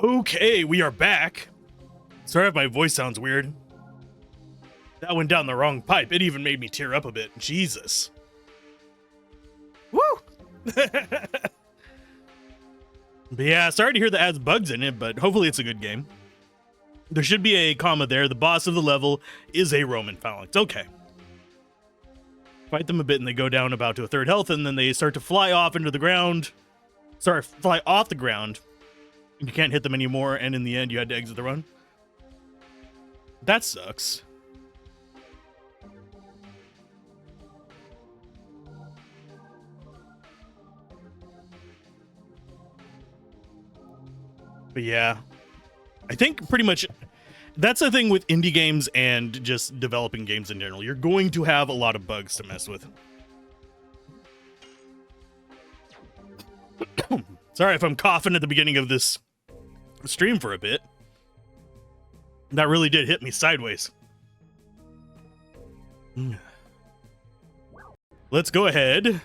Okay, we are back. Sorry if my voice sounds weird. That went down the wrong pipe. It even made me tear up a bit. Jesus. Woo! But yeah, sorry to hear that has bugs in it, but hopefully it's a good game. There should be a comma there. The boss of the level is a Roman phalanx. Okay. Fight them a bit and they go down about to a third health, and then they start to fly off into the ground. Sorry, fly off the ground. You can't hit them anymore, and in the end, you had to exit the run. That sucks. But yeah, I think pretty much that's the thing with indie games and just developing games in general. You're going to have a lot of bugs to mess with. Sorry if I'm coughing at the beginning of this stream for a bit. That really did hit me sideways. Let's go ahead.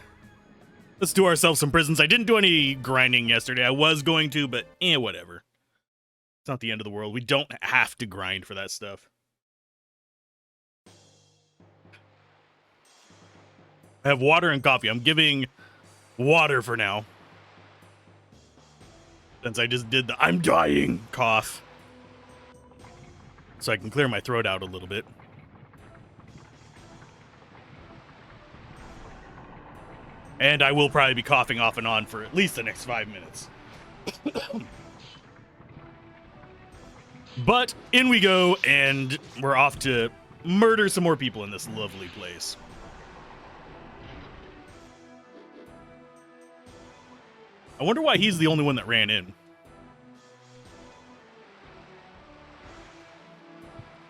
Let's do ourselves some prisons. I didn't do any grinding yesterday. I was going to, but whatever. It's not the end of the world. We don't have to grind for that stuff. I have water and coffee. I'm giving water for now, since I just did the I'm dying cough. So I can clear my throat out a little bit. And I will probably be coughing off and on for at least the next 5 minutes. But in we go, and we're off to murder some more people in this lovely place. I wonder why he's the only one that ran in.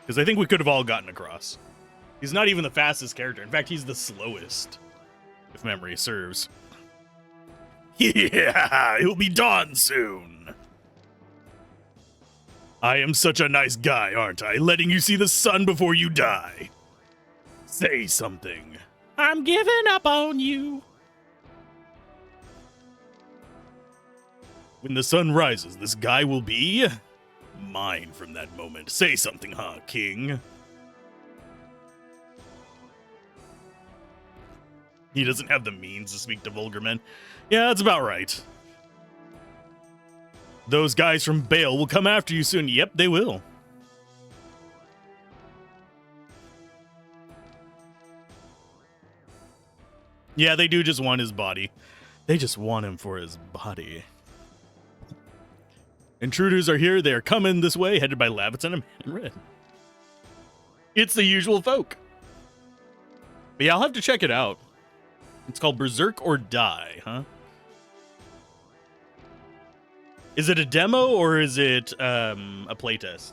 Because I think we could have all gotten across. He's not even the fastest character. In fact, he's the slowest, if memory serves. Yeah, it'll be dawn soon. I am such a nice guy, aren't I? Letting you see the sun before you die. Say something. I'm giving up on you. When the sun rises, this guy will be mine from that moment. Say something, huh, King? He doesn't have the means to speak to vulgar men. Yeah, that's about right. Those guys from Bale will come after you soon. Yep, they will. Yeah, they do just want his body. They just want him for his body. Intruders are here. They are coming this way, headed by Lavitz and a man in red. It's the usual folk. But yeah, I'll have to check it out. It's called Berserk or Die, huh? Is it a demo or is it a playtest?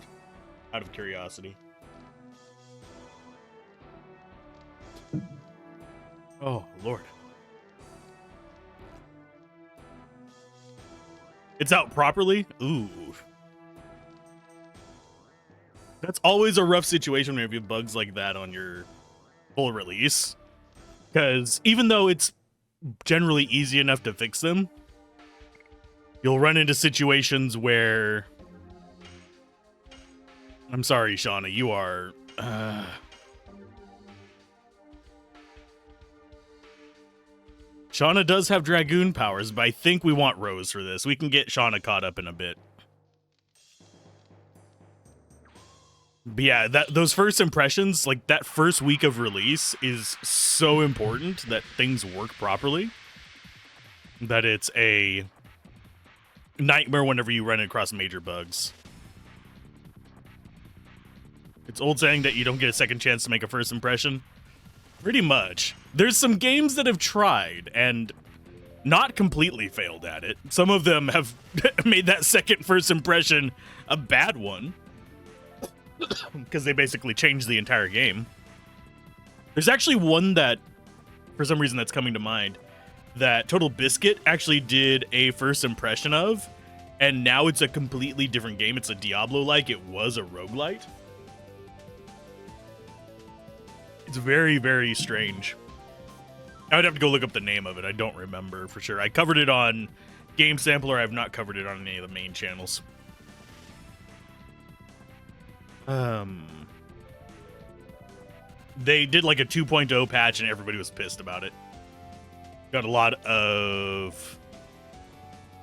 Out of curiosity. Oh, Lord. It's out properly? Ooh. That's always a rough situation when you have bugs like that on your full release. Because even though it's generally easy enough to fix them, you'll run into situations where... I'm sorry, Shauna, you are... Shauna does have Dragoon powers, but I think we want Rose for this. We can get Shauna caught up in a bit. But yeah, those first impressions, like that first week of release, is so important that things work properly. That it's a nightmare whenever you run across major bugs. It's old saying that you don't get a second chance to make a first impression. Pretty much. There's some games that have tried and not completely failed at it. Some of them have made that second first impression a bad one. Because they basically changed the entire game. There's actually one that, for some reason that's coming to mind, that Total Biscuit actually did a first impression of, and now it's a completely different game. It's a Diablo-like. It was a roguelite. It's very, very strange. I would have to go look up the name of it. I don't remember for sure. I covered it on Game Sampler. I have not covered it on any of the main channels. They did like a 2.0 patch and everybody was pissed about it. Got a lot of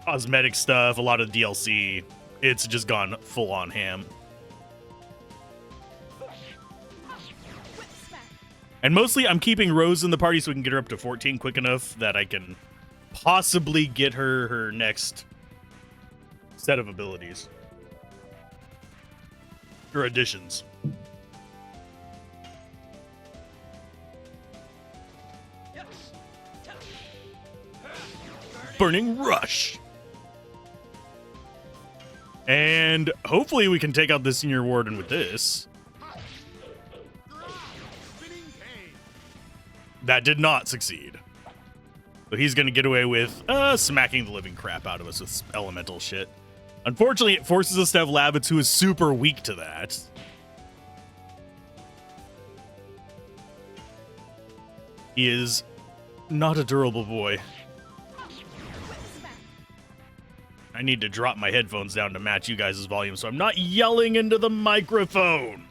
cosmetic stuff, a lot of DLC. It's just gone full on ham. And mostly I'm keeping Rose in the party so we can get her up to 14 quick enough that I can possibly get her next set of abilities. Or additions. Burning Rush. And hopefully we can take out the Senior Warden with this. That did not succeed. So he's going to get away with smacking the living crap out of us with elemental shit. Unfortunately, it forces us to have Lavitz, who is super weak to that. He is not a durable boy. I need to drop my headphones down to match you guys' volume so I'm not yelling into the microphone.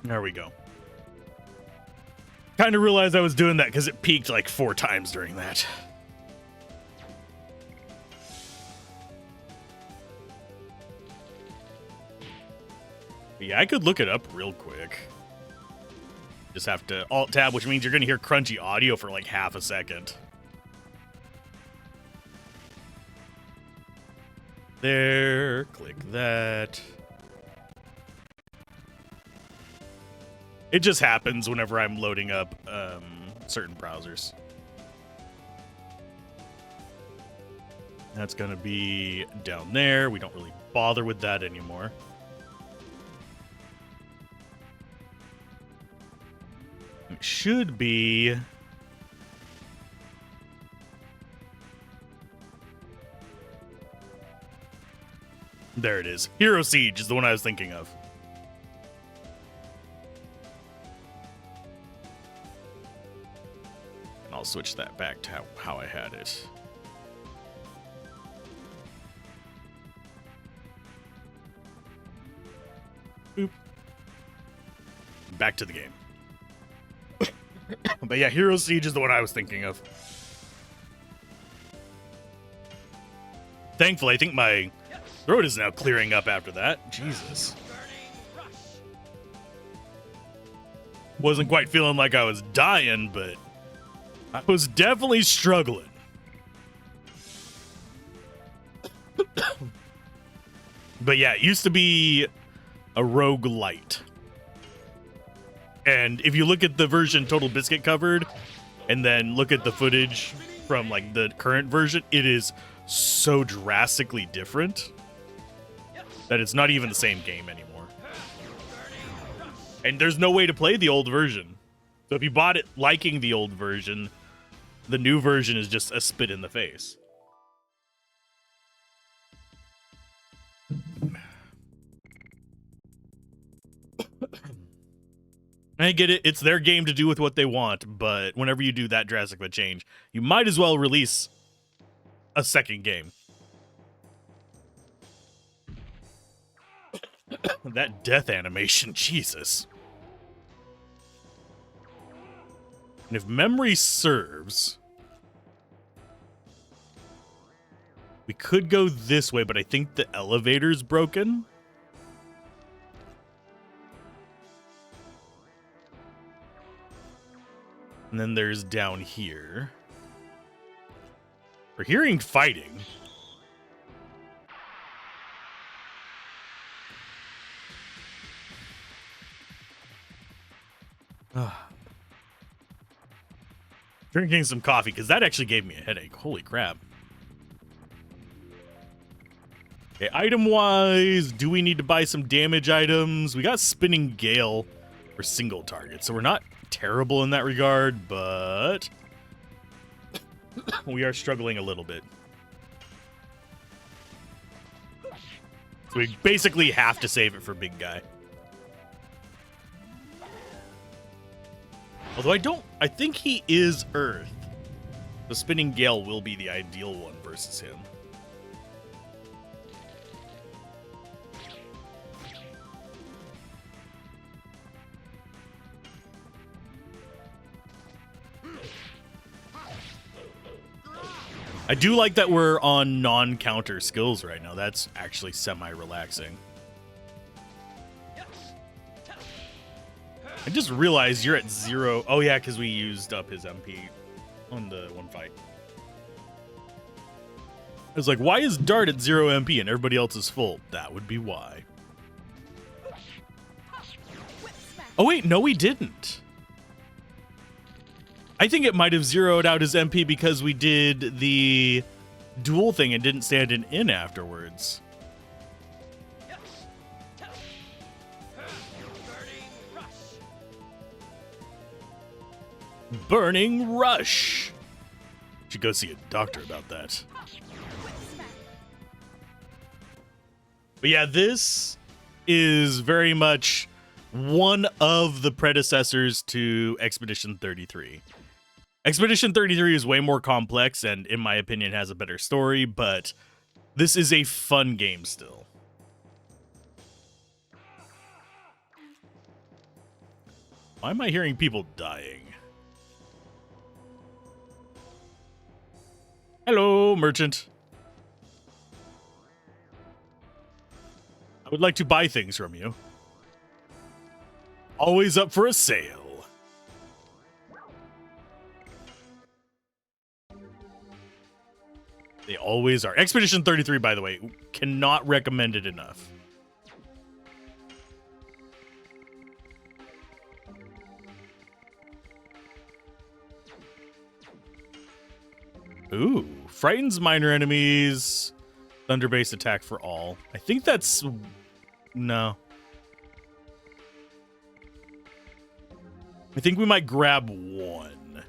There we go. Kind of realized I was doing that because it peaked like 4 times during that. But yeah, I could look it up real quick. Just have to Alt-Tab, which means you're going to hear crunchy audio for like half a second. There, click that. It just happens whenever I'm loading up certain browsers. That's gonna be down there. We don't really bother with that anymore. It should be... There it is. Hero Siege is the one I was thinking of. And I'll switch that back to how I had it. Boop. Back to the game. But yeah, Hero Siege is the one I was thinking of. Thankfully, I think my throat is now clearing up after that. Jesus. Wasn't quite feeling like I was dying, but I was definitely struggling. But yeah, it used to be a roguelite. And if you look at the version Total Biscuit covered, and then look at the footage from like the current version, it is so drastically different that it's not even the same game anymore. And there's no way to play the old version. So if you bought it liking the old version, the new version is just a spit in the face. I get it, it's their game to do with what they want, but whenever you do that drastic of a change, you might as well release a second game. That death animation, Jesus. And if memory serves, we could go this way, but I think the elevator's broken. And then there's down here. We're hearing fighting. Drinking some coffee, because that actually gave me a headache. Holy crap. Okay, item-wise, do we need to buy some damage items? We got Spinning Gale for single target, so we're not terrible in that regard, but we are struggling a little bit. So we basically have to save it for big guy. Although I think he is Earth. The Spinning Gale will be the ideal one versus him. I do like that we're on non-counter skills right now. That's actually semi-relaxing. I just realized you're at 0. Oh, yeah, because we used up his MP on the one fight. I was like, why is Dart at 0 MP and everybody else is full? That would be why. Oh, wait, no, we didn't. I think it might have zeroed out his MP because we did the duel thing and didn't stand in afterwards. Burning Rush. Should go see a doctor about that. But yeah, this is very much one of the predecessors to Expedition 33. Expedition 33 is way more complex and, in my opinion, has a better story, but this is a fun game still. Why am I hearing people dying? Hello, merchant. I would like to buy things from you. Always up for a sale. They always are. Expedition 33, by the way, cannot recommend it enough. Ooh, frightens minor enemies. Thunder-based attack for all. I think that's... No. I think we might grab one.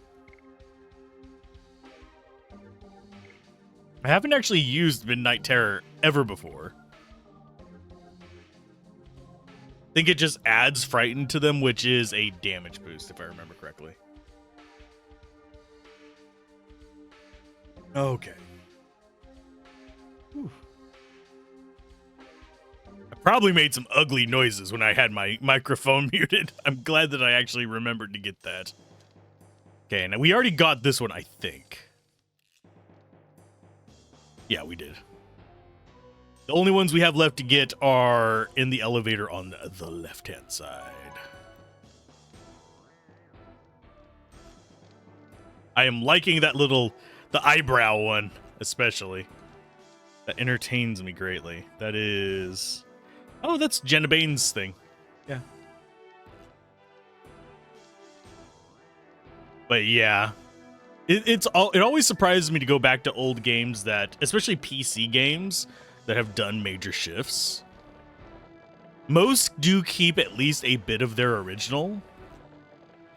I haven't actually used Midnight Terror ever before. I think it just adds Frighten to them, which is a damage boost, if I remember correctly. Okay. Whew. I probably made some ugly noises when I had my microphone muted. I'm glad that I actually remembered to get that. Okay, now we already got this one, I think. Yeah, we did. The only ones we have left to get are in the elevator on the left-hand side. I am liking that little... The eyebrow one, especially. That entertains me greatly. That is... Oh, that's Jenna Bane's thing. Yeah. But yeah. It always surprises me to go back to old games that... Especially PC games that have done major shifts. Most do keep at least a bit of their original.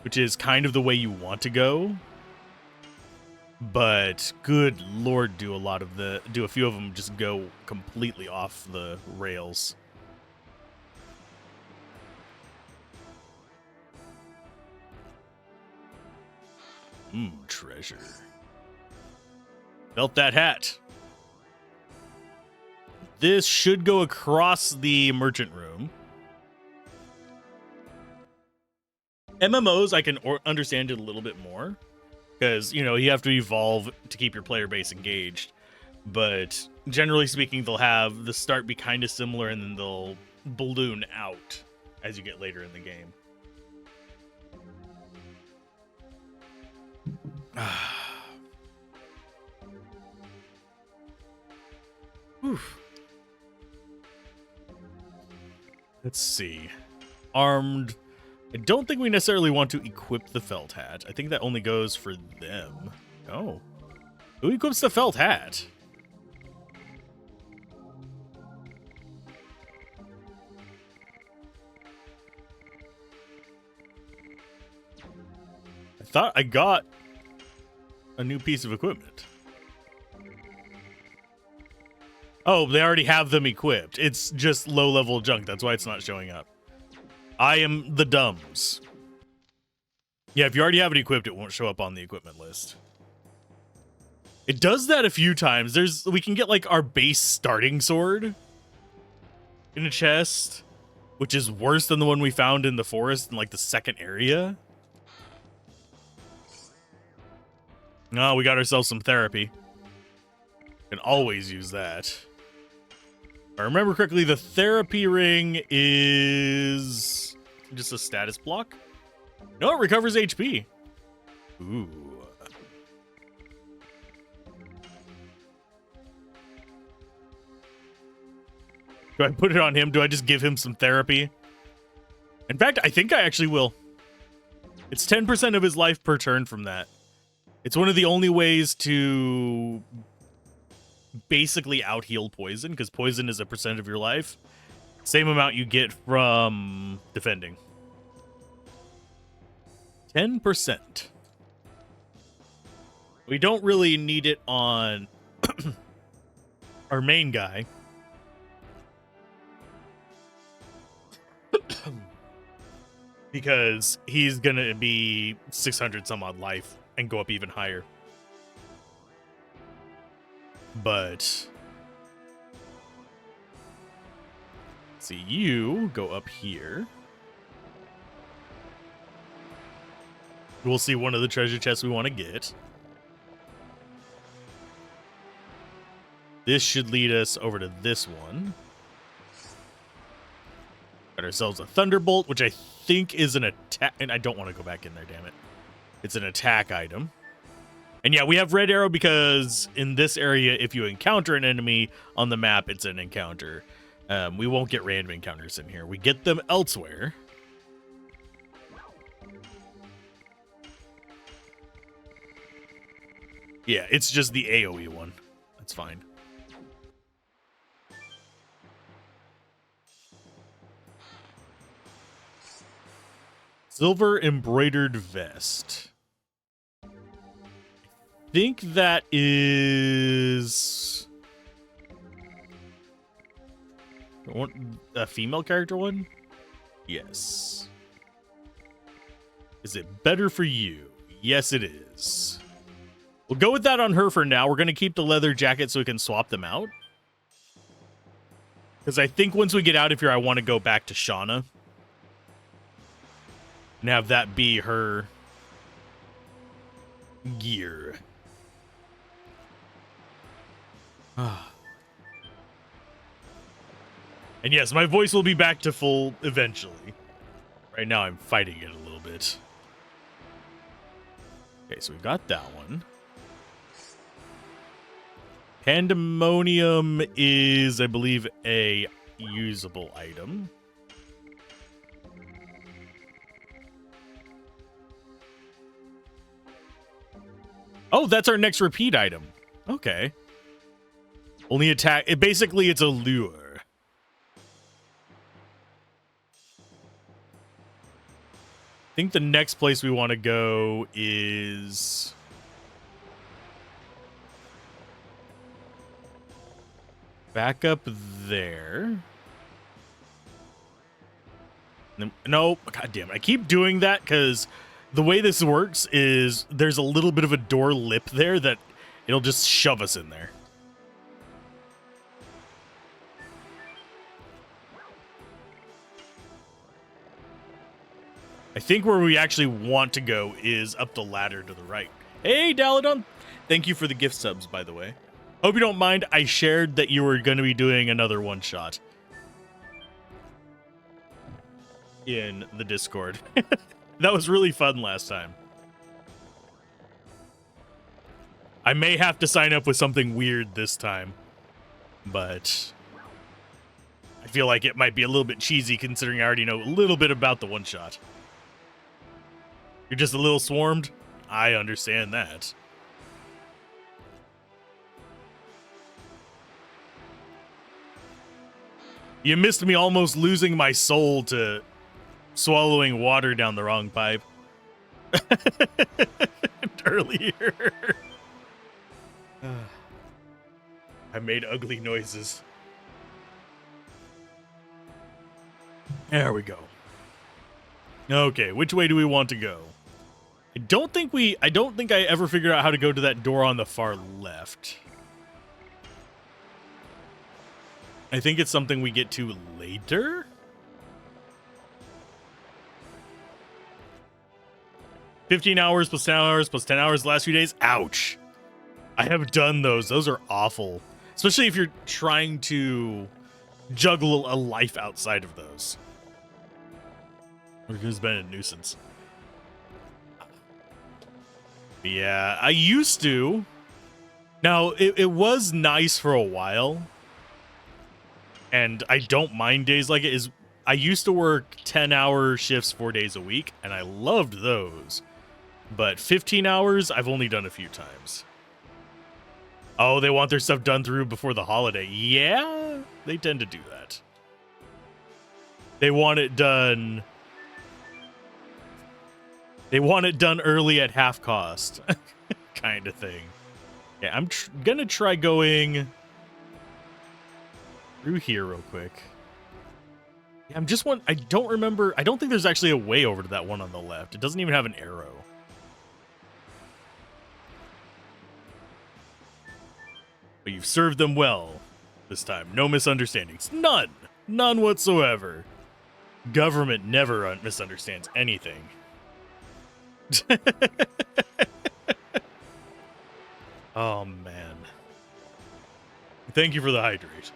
Which is kind of the way you want to go. But good lord, do a few of them just go completely off the rails. Treasure. Felt that hat. This should go across the merchant room. MMOs, I can understand it a little bit more. Because, you know, you have to evolve to keep your player base engaged. But generally speaking, they'll have the start be kind of similar and then they'll balloon out as you get later in the game. Let's see. Armed... I don't think we necessarily want to equip the felt hat. I think that only goes for them. Oh. Who equips the felt hat? I thought I got a new piece of equipment. Oh, they already have them equipped. It's just low-level junk. That's why it's not showing up. I am the dumbs. Yeah, if you already have it equipped, it won't show up on the equipment list. It does that a few times. We can get like our base starting sword in a chest, which is worse than the one we found in the forest in like the second area. No, we got ourselves some therapy. Can always use that. If I remember correctly, the therapy ring is just a status block. No, it recovers HP. Ooh. Do I put it on him? Do I just give him some therapy? In fact, I think I actually will. It's 10% of his life per turn from that. It's one of the only ways to basically out-heal poison, because poison is a percent of your life. Same amount you get from defending. 10%. We don't really need it on our main guy. Because he's gonna be 600 some odd life and go up even higher. But see, you go up here. We'll see one of the treasure chests we want to get. This should lead us over to this one. Got ourselves a Thunderbolt, which I think is an attack. And I don't want to go back in there, damn it. It's an attack item. And yeah, we have Red Arrow because in this area, if you encounter an enemy on the map, it's an encounter. We won't get random encounters in here. We get them elsewhere. Yeah, it's just the AoE one. That's fine. Silver embroidered vest. I think that is a female character one. Yes. Is it better for you? Yes, it is. We'll go with that on her for now. We're going to keep the leather jacket so we can swap them out. Because I think once we get out of here, I want to go back to Shauna. And have that be her gear. And yes, my voice will be back to full eventually. Right now I'm fighting it a little bit. Okay, so we've got that one. Pandemonium is, I believe, a usable item. Oh, that's our next repeat item. Okay. Only attack. Basically, it's a lure. I think the next place we want to go is back up there. No, god damn it. I keep doing that because the way this works is there's a little bit of a door lip there that it'll just shove us in there. I think where we actually want to go is up the ladder to the right. Hey, Daladon. Thank you for the gift subs, by the way. Hope you don't mind. I shared that you were going to be doing another one-shot in the Discord. That was really fun last time. I may have to sign up with something weird this time, but I feel like it might be a little bit cheesy considering I already know a little bit about the one-shot. You're just a little swarmed? I understand that. You missed me almost losing my soul to swallowing water down the wrong pipe. Earlier. I made ugly noises. There we go. Okay, which way do we want to go? I don't think I ever figured out how to go to that door on the far left. I think it's something we get to later. $15 hours plus 10 hours plus 10 hours the last few days. Ouch. I have done those. Those are awful. Especially if you're trying to juggle a life outside of those. It's been a nuisance. Yeah, I used to. Now, it was nice for a while. And I don't mind days like it. I used to work 10-hour shifts 4 days a week, and I loved those. But 15 hours, I've only done a few times. Oh, they want their stuff done through before the holiday. Yeah, they tend to do that. They want it done. They want it done early at half cost, kind of thing. Yeah, I'm gonna try going through here real quick. Yeah, I don't remember. I don't think there's actually a way over to that one on the left. It doesn't even have an arrow. But you've served them well this time. No misunderstandings. None. None whatsoever. Government never misunderstands anything. Oh, man. Thank you for the hydrate.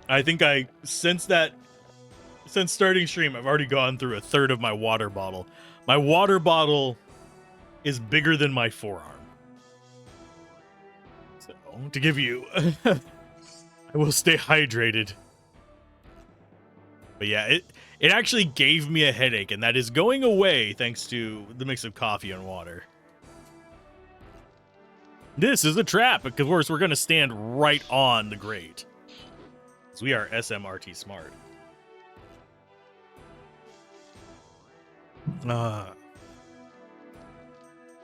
I think since starting stream, I've already gone through a third of my water bottle. My water bottle is bigger than my forearm. So, to give you, I will stay hydrated. But yeah, it actually gave me a headache, and that is going away thanks to the mix of coffee and water. This is a trap. Of course, we're going to stand right on the grate. Because we are SMRT smart.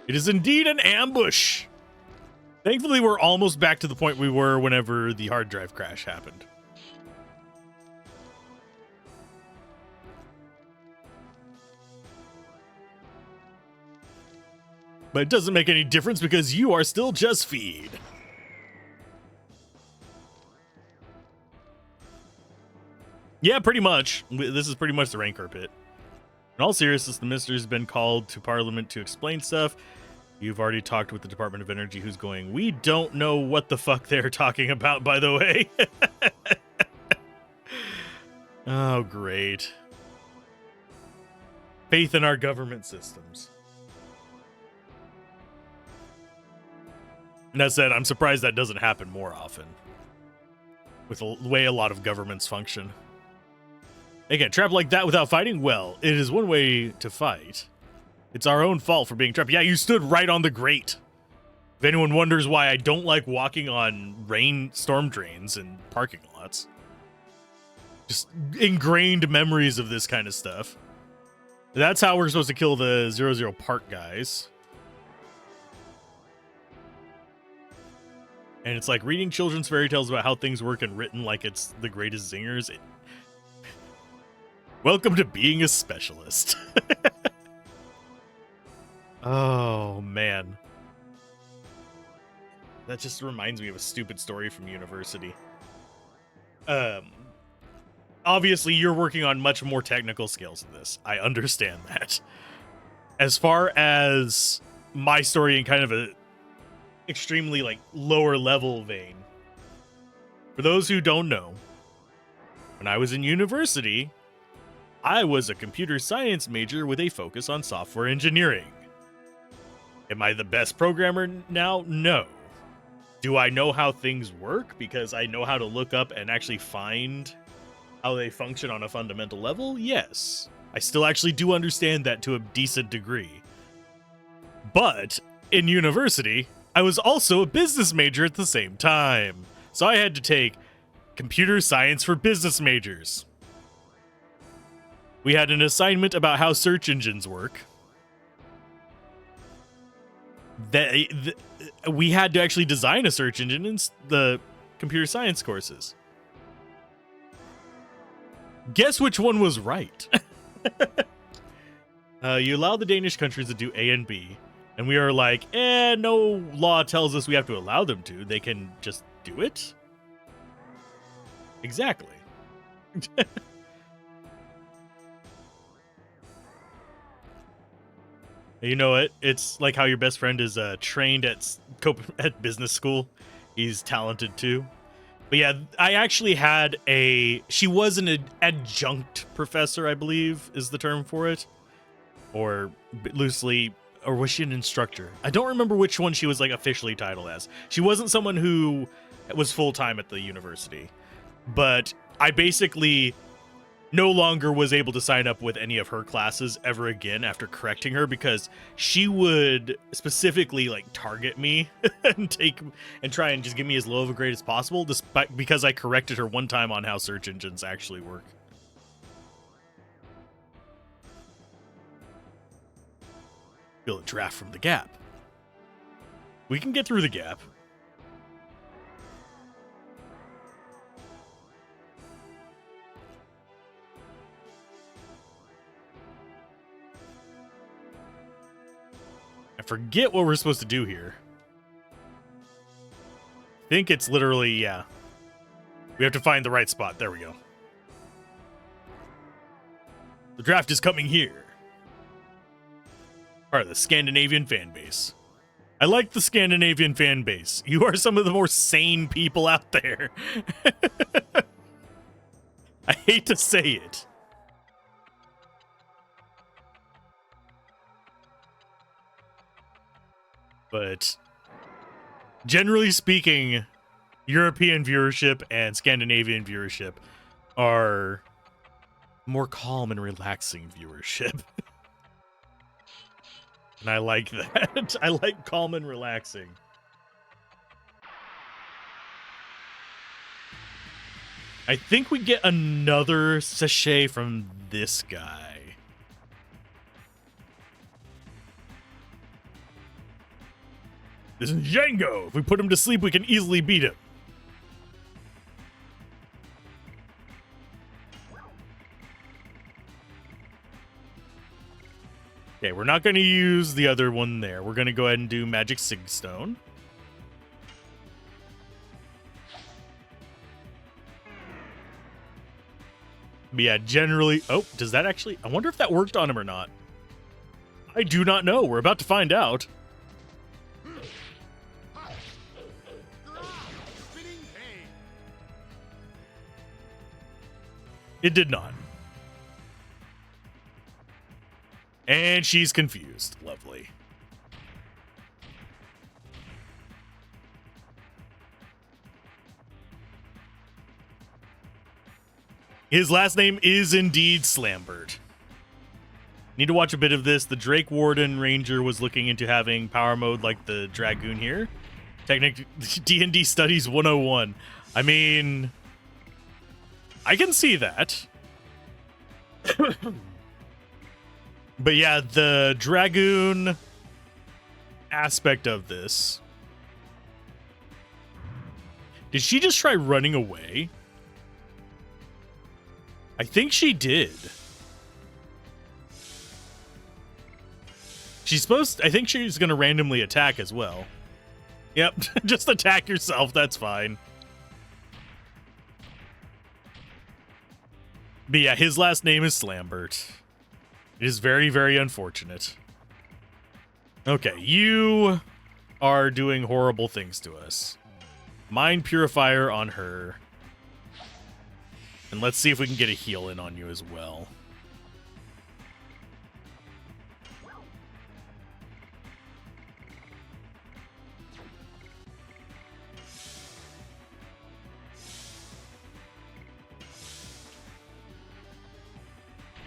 It is indeed an ambush. Thankfully, we're almost back to the point we were whenever the hard drive crash happened. But it doesn't make any difference because you are still just feed. Yeah, pretty much. This is pretty much the Rancor pit. In all seriousness, the minister's been called to Parliament to explain stuff. You've already talked with the Department of Energy, who's going, we don't know what the fuck they're talking about, by the way. Oh, great. Faith in our government systems. And that said, I'm surprised that doesn't happen more often. With the way a lot of governments function. They get trapped like that without fighting? Well, it is one way to fight. It's our own fault for being trapped. Yeah, you stood right on the grate. If anyone wonders why I don't like walking on storm drains and parking lots. Just ingrained memories of this kind of stuff. That's how we're supposed to kill the 00 Park guys. And it's like reading children's fairy tales about how things work and written like it's the greatest zingers. Welcome to being a specialist. Oh, man. That just reminds me of a stupid story from university. Obviously, you're working on much more technical skills than this. I understand that. As far as my story in kind of a extremely lower level vein. For those who don't know, when I was in university, I was a computer science major with a focus on software engineering. Am I the best programmer now? No. Do I know how things work? Because I know how to look up and actually find how they function on a fundamental level? Yes. I still actually do understand that to a decent degree. But in university, I was also a business major at the same time. So I had to take computer science for business majors. We had an assignment about how search engines work. We had to actually design a search engine in the computer science courses. Guess which one was right? You allow the Danish countries to do A and B, and we are like, no law tells us we have to allow them to. They can just do it? Exactly. You know what? It's like how your best friend is trained at business school. He's talented too. But yeah, I actually had she was an adjunct professor, I believe is the term for it. Or loosely, or was she an instructor? I don't remember which one she was like officially titled as. She wasn't someone who was full-time at the university. But I basically no longer was able to sign up with any of her classes ever again after correcting her, because she would specifically like target me and try and just give me as low of a grade as possible, despite because I corrected her one time on how search engines actually work. Feel a draft from the gap. We can get through the gap. I forget what we're supposed to do here. I think it's literally, yeah. We have to find the right spot. There we go. The draft is coming here. Part of the Scandinavian fan base. I like the Scandinavian fan base. You are some of the more sane people out there. I hate to say it. But generally speaking, European viewership and Scandinavian viewership are more calm and relaxing viewership. And I like that. I like calm and relaxing. I think we get another sachet from this guy. This is Django. If we put him to sleep, we can easily beat him. Okay, we're not going to use the other one there. We're going to go ahead and do Magic Sigstone. But yeah, generally... Oh, does that actually... I wonder if that worked on him or not. I do not know. We're about to find out. It did not. And she's confused. Lovely. His last name is indeed Slambert. Need to watch a bit of this. The Drake Warden Ranger was looking into having power mode like the Dragoon here. D&D Studies 101. I mean, I can see that. But yeah, the Dragoon aspect of this. Did she just try running away? I think she did. I think she's going to randomly attack as well. Yep, just attack yourself, that's fine. But yeah, his last name is Slambert. It is very, very unfortunate. Okay, you are doing horrible things to us. Mind Purifier on her. And let's see if we can get a heal in on you as well.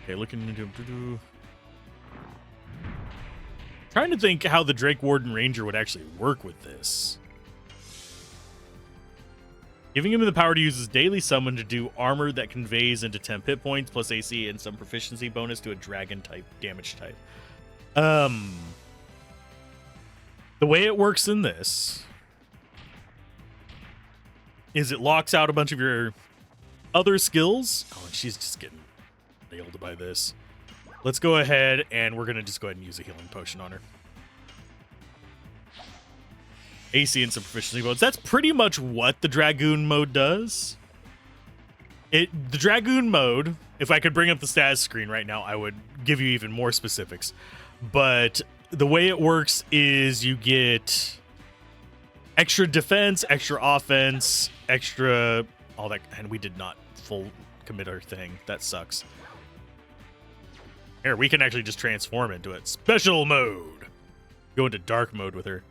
Okay, looking into... Trying to think how the Drake Warden Ranger would actually work with this. Giving him the power to use his daily summon to do armor that conveys into 10 hit points, plus AC and some proficiency bonus to a dragon type damage type. The way it works in this is it locks out a bunch of your other skills. Oh, and she's just getting nailed by this. Let's go ahead and we're going to just go ahead and use a healing potion on her. AC and some proficiency bonus. That's pretty much what the Dragoon mode does. The Dragoon mode, if I could bring up the status screen right now, I would give you even more specifics. But the way it works is you get extra defense, extra offense, extra all that, and we did not full commit our thing. That sucks. Here, we can actually just transform into it. Special mode. Go into dark mode with her.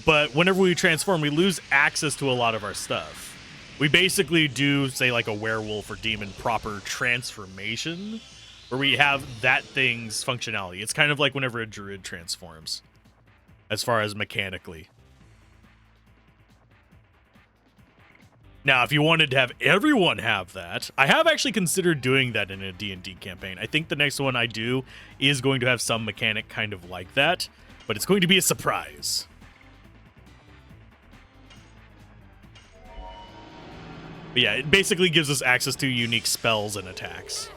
But whenever we transform, we lose access to a lot of our stuff. We basically do, say, like a werewolf or demon proper transformation, where we have that thing's functionality. It's kind of like whenever a druid transforms, as far as mechanically. Now, if you wanted to have everyone have that, I have actually considered doing that in a D&D campaign. I think the next one I do is going to have some mechanic kind of like that, but it's going to be a surprise. But yeah, it basically gives us access to unique spells and attacks.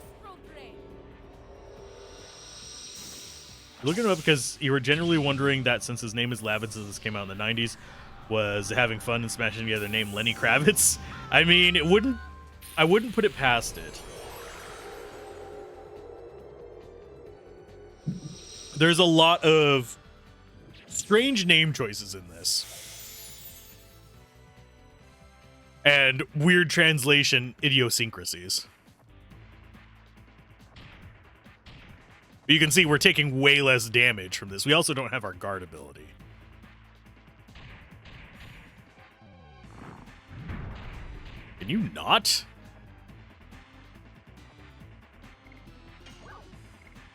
Looking it up because you were generally wondering that since his name is Lavin, since this came out in the 90s, was having fun and smashing together name Lenny Kravitz. I mean, I wouldn't put it past it. There's a lot of strange name choices in this. And weird translation idiosyncrasies. But you can see we're taking way less damage from this. We also don't have our guard ability. Can you not?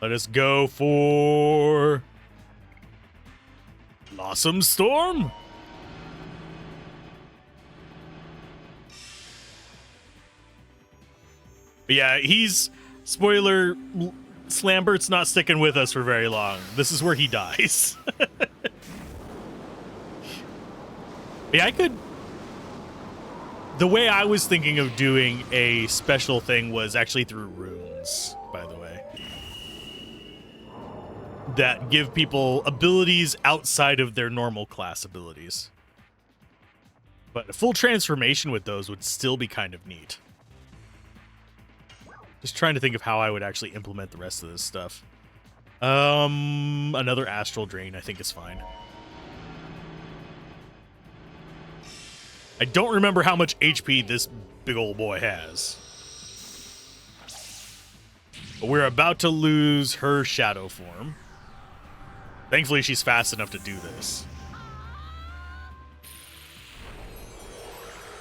Let us go for Blossom Storm. But yeah, spoiler, Slambert's not sticking with us for very long. This is where he dies. Yeah, the way I was thinking of doing a special thing was actually through runes, by the way. That give people abilities outside of their normal class abilities. But a full transformation with those would still be kind of neat. Just trying to think of how I would actually implement the rest of this stuff. Another Astral Drain I think is fine. I don't remember how much HP this big old boy has. But we're about to lose her shadow form. Thankfully, she's fast enough to do this.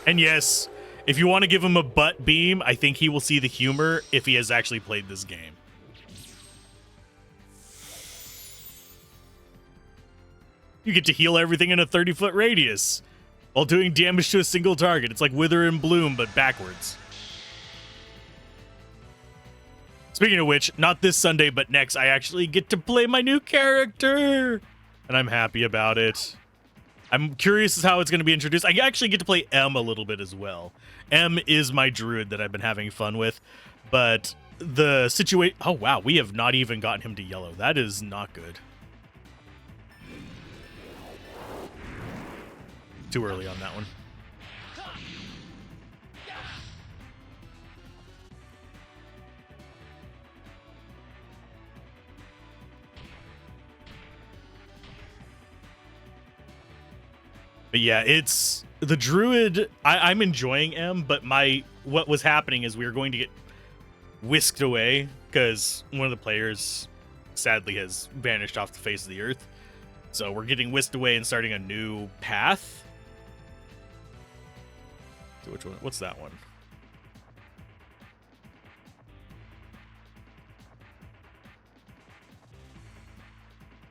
And yes, if you want to give him a butt beam, I think he will see the humor if he has actually played this game. You get to heal everything in a 30-foot radius while doing damage to a single target. It's like Wither and Bloom, but backwards. Speaking of which, not this Sunday, but next, I actually get to play my new character. And I'm happy about it. I'm curious as how it's going to be introduced. I actually get to play M a little bit as well. M is my druid that I've been having fun with. But the situation... Oh, wow. We have not even gotten him to yellow. That is not good. Too early on that one. But yeah, it's the druid. I'm enjoying M, but what was happening is we were going to get whisked away because one of the players sadly has vanished off the face of the earth. So we're getting whisked away and starting a new path. So which one? What's that one?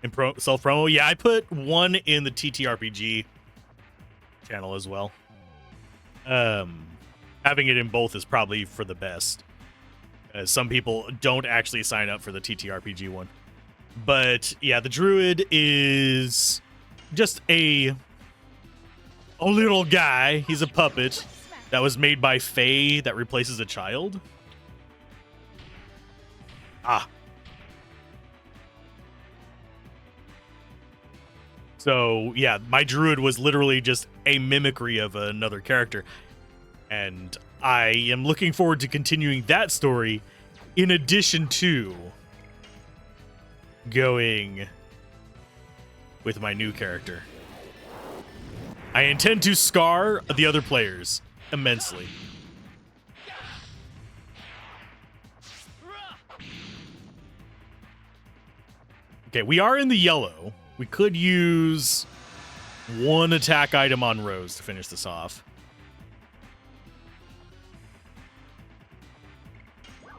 In self-promo? Yeah, I put one in the TTRPG channel as well. Having it in both is probably for the best. Some people don't actually sign up for the TTRPG one. But yeah, the druid is just a little guy. He's a puppet that was made by Faye that replaces a child. So yeah, my druid was literally just a mimicry of another character. And I am looking forward to continuing that story in addition to going with my new character. I intend to scar the other players immensely. Okay, we are in the yellow. We could use one attack item on Rose to finish this off.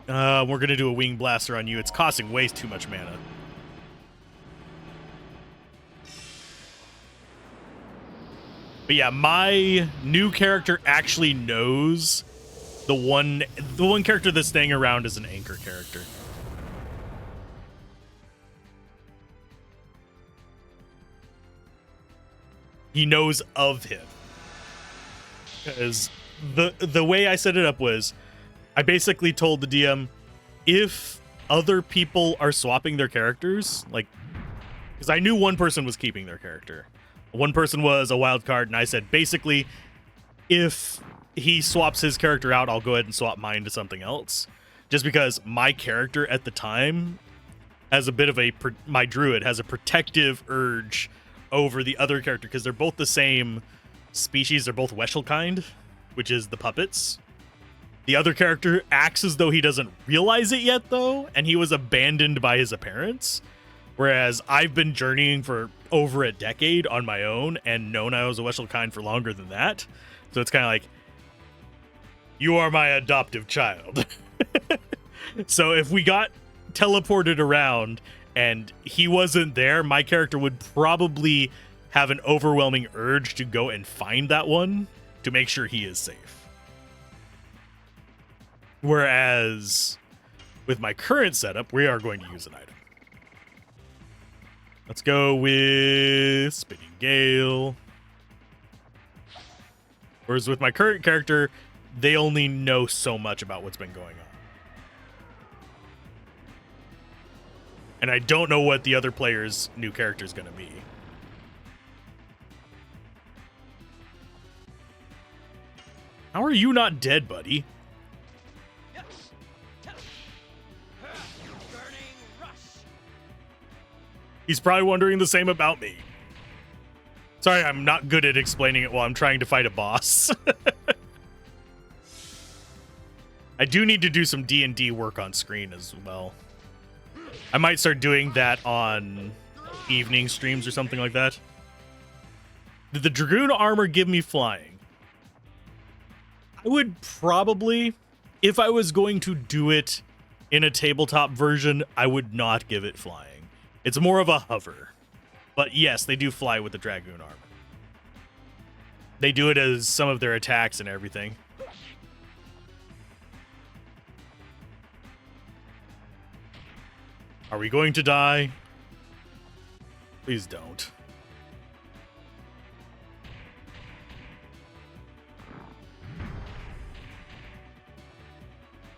We're going to do a Wing Blaster on you. It's costing way too much mana. But yeah, my new character actually knows the one character that's staying around is an anchor character. He knows of him. Because the way I set it up was, I basically told the DM, if other people are swapping their characters, like, because I knew one person was keeping their character. One person was a wild card, and I said, basically, if he swaps his character out, I'll go ahead and swap mine to something else. Just because my character at the time has a bit of my druid has a protective urge over the other character, because they're both the same species. They're both Weshelkind, which is the puppets. The other character acts as though he doesn't realize it yet, though, and he was abandoned by his parents. Whereas I've been journeying for over a decade on my own and known I was a Weshelkind for longer than that. So it's kind of like, you are my adoptive child. So if we got teleported around and he wasn't there, my character would probably have an overwhelming urge to go and find that one to make sure he is safe. Whereas with my current setup, we are going to use an item. Let's go with Spinning Gale. Whereas with my current character, they only know so much about what's been going on. And I don't know what the other player's new character is going to be. How are you not dead, buddy? He's probably wondering the same about me. Sorry, I'm not good at explaining it while I'm trying to fight a boss. I do need to do some D&D work on screen as well. I might start doing that on evening streams or something like that. Did the Dragoon armor give me flying? I would probably, if I was going to do it in a tabletop version, I would not give it flying. It's more of a hover. But yes, they do fly with the Dragoon armor. They do it as some of their attacks and everything. Are we going to die? Please don't.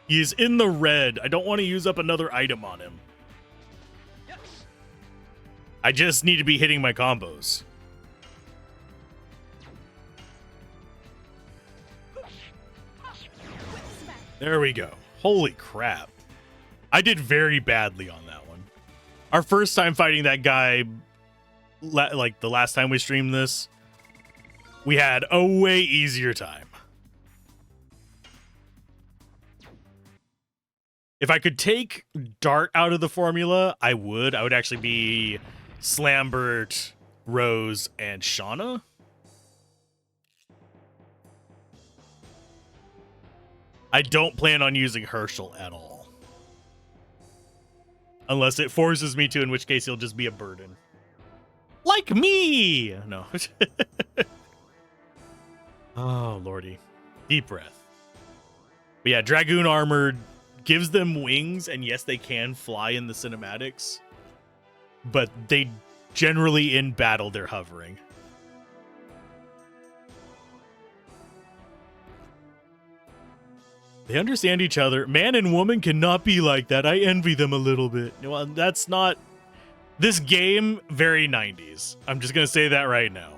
He is in the red. I don't want to use up another item on him. I just need to be hitting my combos. There we go. Holy crap. I did very badly on that one. Our first time fighting that guy, like the last time we streamed this, we had a way easier time. If I could take Dart out of the formula, I would. I would actually be Slambert, Rose, and Shauna. I don't plan on using Herschel at all. Unless it forces me to, in which case he'll just be a burden. Like me! No. Oh, lordy. Deep breath. But yeah, Dragoon armored gives them wings, and yes, they can fly in the cinematics. But they generally, in battle, they're hovering. They understand each other. Man and woman cannot be like that. I envy them a little bit. Well, that's not... This game, very 90s. I'm just going to say that right now.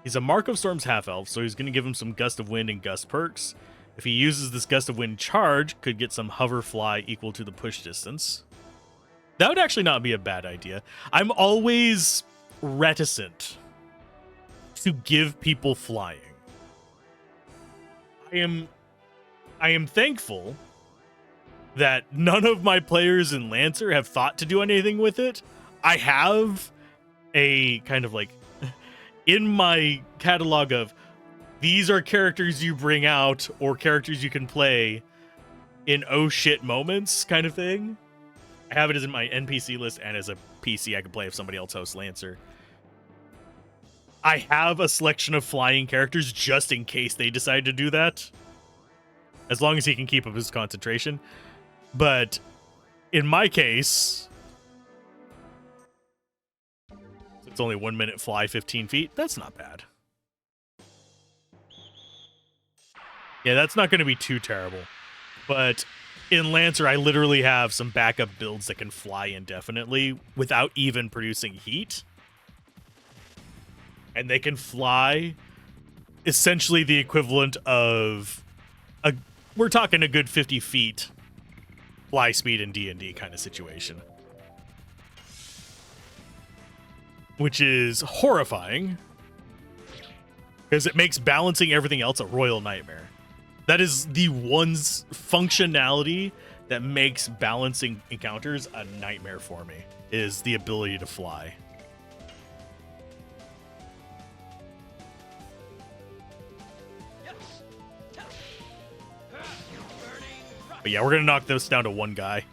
He's a Mark of Storm's half-elf, so he's going to give him some Gust of Wind and Gust perks. If he uses this Gust of Wind charge, could get some hover fly equal to the push distance. That would actually not be a bad idea. I'm always reticent to give people flying. I am thankful that none of my players in Lancer have thought to do anything with it. I have a kind of like in my catalog of these are characters you bring out or characters you can play in oh shit moments kind of thing. I have it as in my NPC list and as a PC I can play if somebody else hosts Lancer. I have a selection of flying characters just in case they decide to do that. As long as he can keep up his concentration. But in my case, it's only 1 minute fly 15 feet. That's not bad. Yeah, that's not going to be too terrible. But in Lancer, I literally have some backup builds that can fly indefinitely without even producing heat. And they can fly essentially the equivalent of we're talking a good 50 feet fly speed in D&D kind of situation. Which is horrifying because it makes balancing everything else a royal nightmare. That is the one functionality that makes balancing encounters a nightmare for me, is the ability to fly. But yeah, we're going to knock this down to one guy.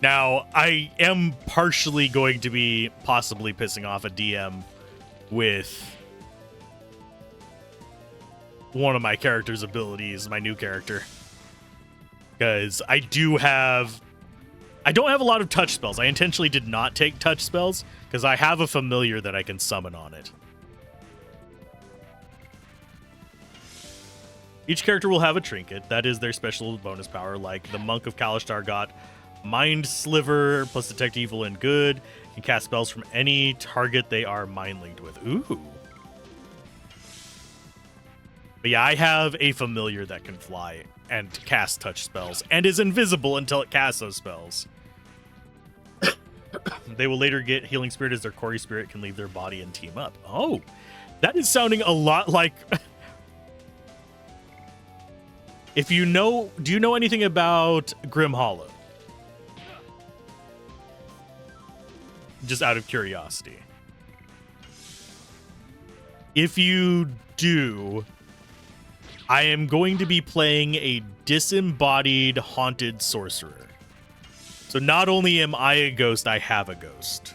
Now, I am partially going to be possibly pissing off a DM with one of my character's abilities, my new character. Because I don't have a lot of touch spells. I intentionally did not take touch spells because I have a familiar that I can summon on it. Each character will have a trinket. That is their special bonus power, like the Monk of Kalashtar got Mind Sliver plus Detect Evil and Good. Can cast spells from any target they are mind linked with. Ooh. But yeah, I have a familiar that can fly and cast touch spells and is invisible until it casts those spells. They will later get Healing Spirit as their Quarry Spirit can leave their body and team up. Oh, that is sounding a lot like... If you know... Do you know anything about Grim Hollow? Just out of curiosity. If you do, I am going to be playing a disembodied haunted sorcerer. So not only am I a ghost, I have a ghost.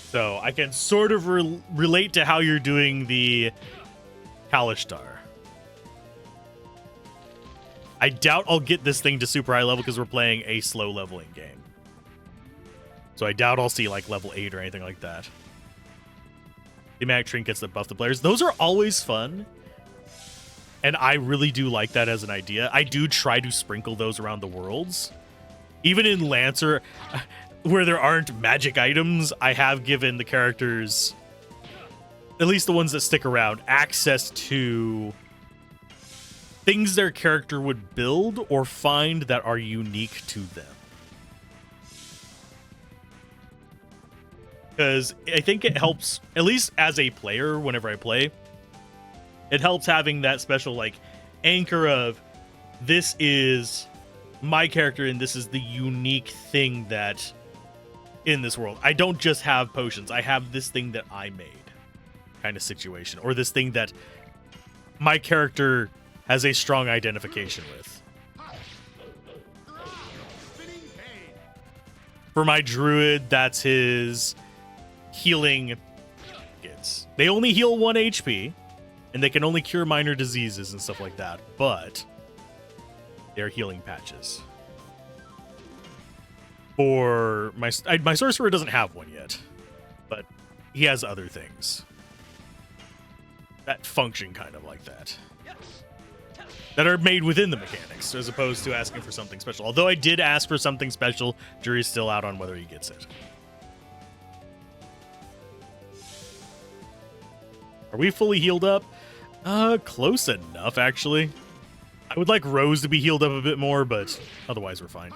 So I can sort of relate to how you're doing the Kalashtar. I doubt I'll get this thing to super high level because we're playing a slow leveling game. So I doubt I'll see like level 8 or anything like that. Thematic trinkets that buff the players. Those are always fun. And I really do like that as an idea. I do try to sprinkle those around the worlds. Even in Lancer, where there aren't magic items, I have given the characters, at least the ones that stick around, access to things their character would build or find that are unique to them. Because I think it helps, at least as a player, whenever I play, it helps having that special like anchor of this is my character and this is the unique thing that in this world. I don't just have potions. I have this thing that I made kind of situation, or this thing that my character has a strong identification with. For my druid, that's his healing kits. They only heal 1 HP, and they can only cure minor diseases and stuff like that, but they're healing patches. For my sorcerer doesn't have one yet, but he has other things that function kind of like that, that are made within the mechanics, as opposed to asking for something special. Although I did ask for something special, jury's still out on whether he gets it. Are we fully healed up? Close enough, actually. I would like Rose to be healed up a bit more, but otherwise we're fine.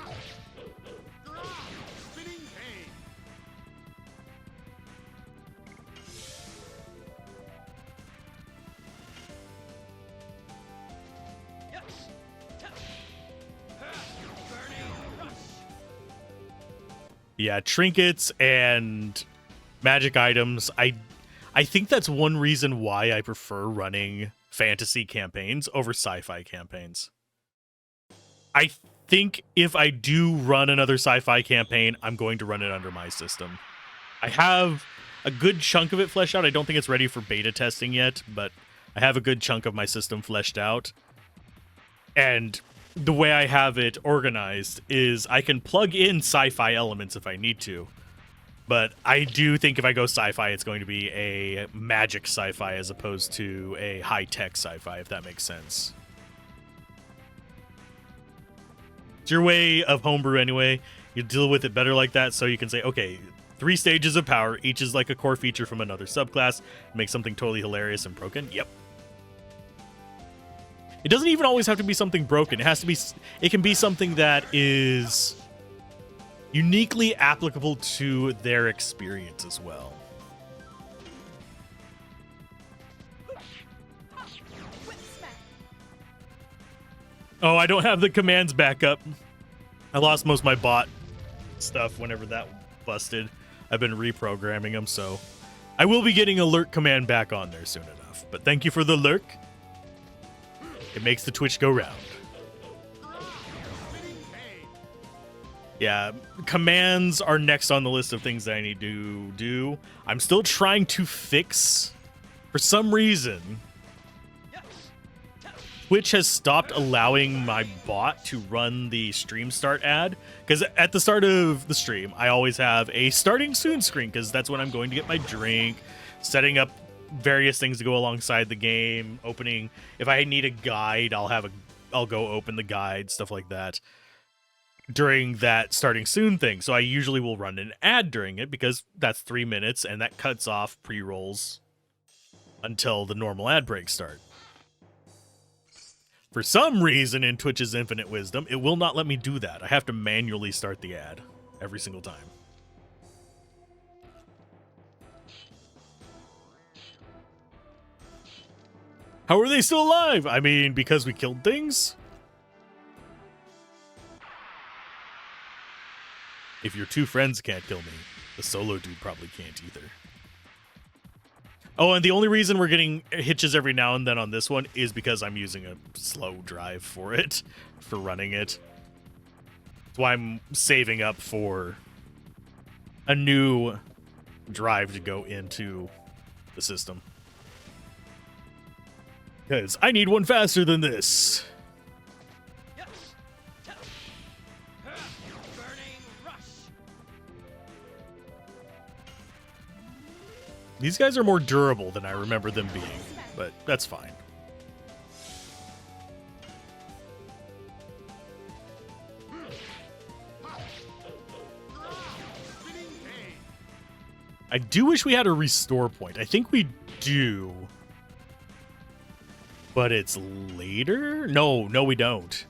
Yeah, trinkets and magic items. I think that's one reason why I prefer running fantasy campaigns over sci-fi campaigns. I think if I do run another sci-fi campaign, I'm going to run it under my system. I have a good chunk of it fleshed out. I don't think it's ready for beta testing yet, but I have a good chunk of my system fleshed out. And the way I have it organized is I can plug in sci-fi elements if I need to. But I do think if I go sci-fi, it's going to be a magic sci-fi as opposed to a high-tech sci-fi, if that makes sense. It's your way of homebrew anyway. You deal with it better like that, so you can say, okay, 3 stages of power, each is like a core feature from another subclass, make something totally hilarious and broken. Yep. It doesn't even always have to be something broken. It has to be, it can be something that is uniquely applicable to their experience as well. Oh, I don't have the commands back up. I lost most of my bot stuff whenever that busted. I've been reprogramming them, so I will be getting alert command back on there soon enough. But thank you for the lurk. It makes the Twitch go round. Yeah, commands are next on the list of things that I need to do. I'm still trying to fix, for some reason, Twitch has stopped allowing my bot to run the stream start ad. Because at the start of the stream, I always have a starting soon screen, because that's when I'm going to get my drink, setting up various things to go alongside the game, opening. If I need a guide, I'll go open the guide, stuff like that during that starting soon thing. So I usually will run an ad during it because that's 3 minutes and that cuts off pre-rolls until the normal ad breaks start. For some reason in Twitch's infinite wisdom, it will not let me do that. I have to manually start the ad every single time. How are they still alive? I mean, because we killed things? If your 2 friends can't kill me, the solo dude probably can't either. Oh, and the only reason we're getting hitches every now and then on this one is because I'm using a slow drive for it, for running it. That's why I'm saving up for a new drive to go into the system. Because I need one faster than this. These guys are more durable than I remember them being, but that's fine. I do wish we had a restore point. I think we do. But it's later? No, we don't.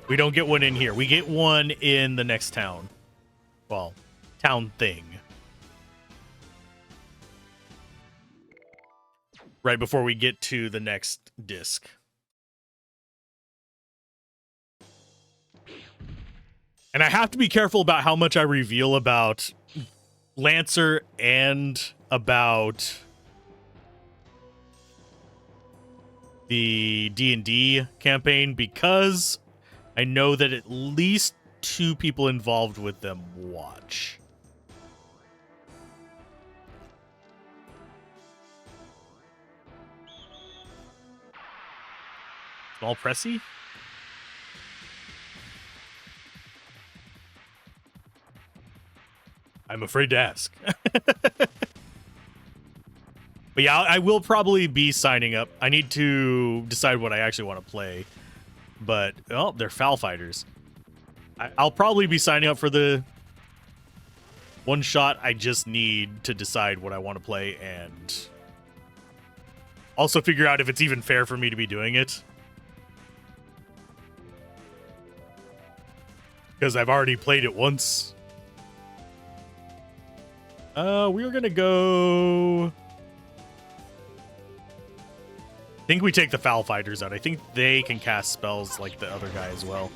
We don't get one in here. We get one in the next town. Well, town thing. Right before we get to the next disc. And I have to be careful about how much I reveal about Lancer and about the D&D campaign, because I know that at least 2 people involved with them watch. Small pressy? I'm afraid to ask. But yeah, I will probably be signing up. I need to decide what I actually want to play. But, oh, they're foul fighters. I'll probably be signing up for the one shot. I just need to decide what I want to play and Also figure out if it's even fair for me to be doing it. Because I've already played it once. We're gonna go... I think we take the Foul Fighters out. I think they can cast spells like the other guy as well.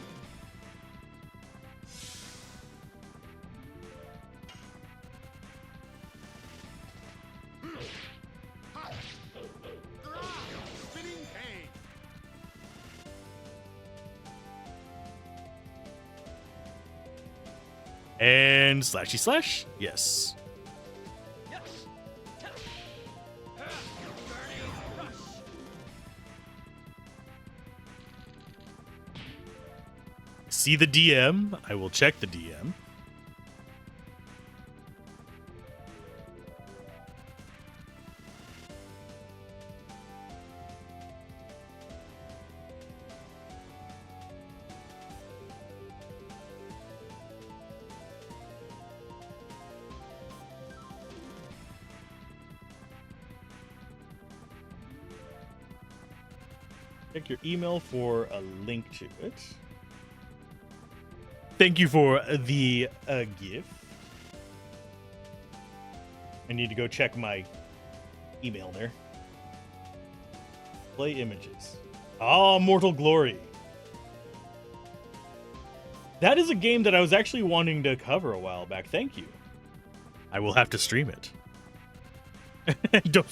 And slashy slash? Yes. See the DM. I will check the DM. Check your email for a link to it. Thank you for the gift. I need to go check my email there. Play images. Ah, Mortal Glory. That is a game that I was actually wanting to cover a while back. Thank you. I will have to stream it. Don't...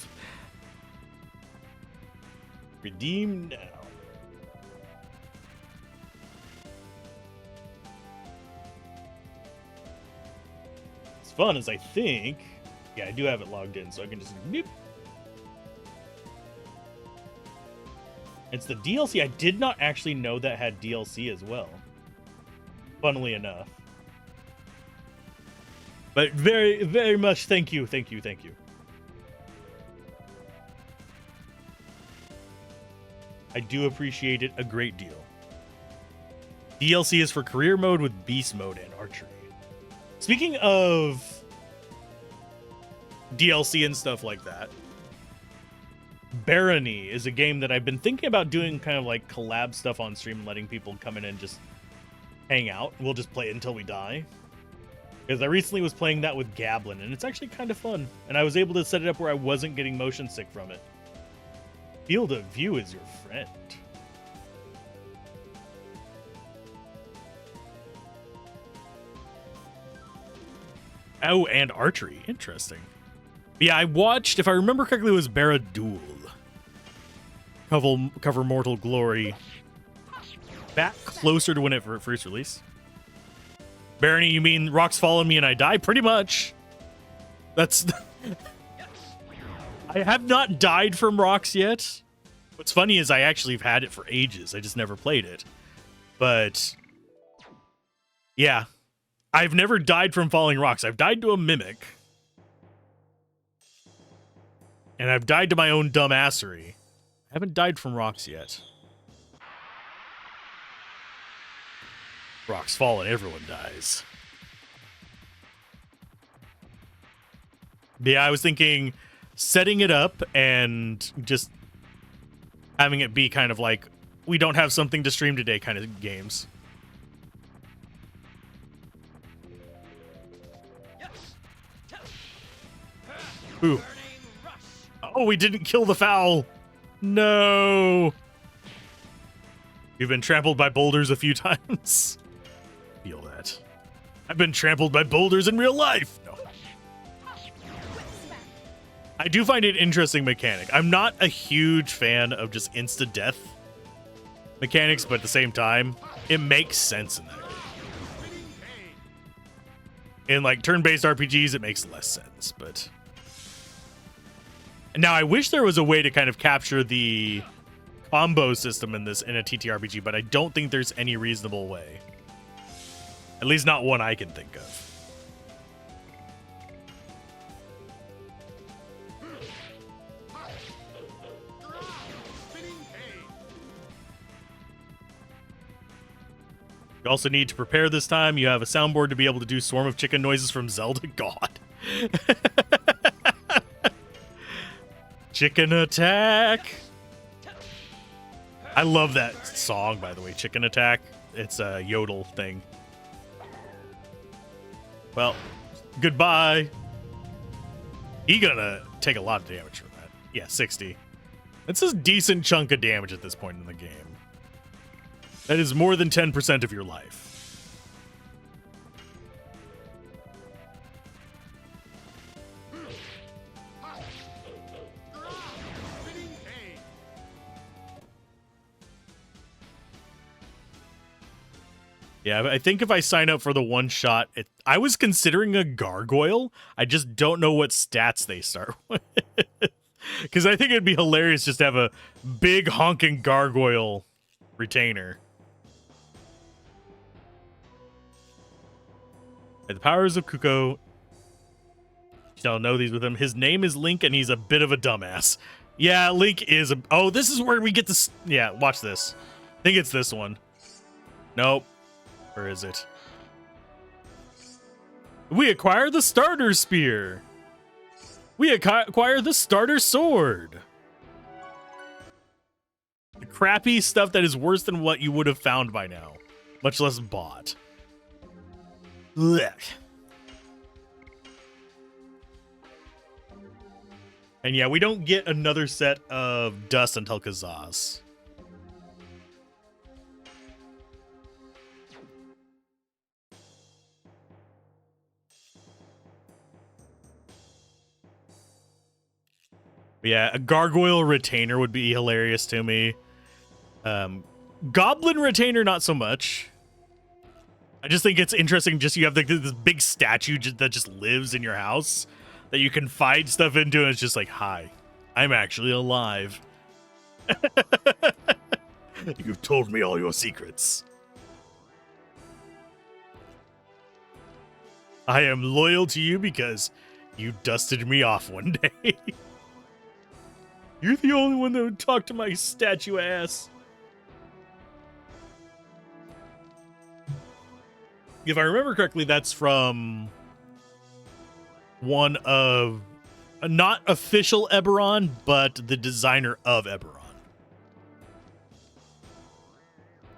Redeem now. Fun as I think. Yeah, I do have it logged in, so I can just boop. It's the DLC. I did not actually know that had DLC as well. Funnily enough. But very, very much thank you, thank you, thank you. I do appreciate it a great deal. DLC is for career mode with beast mode and archery. Speaking of DLC and stuff like that, Barony is a game that I've been thinking about doing kind of like collab stuff on stream and letting people come in and just hang out. We'll just play it until we die. Because I recently was playing that with Gablin, and it's actually kind of fun. And I was able to set it up where I wasn't getting motion sick from it. Field of View is your friend. Oh, and archery. Interesting. Yeah, I watched, if I remember correctly, it was Barad-dûr. Cover Mortal Glory. Back closer to when it first released. Barony, you mean rocks fall on me and I die? Pretty much. That's... I have not died from rocks yet. What's funny is I actually have had it for ages. I just never played it. But... yeah. I've never died from falling rocks. I've died to a mimic. And I've died to my own dumbassery. I haven't died from rocks yet. Rocks fall and everyone dies. Yeah, I was thinking setting it up and just having it be kind of like, we don't have something to stream today kind of games. Ooh. Oh, we didn't kill the fowl. No. You've been trampled by boulders a few times. Feel that. I've been trampled by boulders in real life. No. I do find it an interesting mechanic. I'm not a huge fan of just insta-death mechanics, but at the same time, it makes sense in that game. In like turn-based RPGs, it makes less sense, but... Now, I wish there was a way to kind of capture the combo system in this in a TTRPG, but I don't think there's any reasonable way. At least not one I can think of. You also need to prepare this time. You have a soundboard to be able to do Swarm of Chicken noises from Zelda. God. Chicken Attack. I love that song, by the way. Chicken Attack. It's a yodel thing. Well, goodbye. He gonna take a lot of damage from that. Yeah, 60. That's a decent chunk of damage at this point in the game. That is more than 10% of your life. Yeah, I think if I sign up for the one shot, I was considering a gargoyle. I just don't know what stats they start with. Because I think it'd be hilarious just to have a big honking gargoyle retainer. The powers of Kuko. You shall know these with him. His name is Link, and he's a bit of a dumbass. Yeah, Link is a... Oh, this is where we get this... Yeah, watch this. I think it's this one. Nope. Where is it? We acquire the starter spear. We acquire the starter sword. The crappy stuff that is worse than what you would have found by now. Much less bought. Blech. And yeah, we don't get another set of dust until Kazaz. Yeah, a gargoyle retainer would be hilarious to me. Goblin retainer, not so much. I just think it's interesting. Just you have this big statue that just lives in your house that you can find stuff into, and it's just like, hi, I'm actually alive. You've told me all your secrets. I am loyal to you because you dusted me off one day. You're the only one that would talk to my statue ass. If I remember correctly, that's from one of not official Eberron, but the designer of Eberron.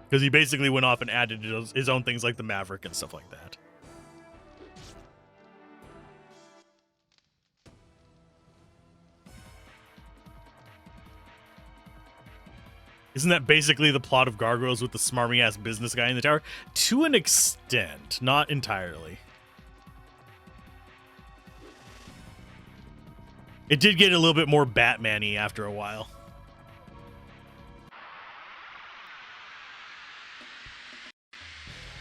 Because he basically went off and added his own things like the Maverick and stuff like that. Isn't that basically the plot of Gargoyles with the smarmy-ass business guy in the tower? To an extent, not entirely. It did get a little bit more Batman-y after a while.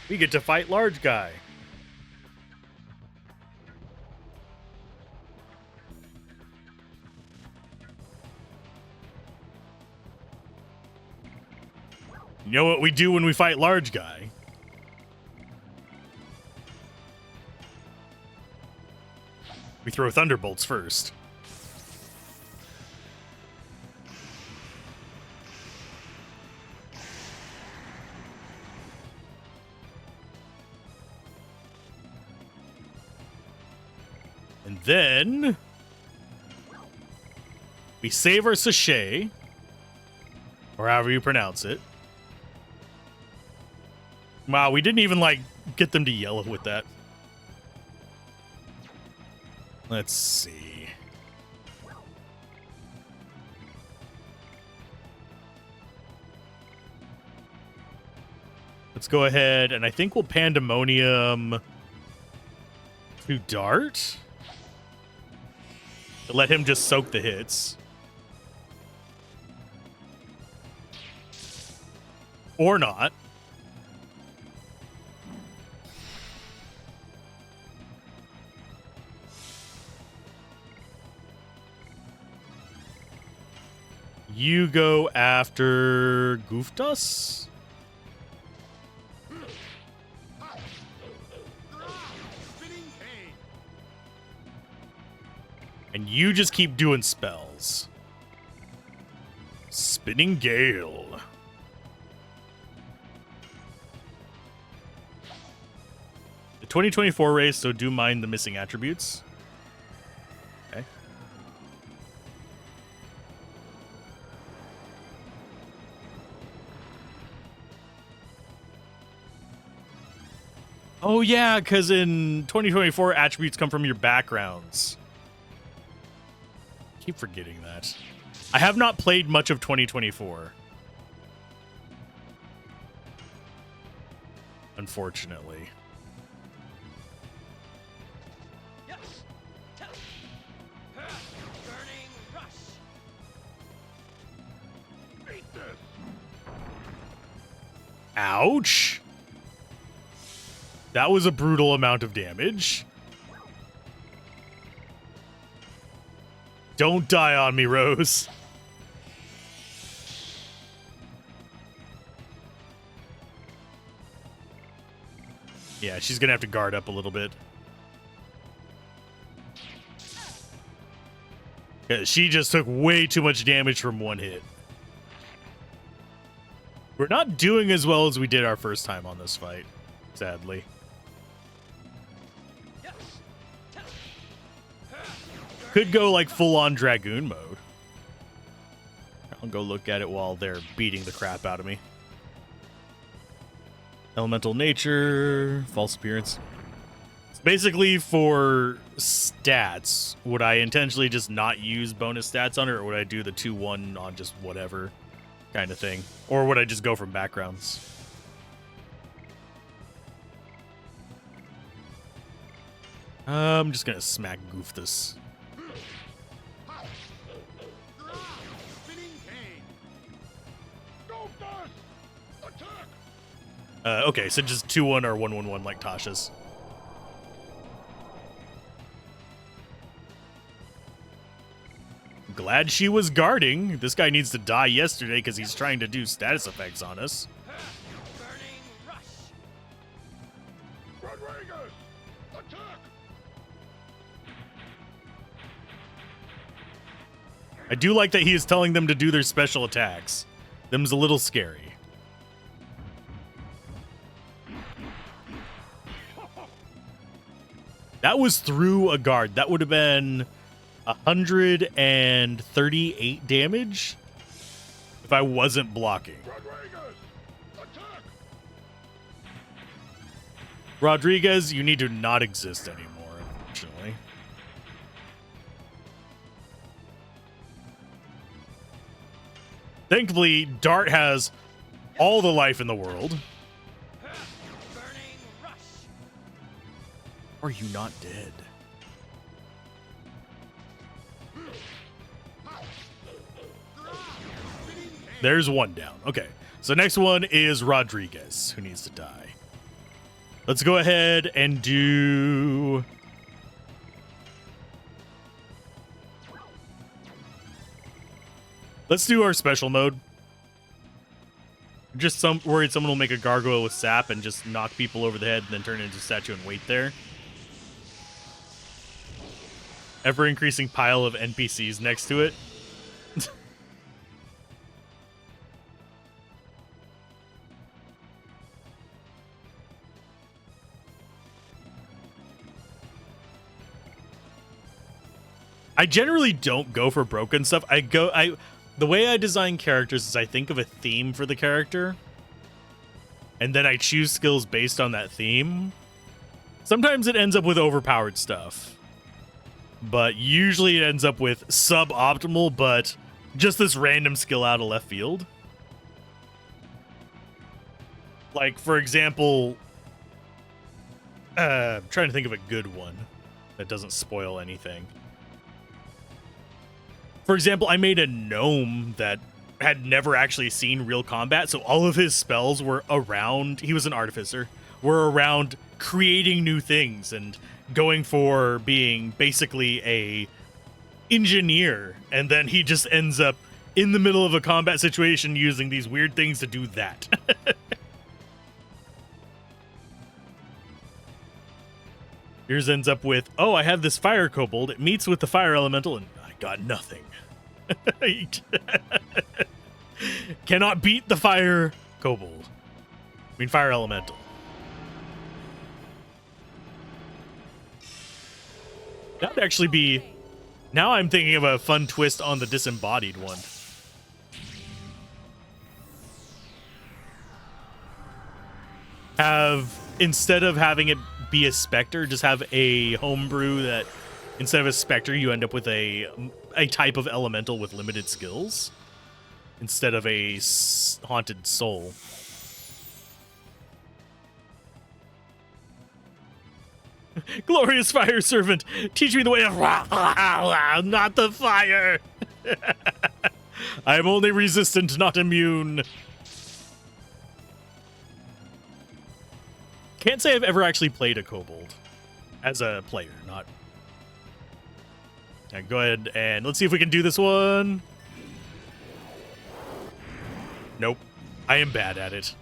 We get to fight large guy. You know what we do when we fight large guy? We throw thunderbolts first. And then we save our sachet, or however you pronounce it. Wow, we didn't even, like, get them to yellow with that. Let's see. Let's go ahead, and I think we'll Pandemonium to Dart. To let him just soak the hits. Or not. You go after Gooftus? And you just keep doing spells. Spinning Gale. The 2024 race, so do mind the missing attributes. Okay. Oh yeah, because in 2024, attributes come from your backgrounds. Keep forgetting that. I have not played much of 2024. Unfortunately. Burning rush. Beat this. Ouch. That was a brutal amount of damage. Don't die on me, Rose. Yeah, she's gonna have to guard up a little bit. Yeah, she just took way too much damage from one hit. We're not doing as well as we did our first time on this fight, sadly. Could go like full-on Dragoon mode. I'll go look at it while they're beating the crap out of me. Elemental nature, false appearance. Basically, for stats, would I intentionally just not use bonus stats on it, or would I do the 2-1 on just whatever kind of thing? Or would I just go from backgrounds? I'm just gonna smack goof this. Okay, so just 2-1 or 1-1-1 like Tasha's. Glad she was guarding. This guy needs to die yesterday because he's trying to do status effects on us. Burning rush. Rodriguez, attack. I do like that he is telling them to do their special attacks. Them's a little scary. That was through a guard. That would have been 138 damage if I wasn't blocking. Rodriguez, you need to not exist anymore, unfortunately. Thankfully, Dart has all the life in the world. Are you not dead? There's one down. Okay. So next one is Rodriguez, who needs to die. Let's go ahead and do... Let's do our special mode. Just worried someone will make a gargoyle with sap and just knock people over the head and then turn it into a statue and wait there. Ever-increasing pile of NPCs next to it. I generally don't go for broken stuff. The way I design characters is I think of a theme for the character, and then I choose skills based on that theme. Sometimes it ends up with overpowered stuff, but usually it ends up with suboptimal, but just this random skill out of left field. Like, for example, I'm trying to think of a good one that doesn't spoil anything. For example, I made a gnome that had never actually seen real combat, so all of his spells were around, he was an artificer, were around creating new things and going for being basically a engineer, and then he just ends up in the middle of a combat situation using these weird things to do that. Yours ends up with, oh, I have this fire kobold, it meets with the fire elemental, and I got nothing. Cannot beat the fire kobold. I mean, fire elemental. That would actually be... Now I'm thinking of a fun twist on the disembodied one. Have instead of having it be a specter, just have a homebrew that instead of a specter, you end up with a type of elemental with limited skills instead of a haunted soul. Glorious fire servant, teach me the way of not the fire. I am only resistant, not immune. Can't say I've ever actually played a kobold as a player, not. Now go ahead and let's see if we can do this one. Nope. I am bad at it.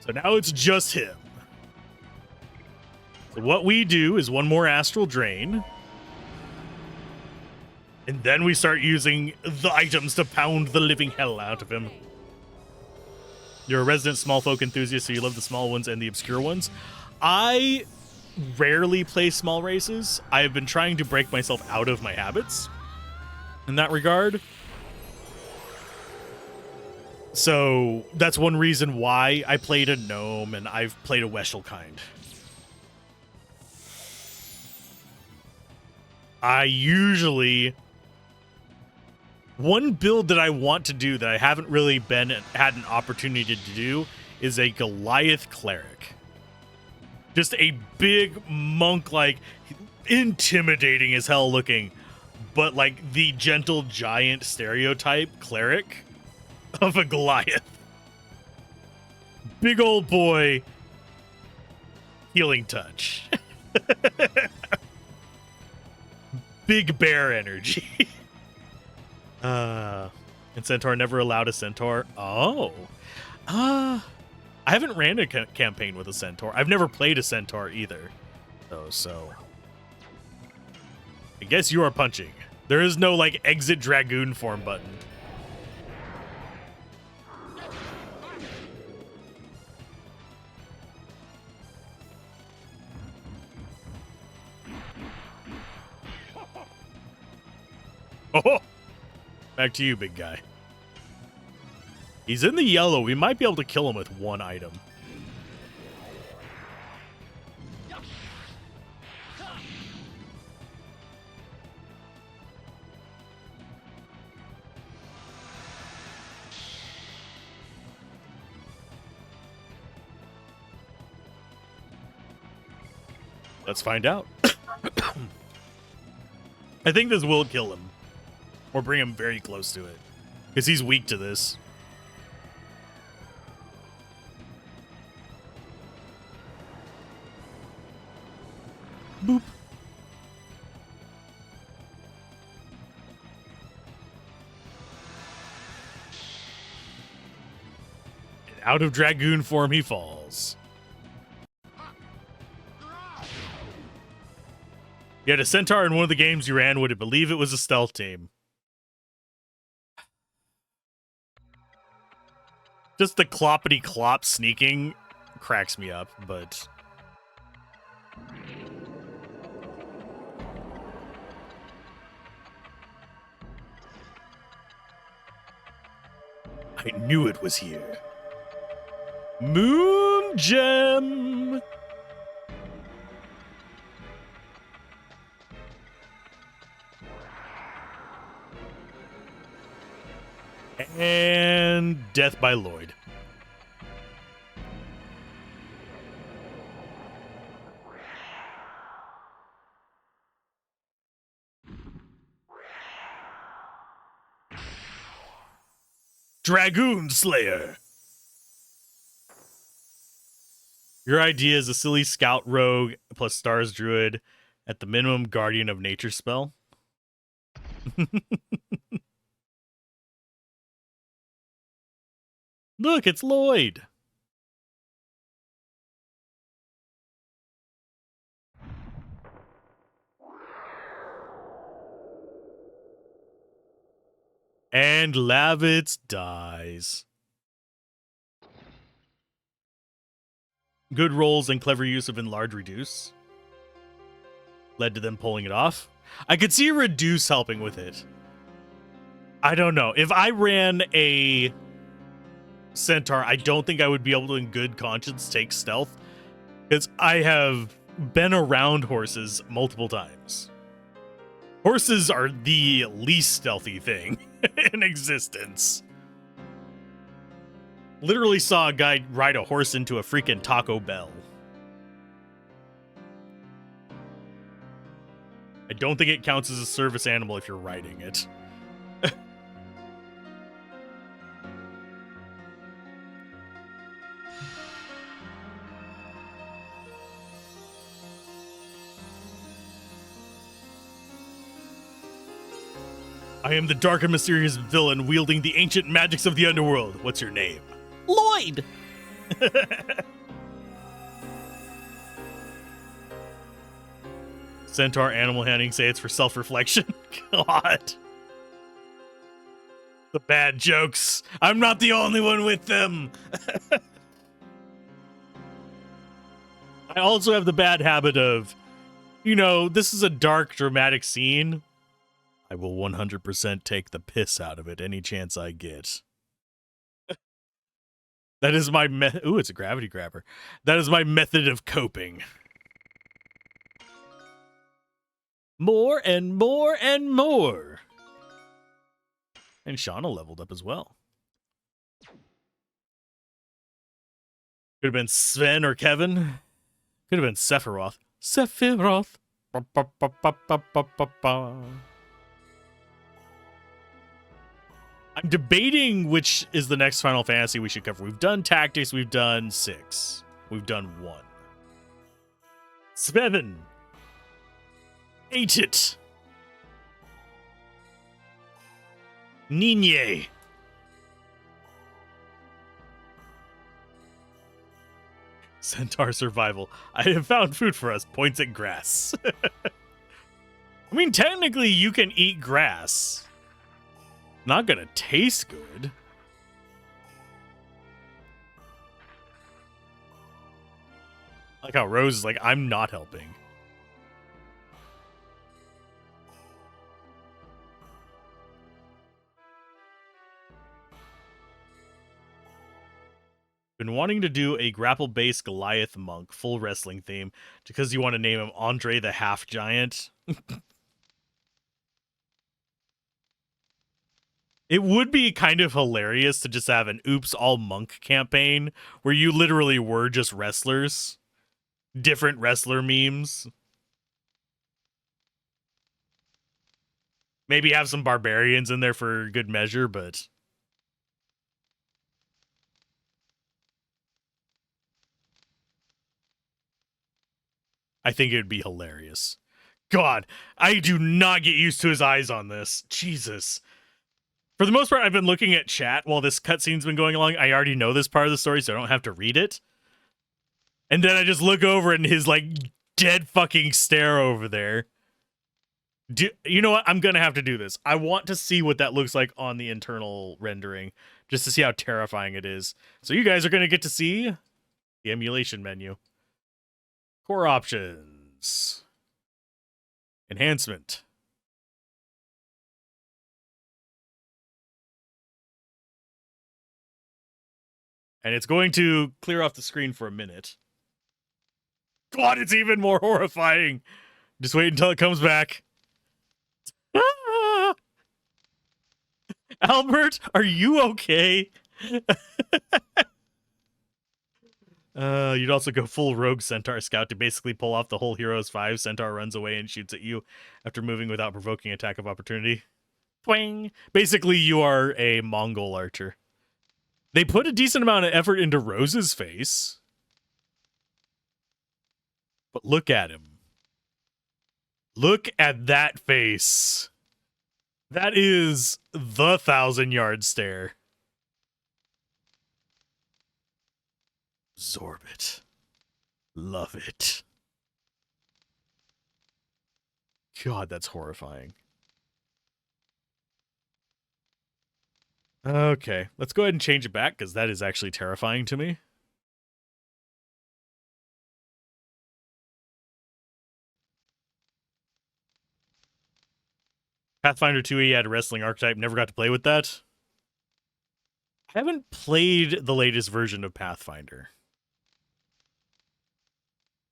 So now it's just him. So what we do is one more astral drain. And then we start using the items to pound the living hell out of him. You're a resident small folk enthusiast, so you love the small ones and the obscure ones. I rarely play small races. I have been trying to break myself out of my habits in that regard. So that's one reason why I played a gnome and I've played a Weshelkind. I usually... One build that I want to do that I haven't really had an opportunity to do is a Goliath cleric. Just a big monk, like intimidating as hell looking, but like the gentle giant stereotype cleric of a Goliath. Big old boy, healing touch. Big bear energy. And Centaur never allowed a Centaur. Oh. I haven't ran a campaign with a Centaur. I've never played a Centaur either. Oh, so. I guess you are punching. There is no, like, exit Dragoon form button. Oh! Back to you, big guy. He's in the yellow. We might be able to kill him with one item. Let's find out. I think this will kill him. Or bring him very close to it. Because he's weak to this. Boop. And out of Dragoon form he falls. You had a Centaur in one of the games you ran. Would it believe it was a stealth team? Just the cloppity clop sneaking cracks me up, but I knew it was here. Moon Gem. And death by Lloyd. Dragoon Slayer. Your idea is a silly scout rogue plus stars druid at the minimum guardian of nature spell. Look, it's Lloyd. And Lavitz dies. Good rolls and clever use of enlarge reduce led to them pulling it off. I could see reduce helping with it. I don't know. If I ran a Centaur, I don't think I would be able to, in good conscience, take stealth, because I have been around horses multiple times. Horses are the least stealthy thing in existence. Literally saw a guy ride a horse into a freaking Taco Bell. I don't think it counts as a service animal if you're riding it. I am the dark and mysterious villain wielding the ancient magics of the underworld. What's your name? Lloyd! Centaur animal handling say it's for self-reflection. God. The bad jokes. I'm not the only one with them. I also have the bad habit of, this is a dark, dramatic scene. I will 100% take the piss out of it any chance I get. That is my ooh, it's a gravity grabber. That is my method of coping. More and more and more. And Shauna leveled up as well. Could have been Sven or Kevin. Could have been Sephiroth. Sephiroth. Ba, ba, ba, ba, ba, ba, ba, ba. I'm debating which is the next Final Fantasy we should cover. We've done Tactics, we've done 6. We've done 1. 7. 8 it. Ninye. Centaur survival. I have found food for us. Points at grass. I mean, technically you can eat grass. Not gonna taste good. I like how Rose is like, I'm not helping. Been wanting to do a grapple-based Goliath monk, full wrestling theme, because you want to name him Andre the Half Giant. It would be kind of hilarious to just have an Oops All Monk campaign where you literally were just wrestlers. Different wrestler memes. Maybe have some barbarians in there for good measure, but... I think it would be hilarious. God, I do not get used to his eyes on this. Jesus. For the most part, I've been looking at chat while this cutscene's been going along. I already know this part of the story, so I don't have to read it. And then I just look over and his, dead fucking stare over there. You know what? I'm going to have to do this. I want to see what that looks like on the internal rendering, just to see how terrifying it is. So you guys are going to get to see the emulation menu. Core options. Enhancement. And it's going to clear off the screen for a minute. God, it's even more horrifying. Just wait until it comes back. Albert, are you okay? You'd also go full rogue Centaur Scout to basically pull off the whole Heroes 5. Centaur runs away and shoots at you after moving without provoking attack of opportunity. Twang! Basically, you are a Mongol archer. They put a decent amount of effort into Rose's face. But look at him. Look at that face. That is the 1,000-yard stare. Zorbit. Love it. God, that's horrifying. Okay, let's go ahead and change it back, because that is actually terrifying to me. Pathfinder 2e had a wrestling archetype, never got to play with that. I haven't played the latest version of Pathfinder.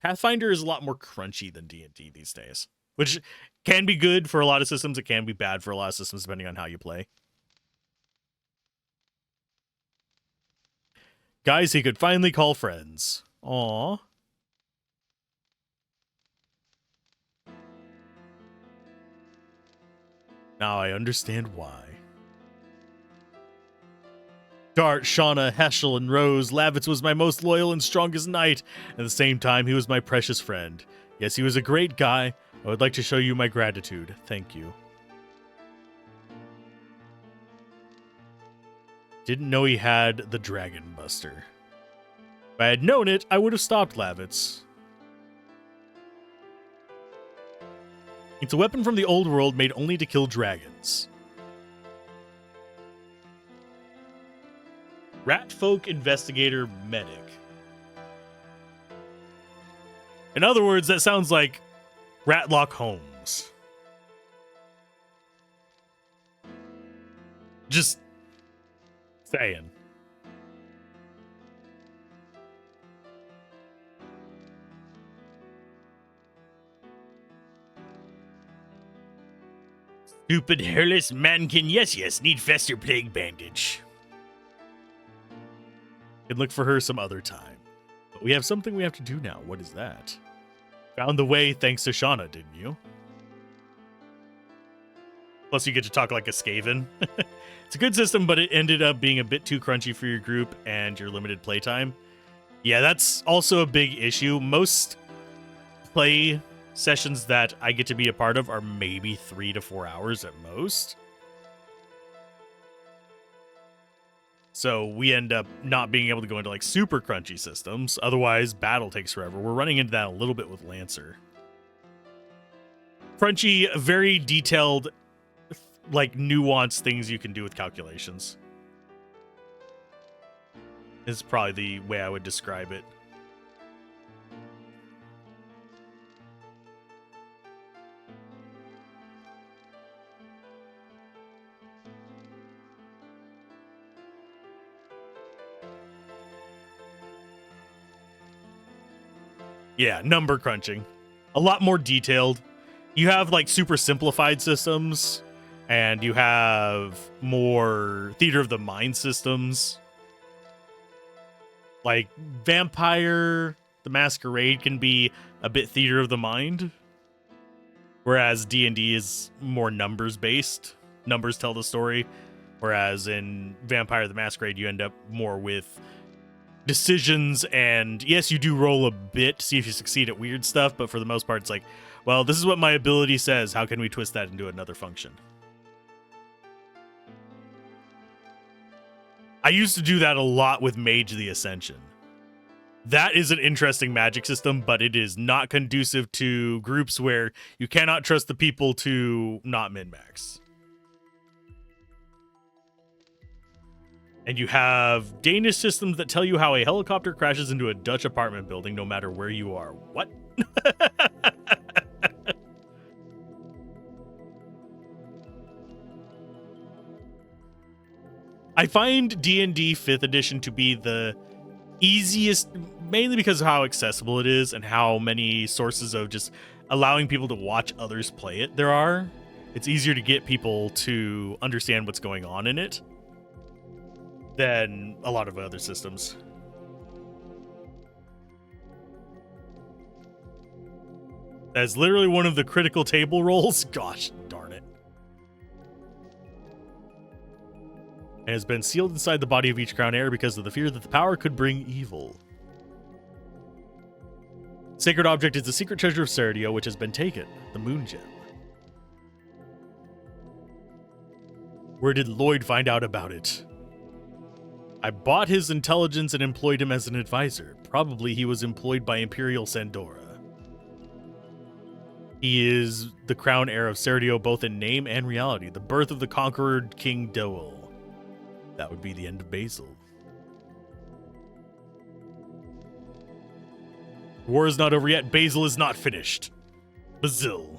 Pathfinder is a lot more crunchy than D&D these days, which can be good for a lot of systems. It can be bad for a lot of systems depending on how you play. Guys he could finally call friends. Aww. Now I understand why. Dart, Shauna, Heschel, and Rose, Lavitz was my most loyal and strongest knight. At the same time, he was my precious friend. Yes, he was a great guy. I would like to show you my gratitude. Thank you. Didn't know he had the Dragon Buster. If I had known it, I would have stopped Lavitz. It's a weapon from the old world made only to kill dragons. Ratfolk Investigator Medic. In other words, that sounds like Ratlock Holmes. Just saying. Stupid hairless mankin, yes, need fester plague bandage. Can look for her some other time. But we have something we have to do now. What is that? Found the way thanks to Shauna, didn't you? Plus you get to talk like a Skaven. It's a good system, but it ended up being a bit too crunchy for your group and your limited playtime. Yeah, that's also a big issue. Most play sessions that I get to be a part of are maybe 3 to 4 hours at most. So we end up not being able to go into like super crunchy systems. Otherwise, battle takes forever. We're running into that a little bit with Lancer. Crunchy, very detailed, like nuanced things you can do with calculations. This is probably the way I would describe it. Yeah, number crunching. A lot more detailed. You have like super simplified systems, and you have more theater of the mind systems. Like Vampire the Masquerade can be a bit theater of the mind, whereas D&D is more numbers based. Numbers tell the story, whereas in Vampire the Masquerade you end up more with decisions, and yes, you do roll a bit to see if you succeed at weird stuff, but for the most part it's like, well, this is what my ability says, how can we twist that into another function? I used to do that a lot with Mage the Ascension. That is an interesting magic system, but it is not conducive to groups where you cannot trust the people to not min-max. And you have Danish systems that tell you how a helicopter crashes into a Dutch apartment building no matter where you are. What? I find D&D 5th edition to be the easiest, mainly because of how accessible it is and how many sources of just allowing people to watch others play it there are. It's easier to get people to understand what's going on in it than a lot of other systems. That's literally one of the critical table rolls. Gosh darn it. And has been sealed inside the body of each crown heir because of the fear that the power could bring evil. Sacred object is the secret treasure of Serdio, which has been taken, the moon gem. Where did Lloyd find out about it? I bought his intelligence and employed him as an advisor. Probably he was employed by Imperial Sandora. He is the crown heir of Serdio both in name and reality. The birth of the conqueror King Doel. That would be the end of Basil. War is not over yet. Basil is not finished. Basil.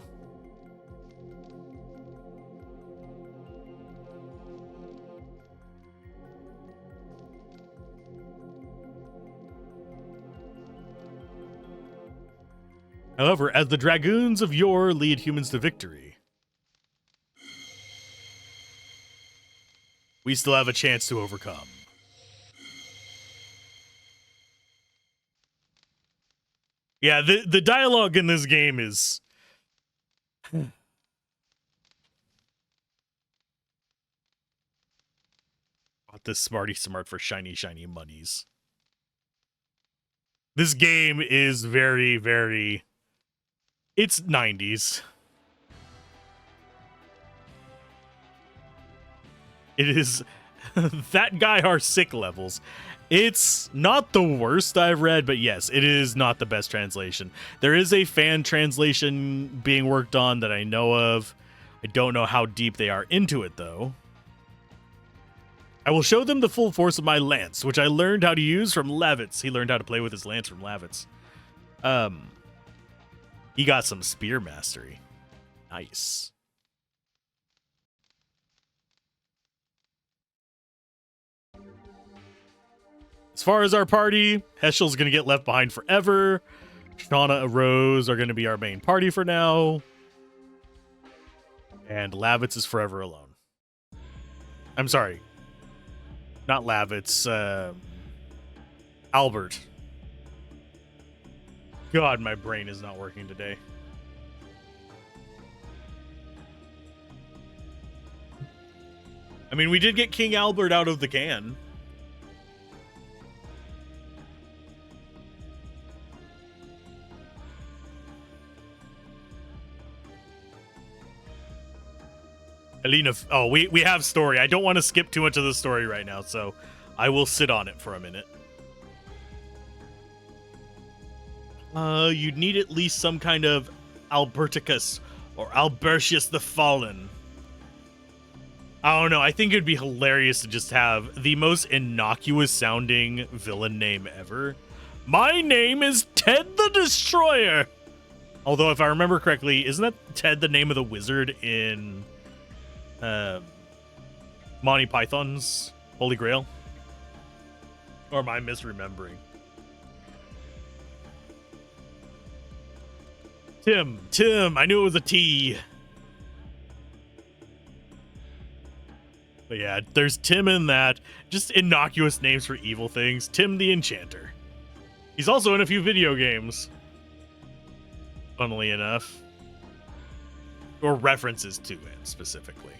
However, as the Dragoons of yore lead humans to victory, we still have a chance to overcome. Yeah, the dialogue in this game is... Bought this Smarty Smart for shiny, shiny monies. This game is very, very... It's 90s. It is... That guy are sick levels. It's not the worst I've read, but yes, it is not the best translation. There is a fan translation being worked on that I know of. I don't know how deep they are into it, though. I will show them the full force of my lance, which I learned how to use from Lavitz. He learned how to play with his lance from Lavitz. He got some spear mastery. Nice. As far as our party, Heschel's going to get left behind forever. Shauna and Rose are going to be our main party for now. And Lavitz is forever alone. I'm sorry. Not Lavitz. Albert. God, my brain is not working today. I mean, we did get King Albert out of the can. Alina, oh, we have story. I don't want to skip too much of the story right now, so I will sit on it for a minute. You'd need at least some kind of Alberticus or Albertius the Fallen. I don't know. I think it'd be hilarious to just have the most innocuous sounding villain name ever. My name is Ted the Destroyer. Although, if I remember correctly, isn't that Ted the name of the wizard in Monty Python's Holy Grail? Or am I misremembering? Tim, I knew it was a T. But yeah, there's Tim in that. Just innocuous names for evil things. Tim the Enchanter. He's also in a few video games. Funnily enough. Or references to it, specifically.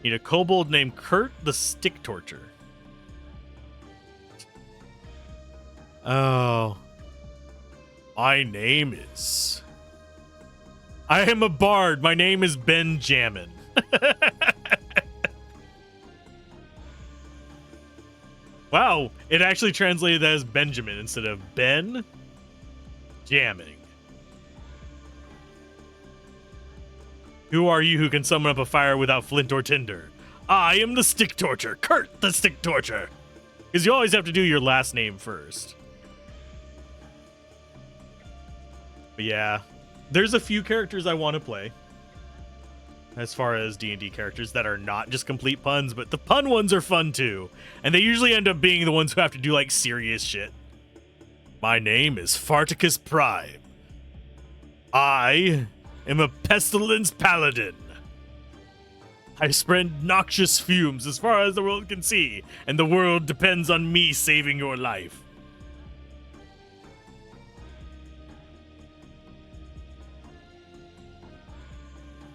Need a kobold named Kurt the Stick Torture. Oh. My name is... I am a bard. My name is Benjamin. Wow. It actually translated as Benjamin instead of Ben Jamming. Who are you who can summon up a fire without flint or tinder? I am the Stick Torture. Kurt the Stick Torture. Because you always have to do your last name first. But yeah, there's a few characters I want to play. As far as D&D characters that are not just complete puns, but the pun ones are fun too. And they usually end up being the ones who have to do like serious shit. My name is Farticus Prime. I am a pestilence paladin. I spread noxious fumes as far as the world can see, and the world depends on me saving your life.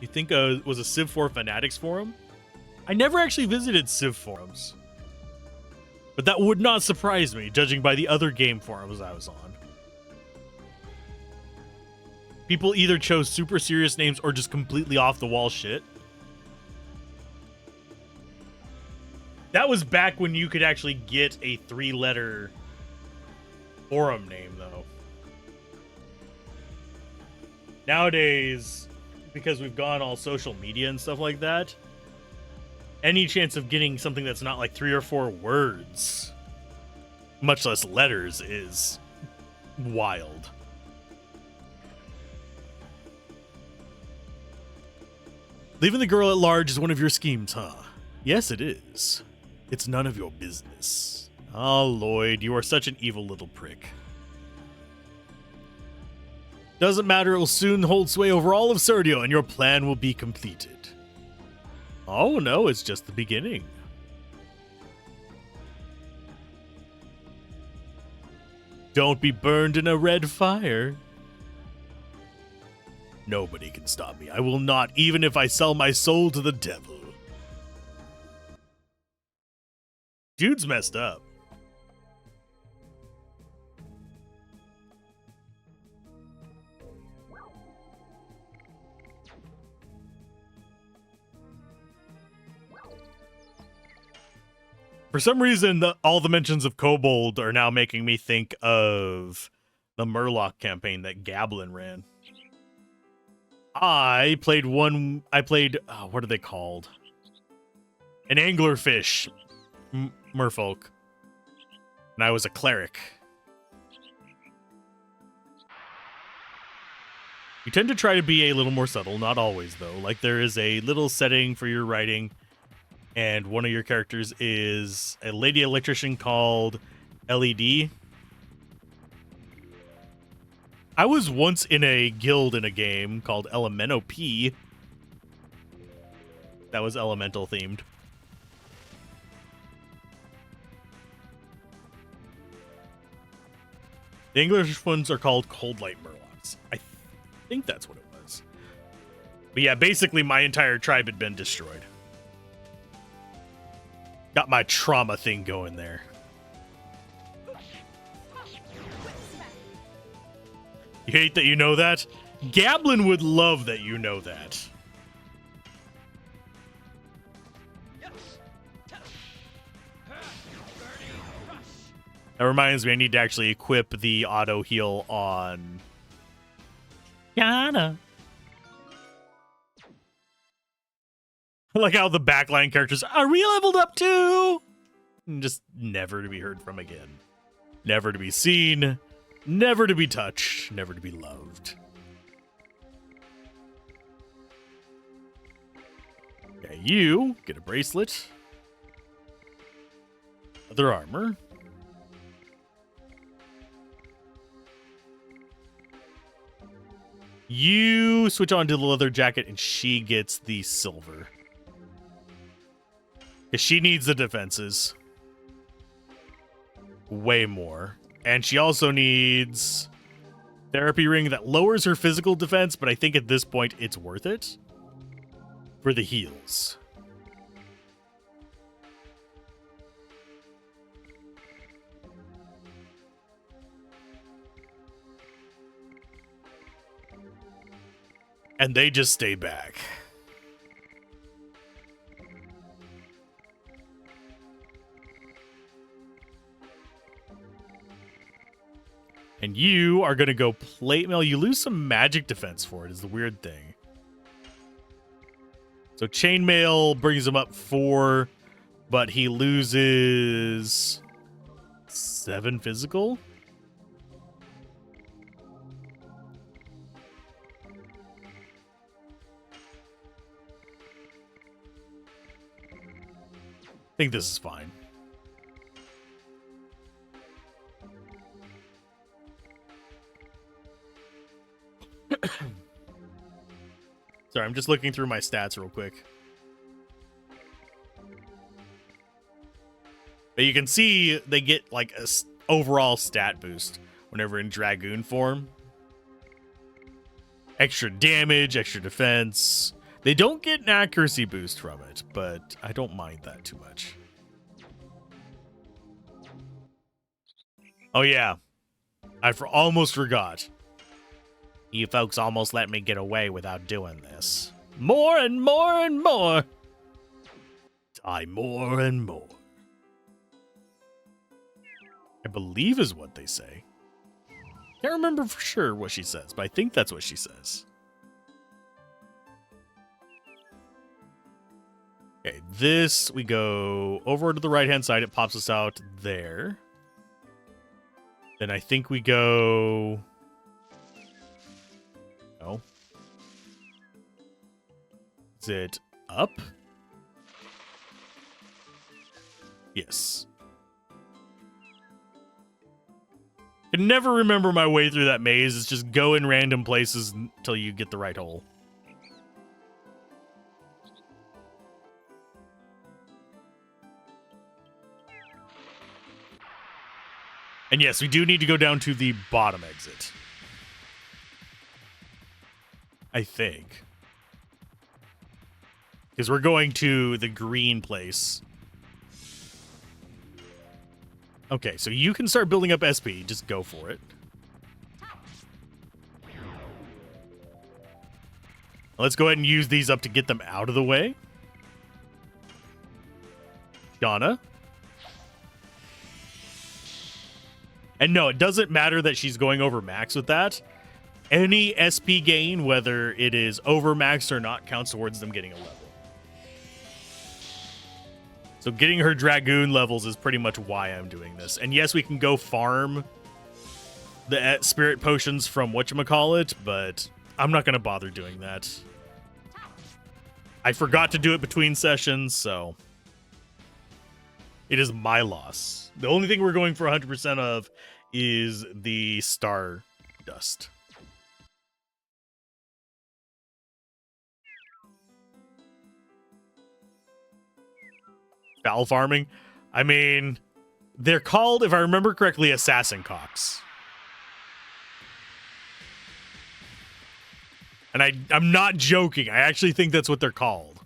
You think it was a Civ 4 Fanatics forum? I never actually visited Civ forums. But that would not surprise me, judging by the other game forums I was on. People either chose super serious names or just completely off-the-wall shit. That was back when you could actually get a 3-letter forum name, though. Nowadays, because we've gone all social media and stuff like that, any chance of getting something that's not like 3 or 4 words, much less letters, is wild. Leaving the girl at large is one of your schemes, huh? Yes, it is. It's none of your business. Oh, Lloyd, you are such an evil little prick. Doesn't matter, it will soon hold sway over all of Serdio, and your plan will be completed. Oh no, it's just the beginning. Don't be burned in a red fire. Nobody can stop me. I will not, even if I sell my soul to the devil. Dude's messed up. For some reason, all the mentions of Kobold are now making me think of the Murloc campaign that Gablin ran. I played, what are they called? An anglerfish merfolk. And I was a cleric. You tend to try to be a little more subtle, not always though. Like there is a little setting for your writing, and one of your characters is a lady electrician called LED. I was once in a guild in a game called Elemento P. That was elemental themed. The English ones are called Cold Light Murlocs. I think that's what it was. But yeah, basically my entire tribe had been destroyed. Got my trauma thing going there. You hate that you know that? Gablin would love that you know that. That reminds me, I need to actually equip the auto heal on Yana. I like how the backline characters are we leveled up too? And just never to be heard from again. Never to be seen. Never to be touched. Never to be loved. Okay, you get a bracelet. Other armor. You switch on to the leather jacket and she gets the silver. Because she needs the defenses. Way more. And she also needs therapy ring that lowers her physical defense, but I think at this point it's worth it for the heals. And they just stay back. And you are going to go plate mail. You lose some magic defense for it is the weird thing. So chainmail brings him up 4, but he loses 7 physical. I think this is fine. Sorry, I'm just looking through my stats real quick. But you can see they get like a overall stat boost whenever in Dragoon form. Extra damage, extra defense. They don't get an accuracy boost from it, but I don't mind that too much. Oh yeah, I almost forgot. You folks almost let me get away without doing this. More and more and more. Die more and more. I believe is what they say. Can't remember for sure what she says, but I think that's what she says. Okay, this, we go over to the right-hand side. It pops us out there. Then I think we go... No. Is it up? Yes. can never remember my way through that maze. It's just go in random places until you get the right hole. And yes, we do need to go down to the bottom exit. I think. Because we're going to the green place. Okay, so you can start building up SP. Just go for it. Let's go ahead and use these up to get them out of the way. Shauna. And no, it doesn't matter that she's going over max with that. Any SP gain, whether it is over max or not, counts towards them getting a level. So getting her Dragoon levels is pretty much why I'm doing this. And yes, we can go farm the spirit potions from whatchamacallit, but I'm not going to bother doing that. I forgot to do it between sessions, so it is my loss. The only thing we're going for 100% of is the star dust. Foul farming? I mean, they're called, if I remember correctly, assassin cocks. And I'm not joking. I actually think that's what they're called.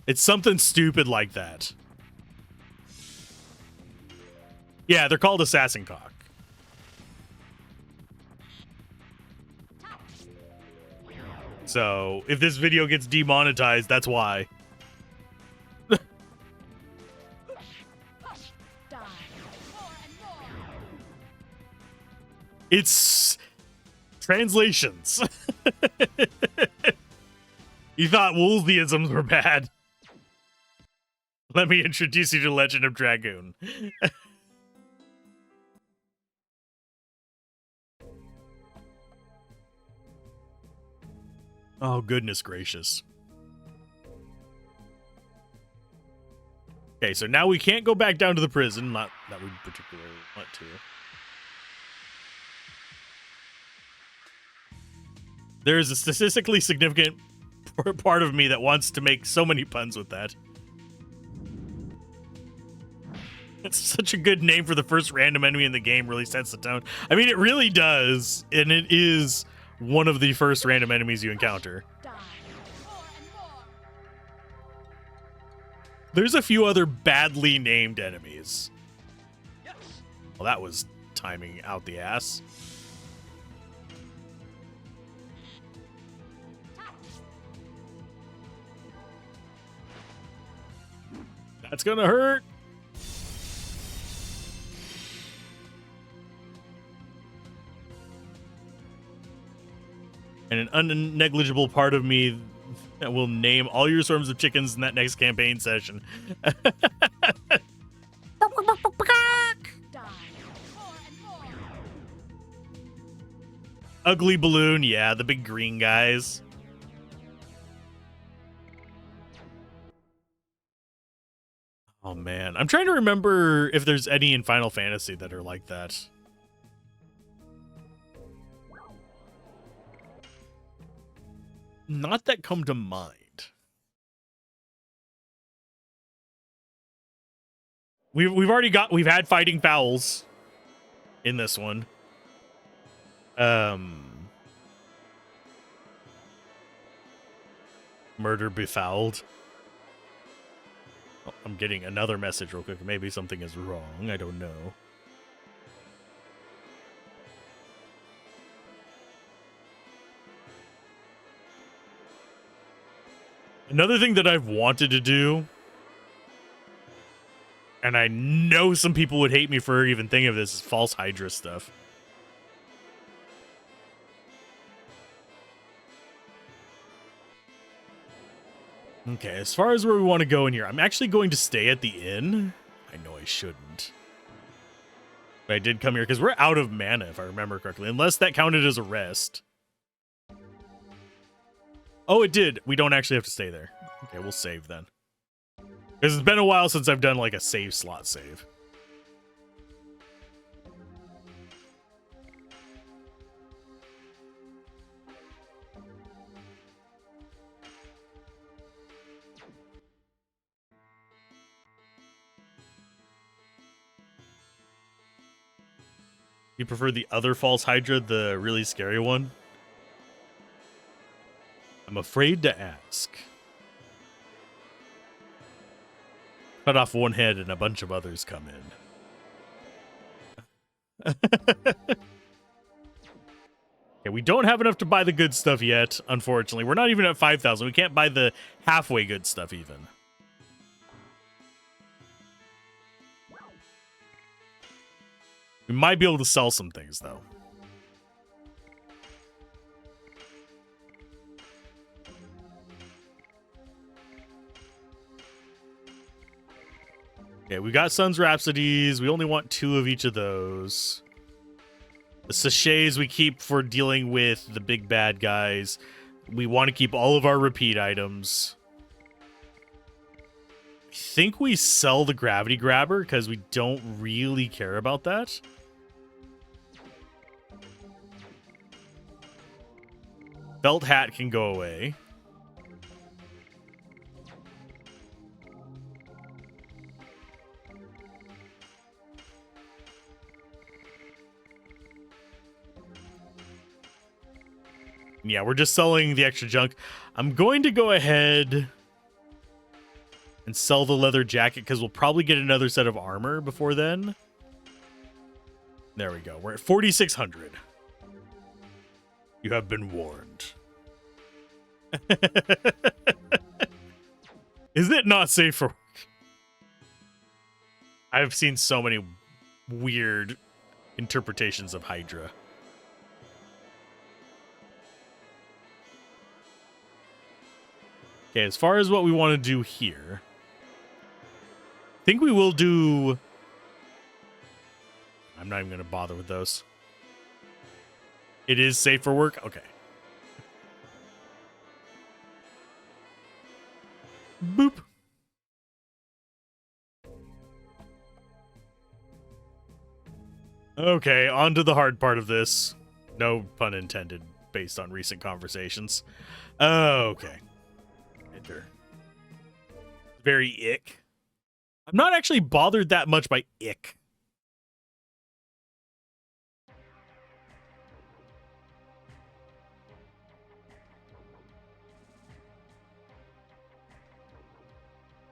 It's something stupid like that. Yeah, they're called assassin cock. So, if this video gets demonetized, that's why. It's translations. You thought Woolseyisms were bad. Let me introduce you to Legend of Dragoon. Oh, goodness gracious. Okay, so now we can't go back down to the prison. Not that we particularly want to. There is a statistically significant part of me that wants to make so many puns with that. It's such a good name for the first random enemy in the game, really sets the tone. I mean, it really does, and it is one of the first random enemies you encounter. There's a few other badly named enemies. Well, that was timing out the ass. That's gonna hurt. And an unnegligible part of me that will name all your swarms of chickens in that next campaign session. Ugly balloon, yeah, the big green guys. Oh man, I'm trying to remember if there's any in Final Fantasy that are like that. Not that come to mind. We've had fighting fowls in this one. Murder befouled. Oh, I'm getting another message real quick. Maybe something is wrong. I don't know. Another thing that I've wanted to do, and I know some people would hate me for even thinking of this, is false Hydra stuff. Okay, as far as where we want to go in here, I'm actually going to stay at the inn. I know I shouldn't. But I did come here because we're out of mana, if I remember correctly. Unless that counted as a rest. Oh, it did. We don't actually have to stay there. Okay, we'll save then. Because it's been a while since I've done like a save slot save. You prefer the other false Hydra, the really scary one? I'm afraid to ask. Cut off one head and a bunch of others come in. Okay, we don't have enough to buy the good stuff yet, unfortunately. We're not even at 5,000. We can't buy the halfway good stuff even. We might be able to sell some things, though. Okay, we got Sun's Rhapsodies. We only want 2 of each of those. The sachets we keep for dealing with the big bad guys. We want to keep all of our repeat items. I think we sell the gravity grabber because we don't really care about that. Felt hat can go away. Yeah, we're just selling the extra junk. I'm going to go ahead and sell the leather jacket because we'll probably get another set of armor before then. There we go. We're at 4,600. You have been warned. Is it not safe for work? I've seen so many weird interpretations of Hydra. Okay, as far as what we want to do here, I think we will do... I'm not even going to bother with those. It is safe for work? Okay. Boop. Okay, on to the hard part of this. No pun intended, based on recent conversations. Okay. Enter. Very ick. I'm not actually bothered that much by ick.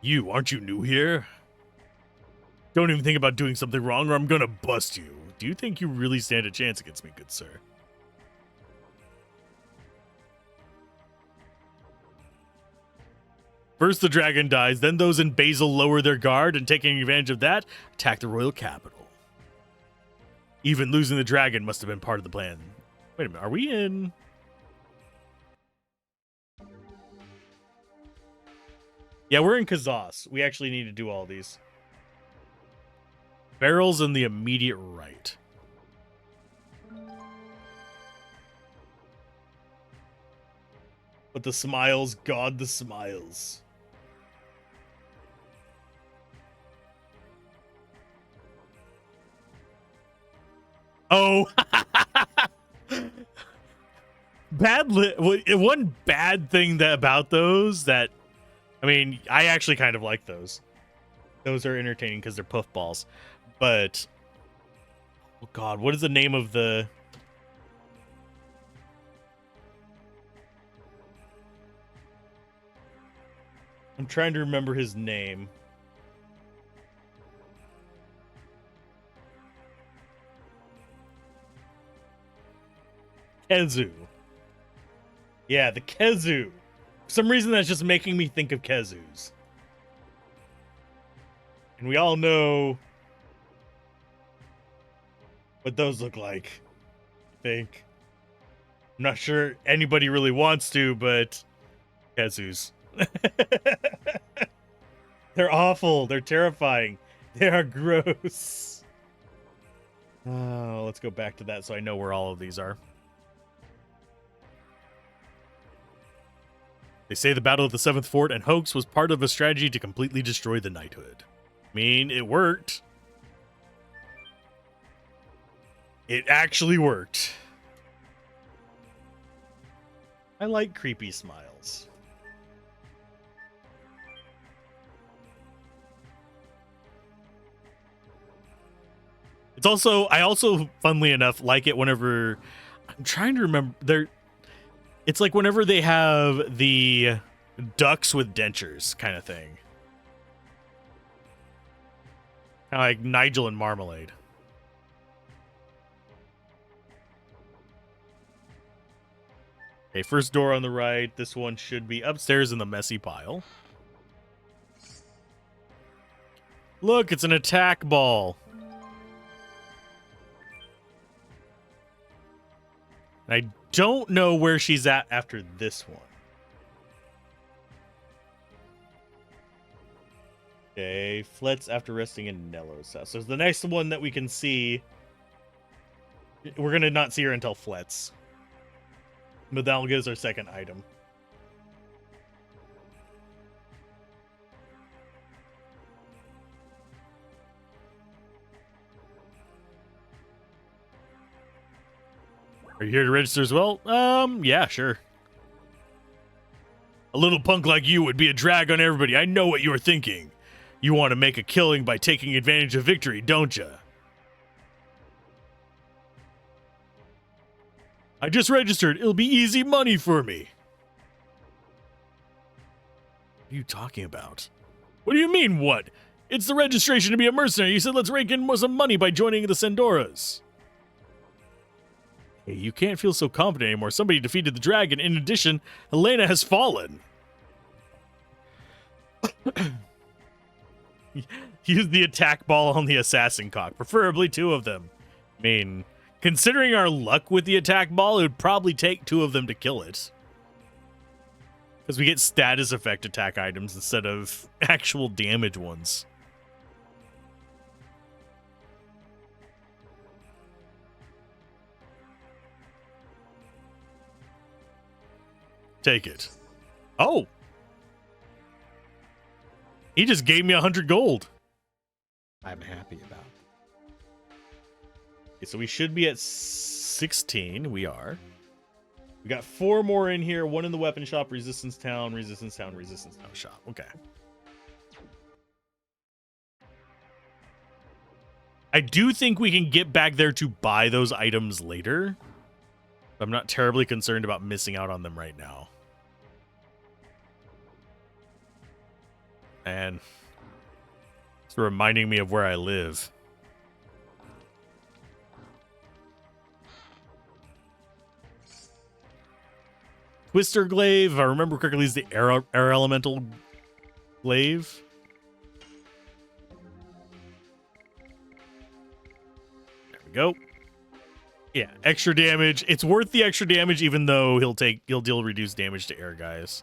You, aren't you new here? Don't even think about doing something wrong or I'm gonna bust you. Do you think you really stand a chance against me, good sir? First the dragon dies, then those in Basil lower their guard, and taking advantage of that, attack the royal capital. Even losing the dragon must have been part of the plan. Wait a minute, are we in... Yeah, we're in Kazas. We actually need to do all these. Barrels in the immediate right. But the smiles, God, the smiles. Oh. One bad thing that about those that, I mean, I actually kind of like those. Those are entertaining because they're puffballs. But, oh God, what is the name of the... I'm trying to remember his name. Kezu. Yeah, the Kezu. For some reason, that's just making me think of Kezus. And we all know what those look like, I think. I'm not sure anybody really wants to, but Kezus. They're awful. They're terrifying. They are gross. Oh, let's go back to that so I know where all of these are. They say the Battle of the Seventh Fort and Hoax was part of a strategy to completely destroy the knighthood. I mean, it worked. It actually worked. I like creepy smiles. It's also, I also, funnily enough, like it whenever, I'm trying to remember, it's like whenever they have the ducks with dentures kind of thing. Kind of like Nigel and Marmalade. Okay, first door on the right. This one should be upstairs in the messy pile. Look, it's an attack ball. I don't know where she's at after this one. Okay, Flet's after resting in Nello's house. So the next one that we can see, we're going to not see her until Flet's. But that'll give us our second item. Are you here to register as well? Yeah, sure. A little punk like you would be a drag on everybody. I know what you are thinking. You want to make a killing by taking advantage of victory, don't you? I just registered. It'll be easy money for me. What are you talking about? What do you mean, what? It's the registration to be a mercenary. You said let's rake in some money by joining the Sandoras. Hey, you can't feel so confident anymore. Somebody defeated the dragon. In addition, Helena has fallen. Use the attack ball on the assassin cock. Preferably 2 of them. I mean, considering our luck with the attack ball, it would probably take 2 of them to kill it. Because we get status effect attack items instead of actual damage ones. Take it. Oh! He just gave me 100 gold. I'm happy about. Okay, so we should be at 16. We are. We got 4 more in here. 1 in the weapon shop, resistance town, resistance town, resistance town shop. Okay. I do think we can get back there to buy those items later. I'm not terribly concerned about missing out on them right now. And it's reminding me of where I live. Twister Glaive, if I remember correctly, is the air elemental glaive. There we go. Yeah, extra damage. It's worth the extra damage, even though he'll deal reduced damage to air guys.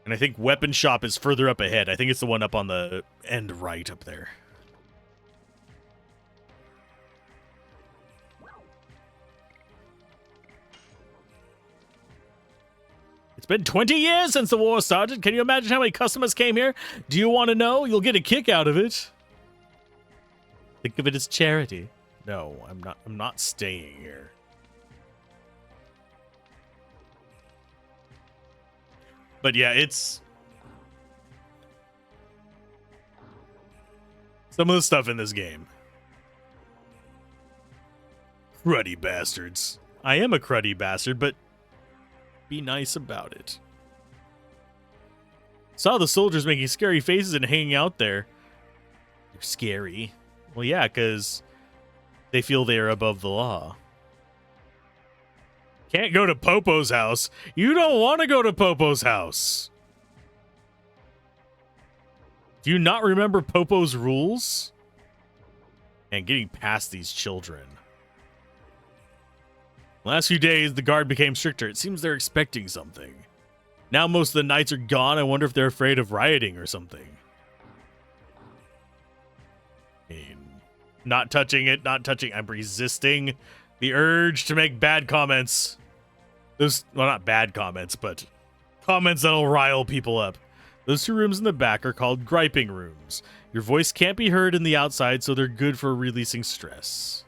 And I think weapon shop is further up ahead. I think it's the one up on the end right up there. It's been 20 years since the war started. Can you imagine how many customers came here? Do you want to know? You'll get a kick out of it. Think of it as charity. No, I'm not staying here. But yeah, it's some of the stuff in this game. Cruddy bastards. I am a cruddy bastard, but be nice about it. Saw the soldiers making scary faces and hanging out there. They're scary. Well, yeah, because they feel they are above the law. Can't go to Popo's house. You don't want to go to Popo's house. Do you not remember Popo's rules? And getting past these children. Last few days, the guard became stricter. It seems they're expecting something. Now most of the knights are gone. I wonder if they're afraid of rioting or something. I mean, not touching it, not touching. I'm resisting the urge to make bad comments. Those, well, not bad comments, but comments that'll rile people up. Those 2 rooms in the back are called griping rooms. Your voice can't be heard in the outside, so they're good for releasing stress.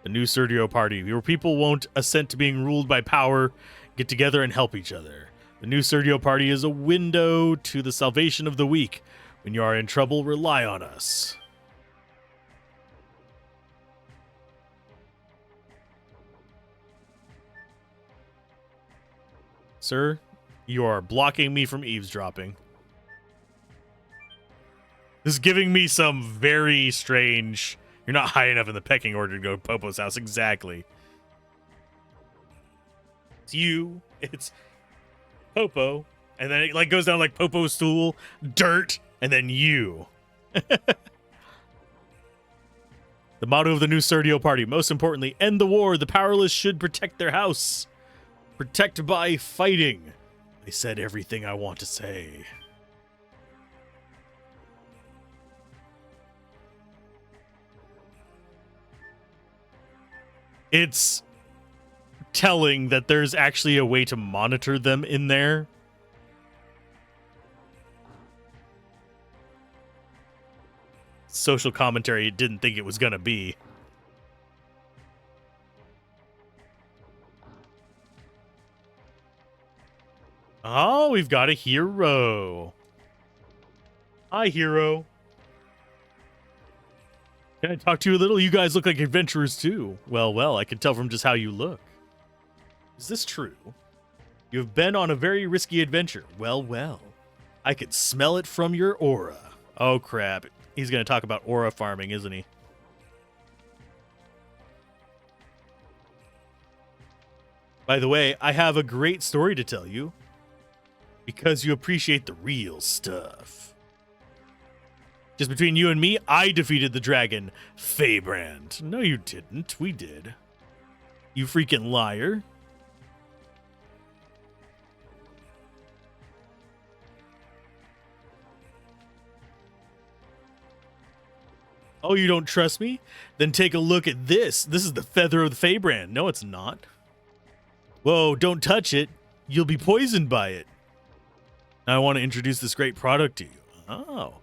The new Sergio party. Your people won't assent to being ruled by power. get together and help each other. The new Sergio party is a window to the salvation of the weak. When you are in trouble, rely on us. Sir, you are blocking me from eavesdropping. This is giving me some very strange... You're not high enough in the pecking order to go to Popo's house. Exactly. It's you. It's Popo. And then it like goes down like Popo's stool, dirt, and then you. The motto of the new Sergio party. Most importantly, end the war. The powerless should protect their house. Protect by fighting. I said everything I want to say. It's telling that there's actually a way to monitor them in there. Social commentary it didn't think it was gonna be. Oh, we've got a hero. Hi, hero. Can I talk to you a little? You guys look like adventurers too. Well, I can tell from just how you look. Is this true? You have been on a very risky adventure. Well. I could smell it from your aura. Oh, crap. He's going to talk about aura farming, isn't he? By the way, I have a great story to tell you. Because you appreciate the real stuff. Just between you and me, I defeated the dragon, Feybrand. No, you didn't. We did. You freaking liar. Oh, you don't trust me? Then take a look at this. This is the feather of the Feybrand. No, it's not. Whoa, don't touch it. You'll be poisoned by it. Now I want to introduce this great product to you. Oh.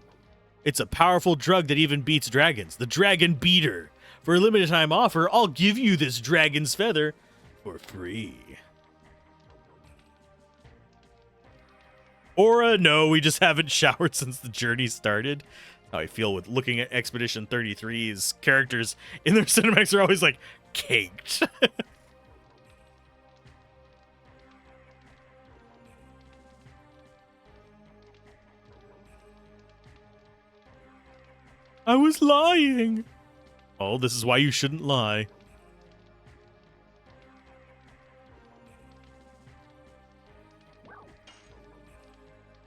It's a powerful drug that even beats dragons. The Dragon Beater. For a limited time offer, I'll give you this dragon's feather for free. Aura, no, we just haven't showered since the journey started. How I feel with looking at Expedition 33's characters in their cinematics are always like caked. I was lying. Oh, this is why you shouldn't lie.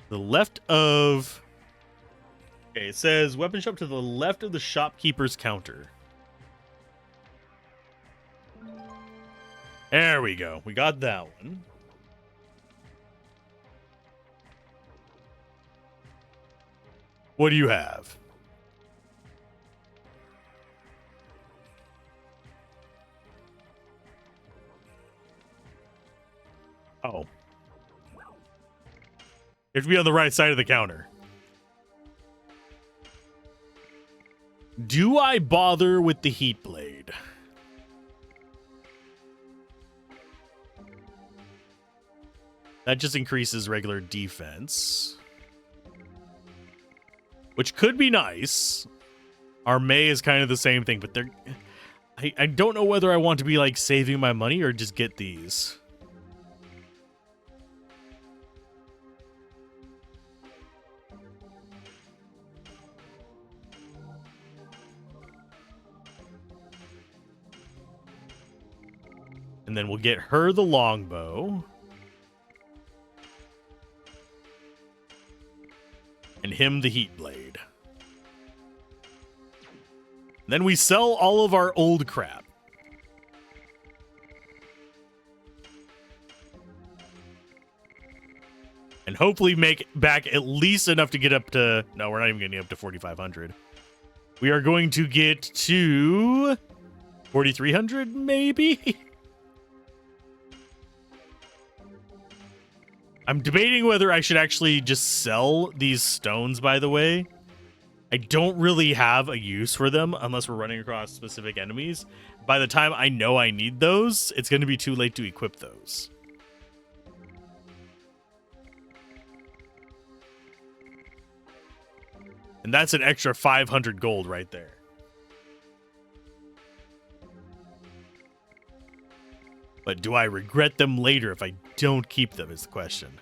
The left of... Okay, it says weapon shop to the left of the shopkeeper's counter. There we go. We got that one. What do you have? Oh. You have to be on the right side of the counter. Do I bother with the heat blade? That just increases regular defense. Which could be nice. Our May is kind of the same thing, but they're... I don't know whether I want to be like saving my money or just get these. And then we'll get her the longbow. And him the heat blade. Then we sell all of our old crap. And hopefully make back at least enough to get up to... No, we're not even getting up to 4,500. We are going to get to 4,300, maybe? I'm debating whether I should actually just sell these stones, by the way. I don't really have a use for them unless we're running across specific enemies. By the time I know I need those, it's going to be too late to equip those. And that's an extra 500 gold right there. But do I regret them later if I don't keep them is the question.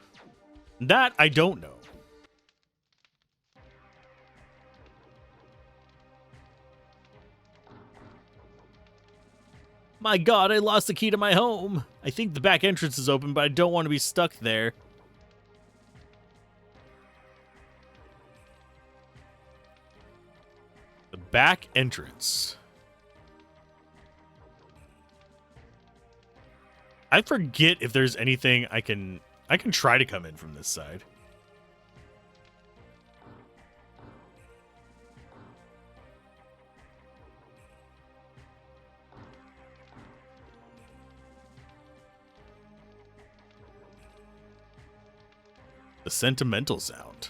That I don't know. My god, I lost the key to my home. I think the back entrance is open, but I don't want to be stuck there. The back entrance. I forget if there's anything I can try to come in from this side. The sentimental sound.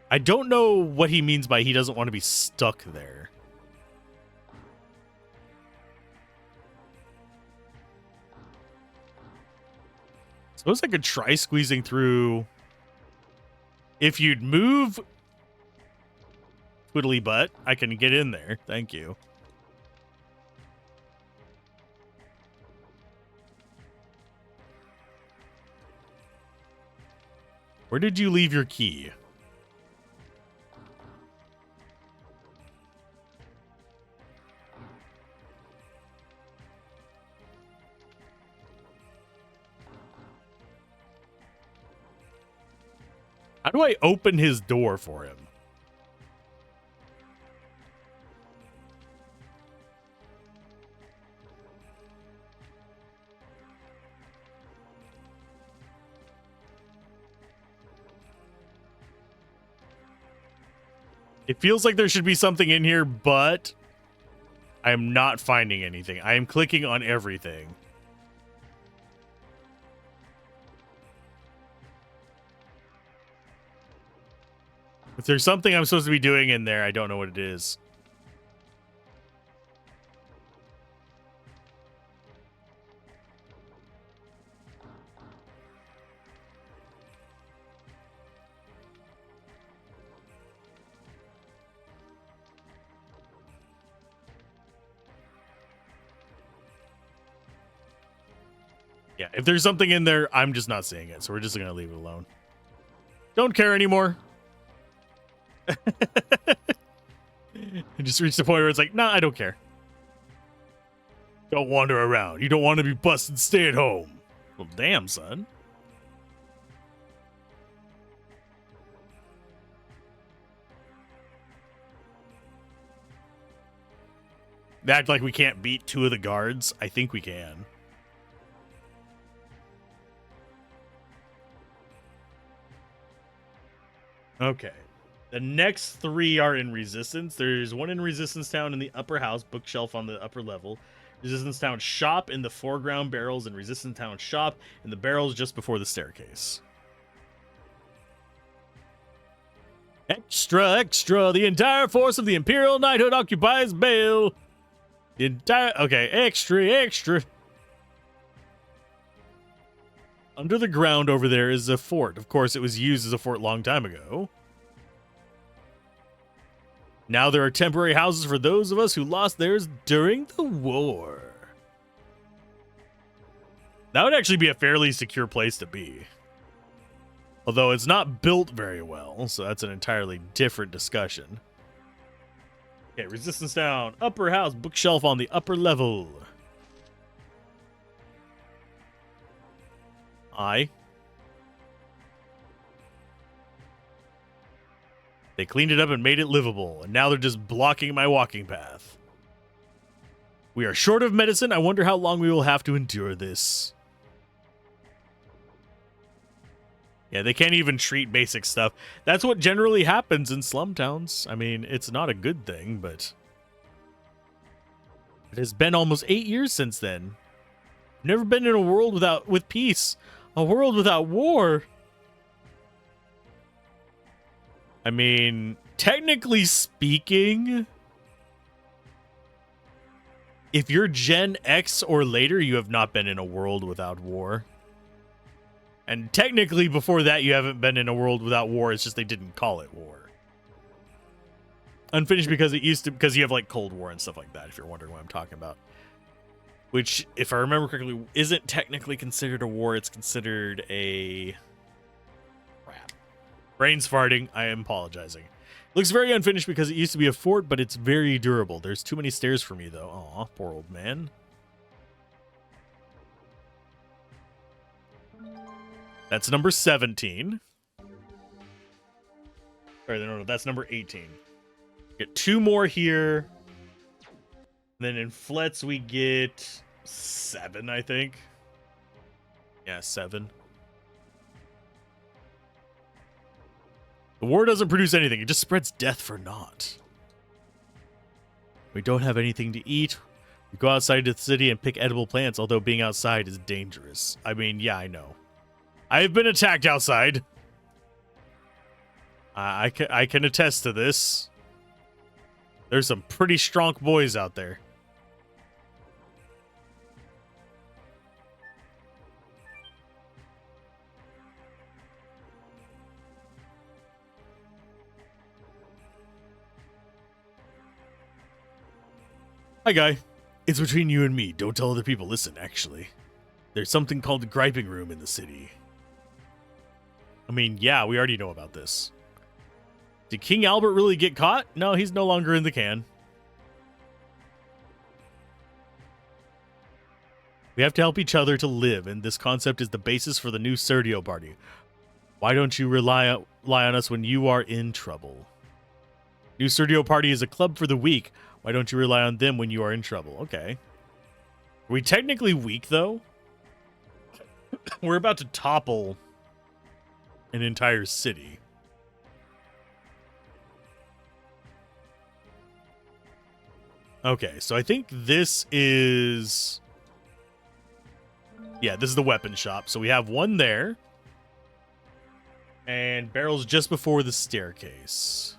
I don't know what he means by he doesn't want to be stuck there. Suppose I could try squeezing through. If you'd move twiddly butt, I can get in there. Thank you. Where did you leave your key? How do I open his door for him? It feels like there should be something in here, but I am not finding anything. I am clicking on everything. If there's something I'm supposed to be doing in there, I don't know what it is. Yeah, if there's something in there, I'm just not seeing it, so we're just going to leave it alone. Don't care anymore. I just reached the point where it's like, nah, I don't care. Don't wander around. You don't want to be busted. Stay at home. Well, damn, son. They act like we can't beat two of the guards. I think we can. Okay. The next three are in Resistance. There's one in Resistance Town in the upper house, bookshelf on the upper level. Resistance Town shop in the foreground barrels, and Resistance Town shop in the barrels just before the staircase. Extra, extra. The entire force of the Imperial Knighthood occupies Bale. The entire... Okay, extra, extra. Under the ground over there is a fort. Of course, it was used as a fort a long time ago. Now there are temporary houses for those of us who lost theirs during the war. That would actually be a fairly secure place to be. Although it's not built very well, so that's an entirely different discussion. Okay, Resistance Down, upper house, bookshelf on the upper level. They cleaned it up and made it livable, and now they're just blocking my walking path. We are short of medicine. I wonder how long we will have to endure this. Yeah, they can't even treat basic stuff. That's what generally happens in slum towns. I mean, it's not a good thing, but it has been almost 8 years since then. Never been in a world with peace. A world without war. I mean, technically speaking, if you're Gen X or later, you have not been in a world without war. And technically, before that, you haven't been in a world without war. It's just they didn't call it war. Unfinished because it used to, because you have like Cold War and stuff like that, if you're wondering what I'm talking about. Which, if I remember correctly, isn't technically considered a war. It's considered a... Crap. Brain's farting. I am apologizing. Looks very unfinished because it used to be a fort, but it's very durable. There's too many stairs for me, though. Aw, poor old man. That's number 17. Sorry, no, that's number 18. Get 2 more here. Then in Flets, we get 7, I think. Yeah, 7. The war doesn't produce anything. It just spreads death for naught. We don't have anything to eat. We go outside to the city and pick edible plants, although being outside is dangerous. I mean, yeah, I know. I've been attacked outside. I can attest to this. There's some pretty strong boys out there. Hi, guy. It's between you and me. Don't tell other people. Listen, actually. There's something called the griping room in the city. I mean, yeah, we already know about this. Did King Albert really get caught? No, he's no longer in the can. We have to help each other to live, and this concept is the basis for the new Sergio party. Why don't you rely on us when you are in trouble? New Sergio party is a club for the weak. Why don't you rely on them when you are in trouble? Okay. Are we technically weak, though? We're about to topple an entire city. Okay, so I think this is... Yeah, this is the weapon shop. So we have one there. And barrels just before the staircase.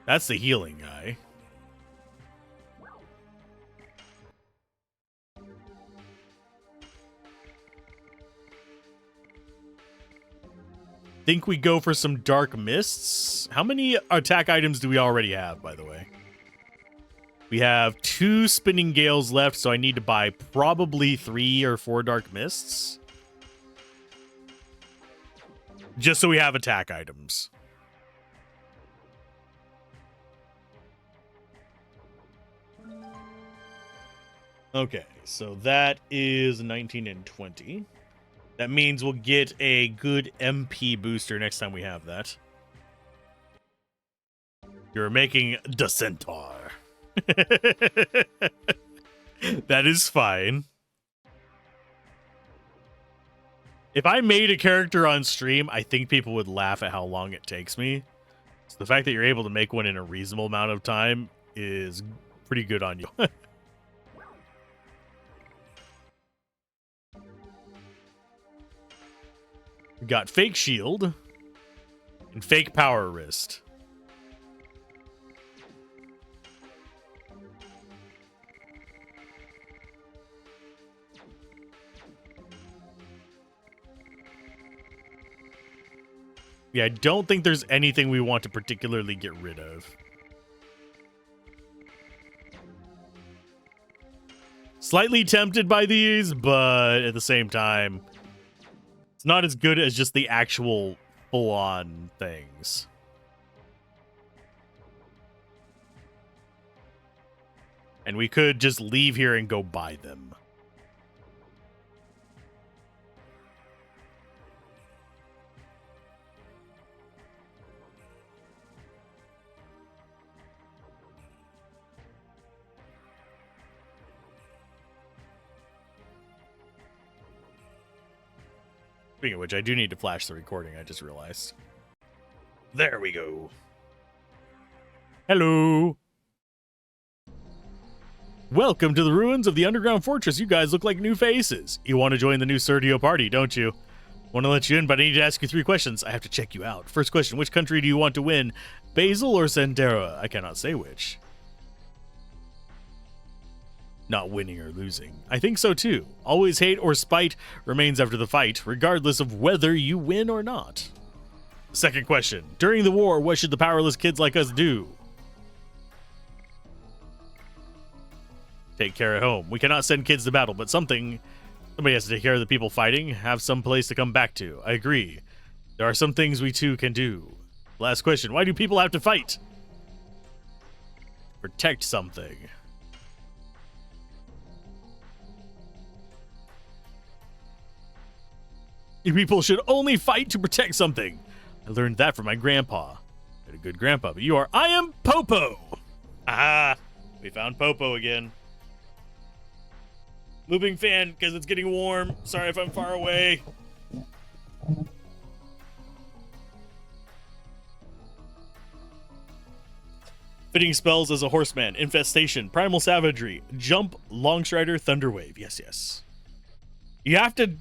That's the healing guy. Think we go for some dark mists. How many attack items do we already have, by the way? We have 2 spinning gales left, so I need to buy probably 3 or 4 dark mists. Just so we have attack items. Okay, so that is 19 and 20. That means we'll get a good MP booster next time we have that. You're making the Centaur. That is fine. If I made a character on stream, I think people would laugh at how long it takes me. So the fact that you're able to make one in a reasonable amount of time is pretty good on you. We got fake shield and fake power wrist. Yeah, I don't think there's anything we want to particularly get rid of. Slightly tempted by these, but at the same time, it's not as good as just the actual full-on things. And we could just leave here and go buy them. Speaking of which, I do need to flash the recording, I just realized. There we go. Hello. Welcome to the ruins of the underground fortress. You guys look like new faces. You want to join the new Sergio party, don't you? Want to let you in, but I need to ask you 3 questions. I have to check you out. First question, which country do you want to win? Basil or Sandera? I cannot say which. not winning or losing. I think so too. Always hate or spite remains after the fight, regardless of whether you win or not. Second question. During the war, what should the powerless kids like us do? Take care at home. We cannot send kids to battle, but somebody has to take care of the people fighting, have some place to come back to. I agree. There are some things we too can do. Last question. Why do people have to fight? Protect something. You people should only fight to protect something. I learned that from my grandpa. I had a good grandpa, but you are... I am Popo! Aha! We found Popo again. Moving fan, because it's getting warm. Sorry if I'm far away. Fitting spells as a horseman. Infestation. Primal savagery. Jump. Longstrider. Thunderwave. Yes, yes. You have to...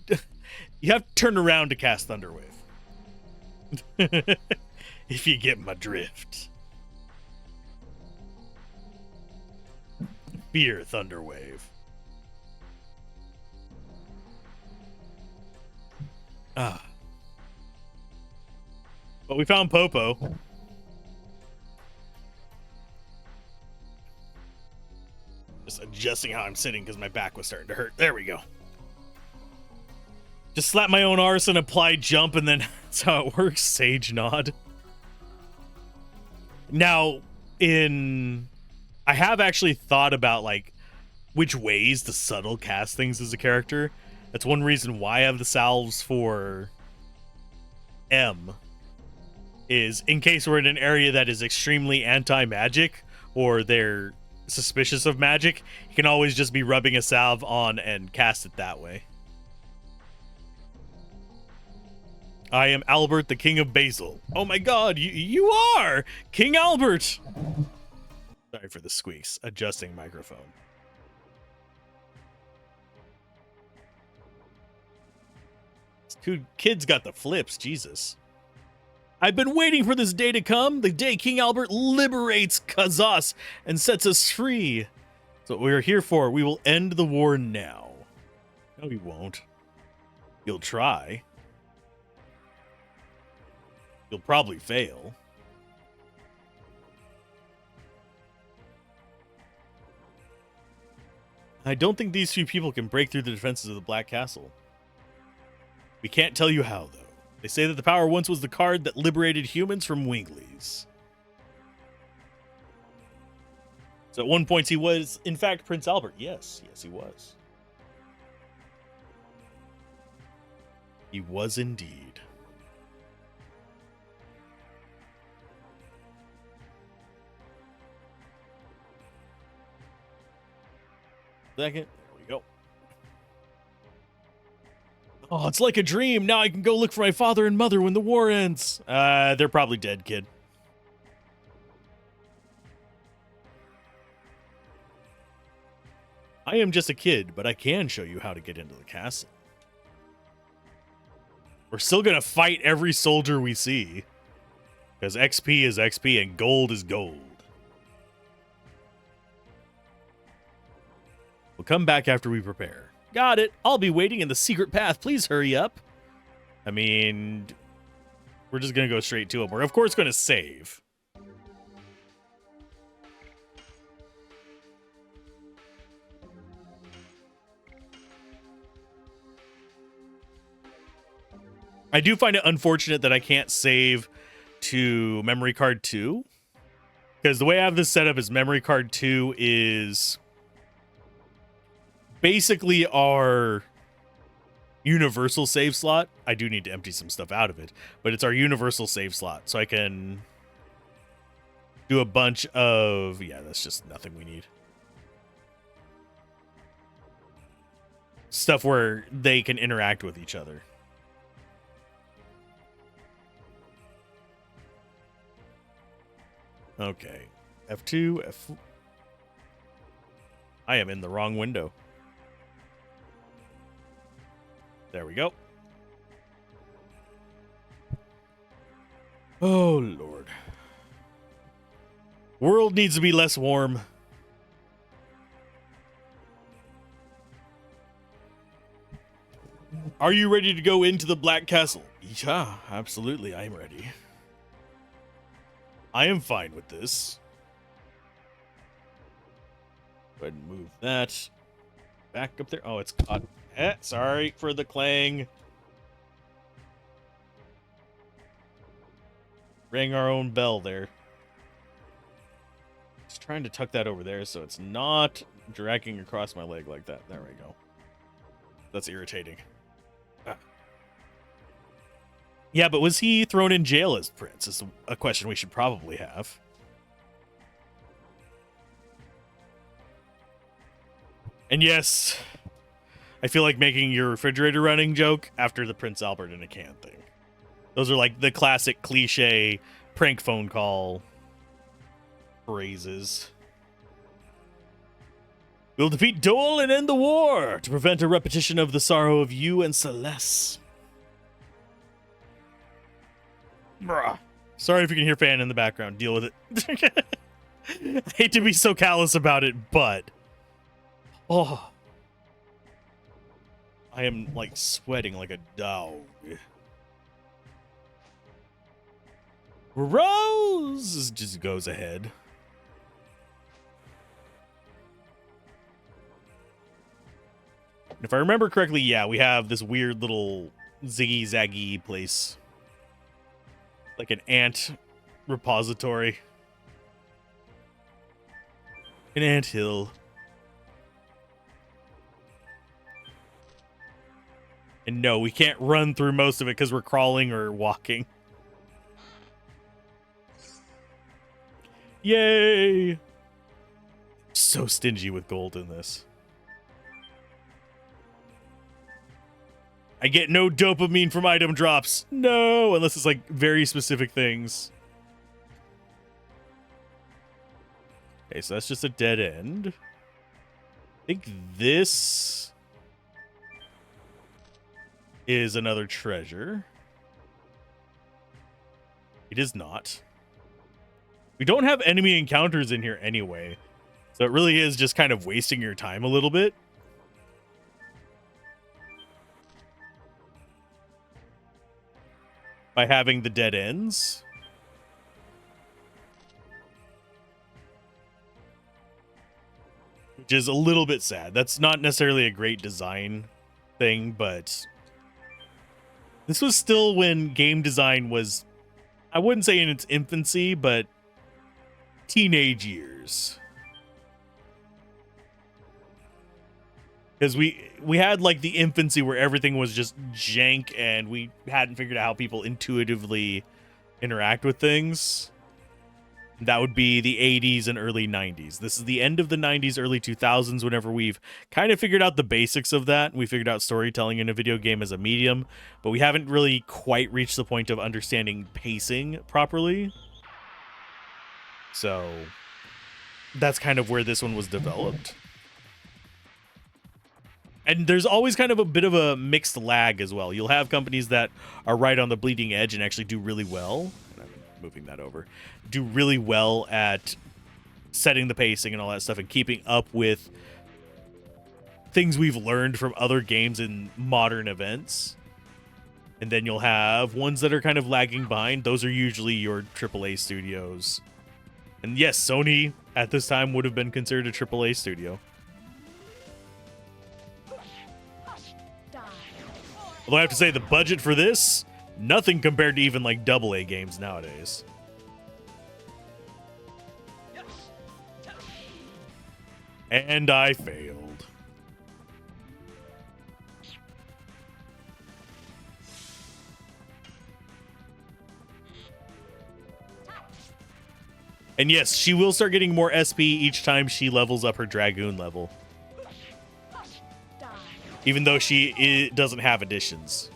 You have to turn around to cast Thunderwave. If you get my drift. Fear Thunderwave. Ah. But we found Popo. Just adjusting how I'm sitting because my back was starting to hurt. There we go. Just slap my own arse and apply jump, and then that's how it works. Sage nod. Now, I have actually thought about like which ways to subtle cast things as a character. That's one reason why I have the salves for M. Is in case we're in an area that is extremely anti-magic or they're suspicious of magic, you can always just be rubbing a salve on and cast it that way. I am Albert, the King of Basil. Oh my god, you are! King Albert! Sorry for the squeaks. Adjusting microphone. Kids got the flips, Jesus. I've been waiting for this day to come, the day King Albert liberates Kazas and sets us free. That's what we're here for. We will end the war now. No, he won't. He'll try. You'll probably fail. I don't think these few people can break through the defenses of the Black Castle. We can't tell you how, though. They say that the power once was the card that liberated humans from Winglies. So at one point he was, in fact, Prince Albert. Yes, he was. He was indeed. Second. There we go. Oh, it's like a dream. Now I can go look for my father and mother when the war ends. They're probably dead, kid. I am just a kid, but I can show you how to get into the castle. We're still gonna fight every soldier we see. Because XP is XP and gold is gold. We'll come back after we prepare. Got it. I'll be waiting in the secret path. Please hurry up. I mean, we're just going to go straight to him. We're, of course, going to save. I do find it unfortunate that I can't save to memory card 2. Because the way I have this set up is memory card 2 is basically our universal save slot. I do need to empty some stuff out of it, but it's our universal save slot. So I can do a bunch of... Yeah, that's just nothing we need. Stuff where they can interact with each other. Okay. F2, F... I am in the wrong window. There we go. Oh, Lord. World needs to be less warm. Are you ready to go into the Black Castle? Yeah, absolutely, I'm ready. I am fine with this. Go ahead and move that back up there. Oh, it's caught. Sorry for the clang. Rang our own bell there. Just trying to tuck that over there so it's not dragging across my leg like that. There we go. That's irritating. Ah. Yeah, but was he thrown in jail as Prince? Is a question we should probably have. And yes, I feel like making your refrigerator running joke after the Prince Albert in a can thing. Those are like the classic cliche prank phone call phrases. We'll defeat Dole and end the war to prevent a repetition of the sorrow of you and Celeste. Bruh. Sorry if you can hear fan in the background. Deal with it. I hate to be so callous about it, but... Oh. I am, like, sweating like a dog. Rose just goes ahead. If I remember correctly, yeah, we have this weird little ziggy-zaggy place. Like an ant repository. An ant hill. And no, we can't run through most of it because we're crawling or walking. Yay! So stingy with gold in this. I get no dopamine from item drops. No, unless it's like very specific things. Okay, so that's just a dead end. I think this is another treasure. It is not. We don't have enemy encounters in here anyway. So it really is just kind of wasting your time a little bit. By having the dead ends. Which is a little bit sad. That's not necessarily a great design thing, but this was still when game design was, I wouldn't say in its infancy, but teenage years. Because we had like the infancy where everything was just jank and we hadn't figured out how people intuitively interact with things. That would be the 80s and early 90s. This is the end of the 90s, early 2000s, whenever we've kind of figured out the basics of that. We figured out storytelling in a video game as a medium, but we haven't really quite reached the point of understanding pacing properly. So that's kind of where this one was developed. And there's always kind of a bit of a mixed lag as well. You'll have companies that are right on the bleeding edge and actually do really well. And I'm moving that over. Do really well at setting the pacing and all that stuff and keeping up with things we've learned from other games in modern events. And then you'll have ones that are kind of lagging behind. Those are usually your AAA studios. And yes, Sony at this time would have been considered a AAA studio. Although I have to say, the budget for this, nothing compared to even like AA games nowadays. And I failed. And yes, she will start getting more SP each time she levels up her Dragoon level. Even though she doesn't have additions.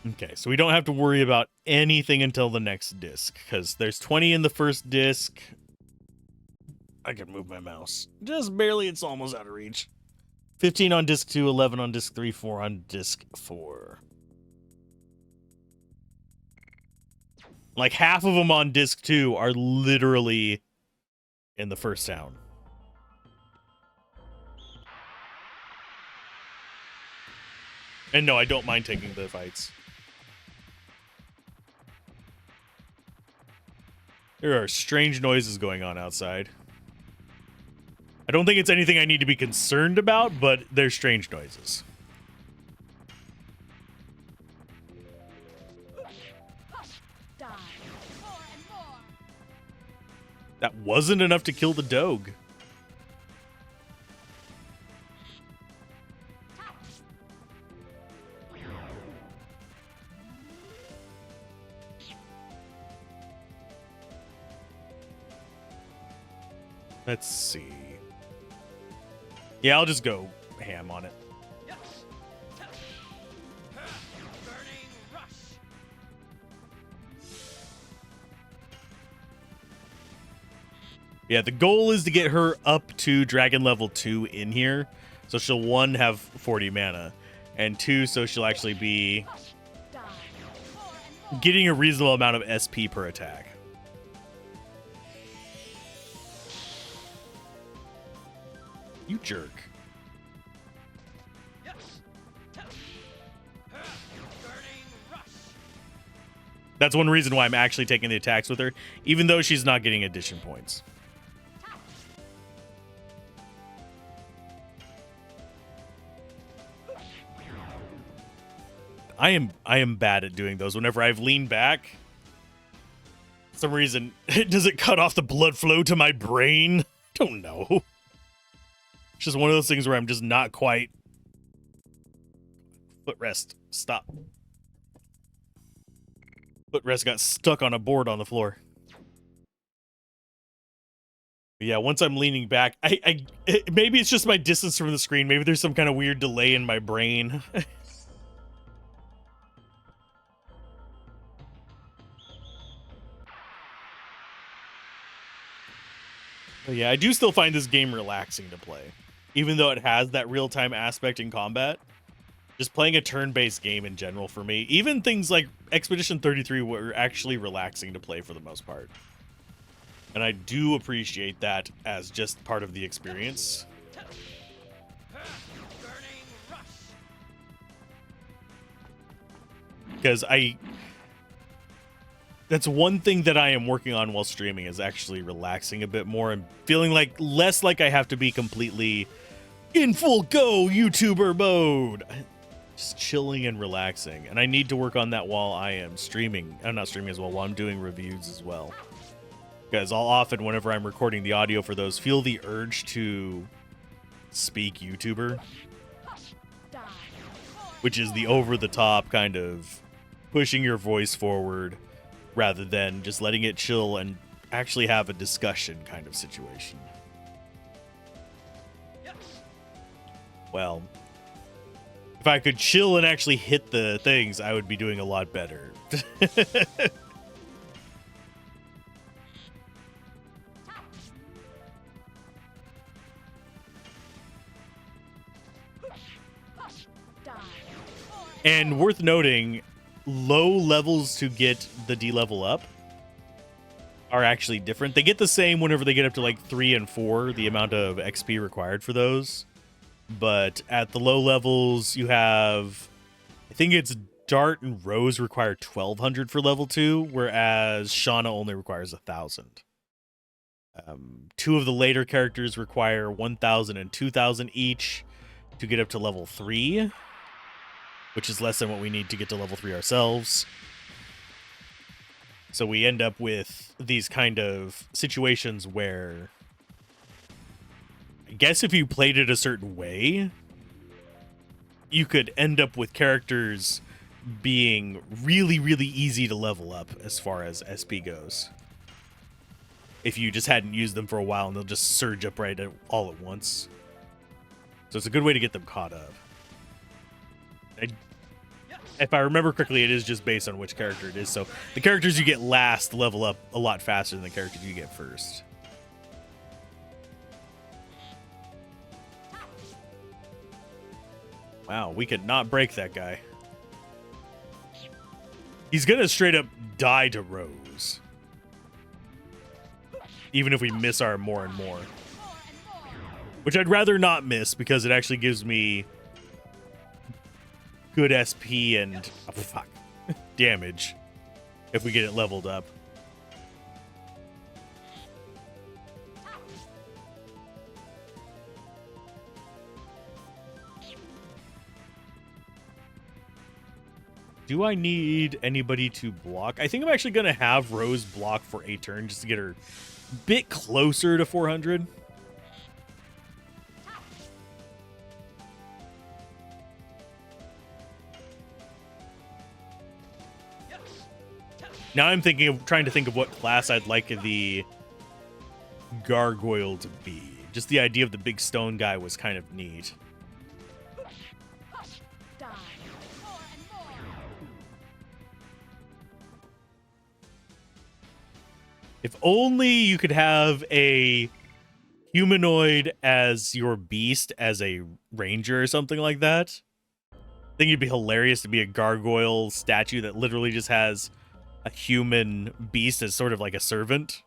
Okay, so we don't have to worry about anything until the next disc, because there's 20 in the first disc. I can move my mouse. Just barely, it's almost out of reach. 15 on disc 2, 11 on disc 3, 4 on disc 4. Like half of them on disc 2 are literally in the first town. And no, I don't mind taking the fights. There are strange noises going on outside. I don't think it's anything I need to be concerned about, but they're strange noises. That wasn't enough to kill the Doge. Let's see. Yeah, I'll just go ham on it. Burning rush. Yeah, the goal is to get her up to Dragon level 2 in here. So she'll, 1, have 40 mana, and 2, so she'll actually be getting a reasonable amount of SP per attack. You jerk. That's one reason why I'm actually taking the attacks with her, even though she's not getting addition points. I am bad at doing those. Whenever I've leaned back, for some reason, does it cut off the blood flow to my brain? Don't know. It's just one of those things where I'm just not quite. Footrest. Stop. Footrest got stuck on a board on the floor. But yeah, once I'm leaning back, maybe it's just my distance from the screen. Maybe there's some kind of weird delay in my brain. But yeah, I do still find this game relaxing to play. Even though it has that real-time aspect in combat. Just playing a turn-based game in general for me. Even things like Expedition 33 were actually relaxing to play for the most part. And I do appreciate that as just part of the experience. Because that's one thing that I am working on while streaming, is actually relaxing a bit more and feeling like less like I have to be completely in full go YouTuber mode. Just chilling and relaxing. And I need to work on that while I am streaming. I'm not streaming as well, while I'm doing reviews as well. Because I'll often, whenever I'm recording the audio for those, feel the urge to speak YouTuber. Which is the over-the-top kind of pushing your voice forward rather than just letting it chill and actually have a discussion kind of situation. Well, if I could chill and actually hit the things, I would be doing a lot better. And worth noting, low levels to get the D level up are actually different. They get the same whenever they get up to like 3 and 4, the amount of XP required for those. But at the low levels, you have, I think it's Dart and Rose require 1200 for level 2, whereas Shauna only requires 1000. 2 of the later characters require 1000 and 2000 each to get up to level 3, which is less than what we need to get to level 3 ourselves. So we end up with these kind of situations where, I guess if you played it a certain way, you could end up with characters being really, really easy to level up as far as SP goes. If you just hadn't used them for a while, and they'll just surge up all at once. So it's a good way to get them caught up. If I remember correctly, it is just based on which character it is. So the characters you get last level up a lot faster than the characters you get first. Wow, we could not break that guy. He's gonna straight up die to Rose. Even if we miss our more and more. Which I'd rather not miss because it actually gives me good SP and damage if we get it leveled up. Do I need anybody to block? I think I'm actually going to have Rose block for a turn just to get her a bit closer to 400. Now I'm trying to think of what class I'd like the gargoyle to be. Just the idea of the big stone guy was kind of neat. If only you could have a humanoid as your beast as a ranger or something like that. I think it'd be hilarious to be a gargoyle statue that literally just has a human beast as sort of like a servant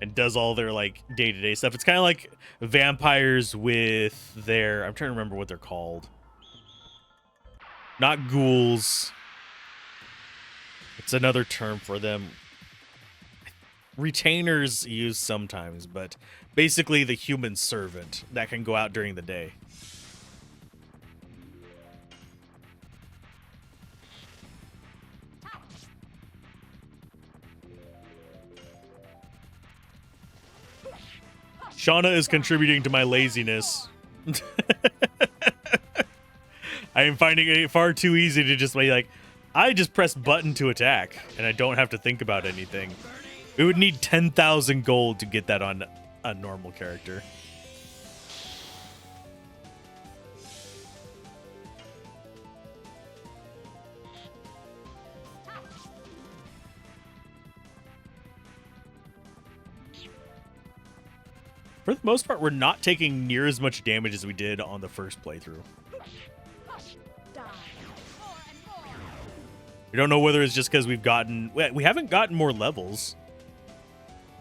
and does all their like day-to-day stuff. It's kind of like vampires with their, I'm trying to remember what they're called. Not ghouls. It's another term for them. Retainers used sometimes, but basically the human servant that can go out during the day. Shauna is contributing to my laziness. I am finding it far too easy to just be like, I just press button to attack, and I don't have to think about anything. We would need 10,000 gold to get that on a normal character. For the most part, we're not taking near as much damage as we did on the first playthrough. We don't know whether it's just because we haven't gotten more levels.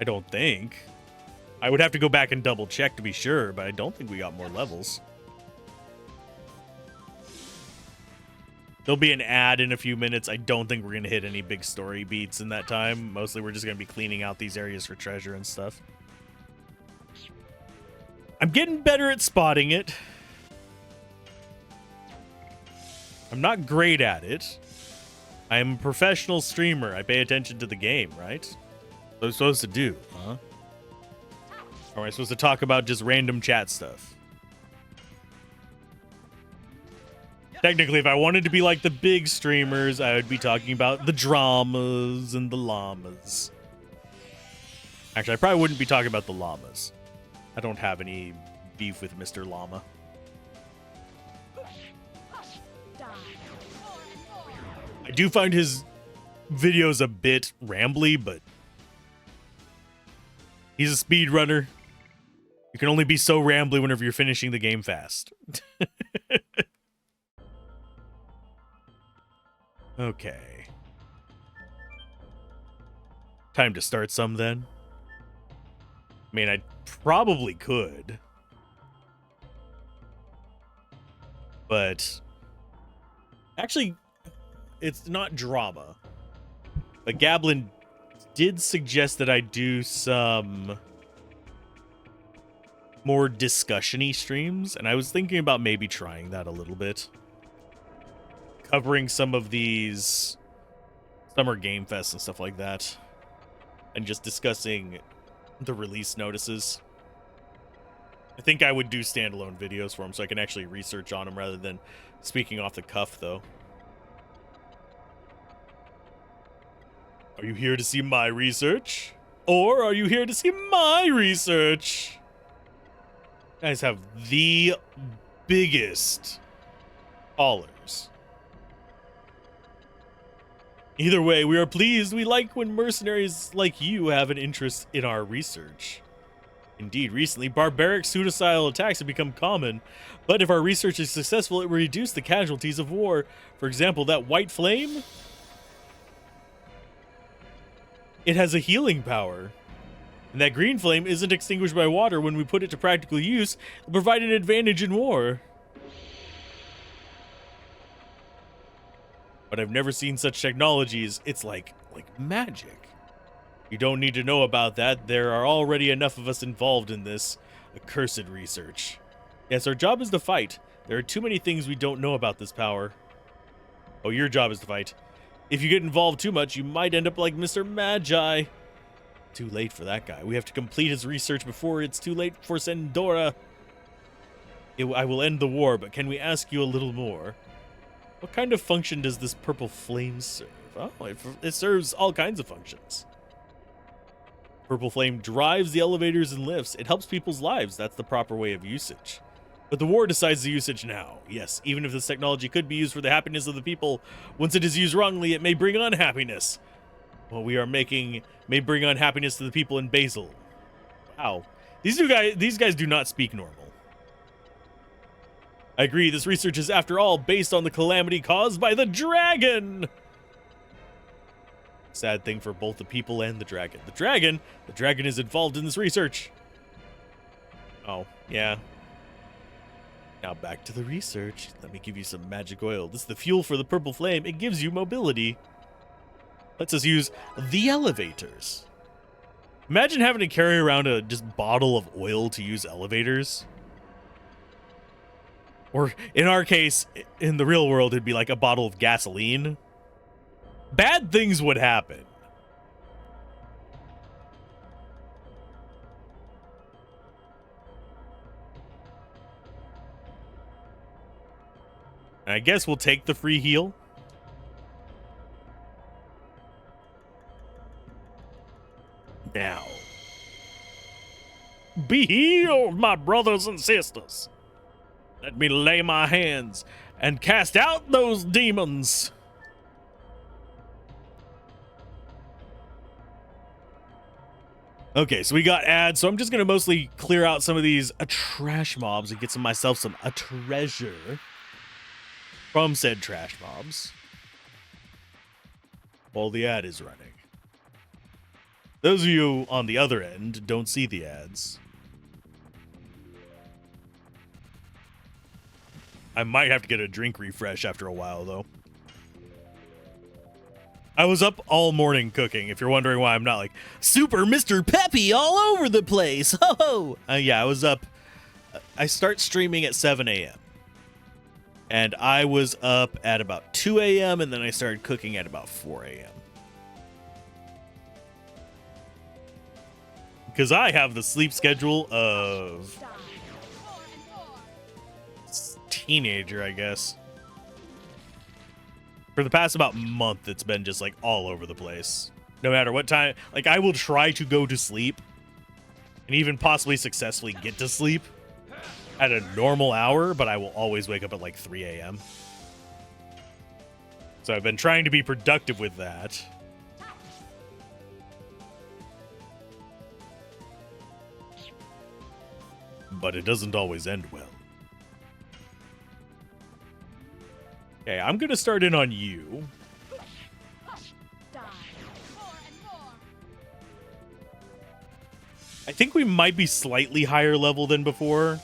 I don't think. I would have to go back and double check to be sure, but I don't think we got more levels. There'll be an ad in a few minutes. I don't think we're going to hit any big story beats in that time. Mostly we're just going to be cleaning out these areas for treasure and stuff. I'm getting better at spotting it. I'm not great at it. I'm a professional streamer. I pay attention to the game, right? What am I supposed to do, huh? Or am I supposed to talk about just random chat stuff? Technically, if I wanted to be like the big streamers, I would be talking about the dramas and the llamas. Actually, I probably wouldn't be talking about the llamas. I don't have any beef with Mr. Llama. I do find his videos a bit rambly, but he's a speedrunner. You can only be so rambly whenever you're finishing the game fast. Okay. Time to start some then. I mean, I probably could. But actually, it's not drama. But Gablin did suggest that I do some more discussion-y streams, and I was thinking about maybe trying that a little bit. Covering some of these summer game fests and stuff like that. And just discussing the release notices. I think I would do standalone videos for them so I can actually research on them rather than speaking off the cuff, though. Are you here to see my research? Or are you here to see my research? You guys have the biggest followers. Either way, we are pleased. We like when mercenaries like you have an interest in our research. Indeed, recently, barbaric suicidal attacks have become common, but if our research is successful, it will reduce the casualties of war. For example, that white flame? It has a healing power. And that green flame isn't extinguished by water. When we put it to practical use, it'll provide an advantage in war. But I've never seen such technologies. It's like magic. You don't need to know about that. There are already enough of us involved in this accursed research. Yes, our job is to fight. There are too many things we don't know about this power. Oh, your job is to fight. If you get involved too much, you might end up like Mr. Magi. Too late for that guy. We have to complete his research before it's too late for Sendora. I will end the war, but can we ask you a little more? What kind of function does this purple flame serve? Oh, it serves all kinds of functions. Purple flame drives the elevators and lifts. It helps people's lives. That's the proper way of usage. But the war decides the usage now. Yes, even if this technology could be used for the happiness of the people, once it is used wrongly, it may bring unhappiness. What we are making may bring unhappiness to the people in Basel. Wow. These guys do not speak normal. I agree, this research is, after all, based on the calamity caused by the dragon. Sad thing for both the people and the dragon. The dragon is involved in this research. Oh, yeah. Now back to the research. Let me give you some magic oil. This is the fuel for the purple flame. It gives you mobility. Lets us use the elevators. Imagine having to carry around a just bottle of oil to use elevators. Or in our case, in the real world, it'd be like a bottle of gasoline. Bad things would happen. I guess we'll take the free heal. Now. Be healed, my brothers and sisters. Let me lay my hands and cast out those demons. Okay, so we got ads, so I'm just going to mostly clear out some of these trash mobs and get myself some treasure from said trash mobs while the ad is running. Those of you on the other end don't see the ads. I might have to get a drink refresh after a while, though. I was up all morning cooking, if you're wondering why I'm not like super Mr. Peppy all over the place. Ho ho! Yeah, I was up. I start streaming at 7 a.m. And I was up at about 2 a.m. and then I started cooking at about 4 a.m. Because I have the sleep schedule of teenager, I guess. For the past about month, it's been just like all over the place. No matter what time, like I will try to go to sleep and even possibly successfully get to sleep at a normal hour, but I will always wake up at like 3 a.m. So I've been trying to be productive with that. But it doesn't always end well. Okay, I'm gonna start in on you. I think we might be slightly higher level than before,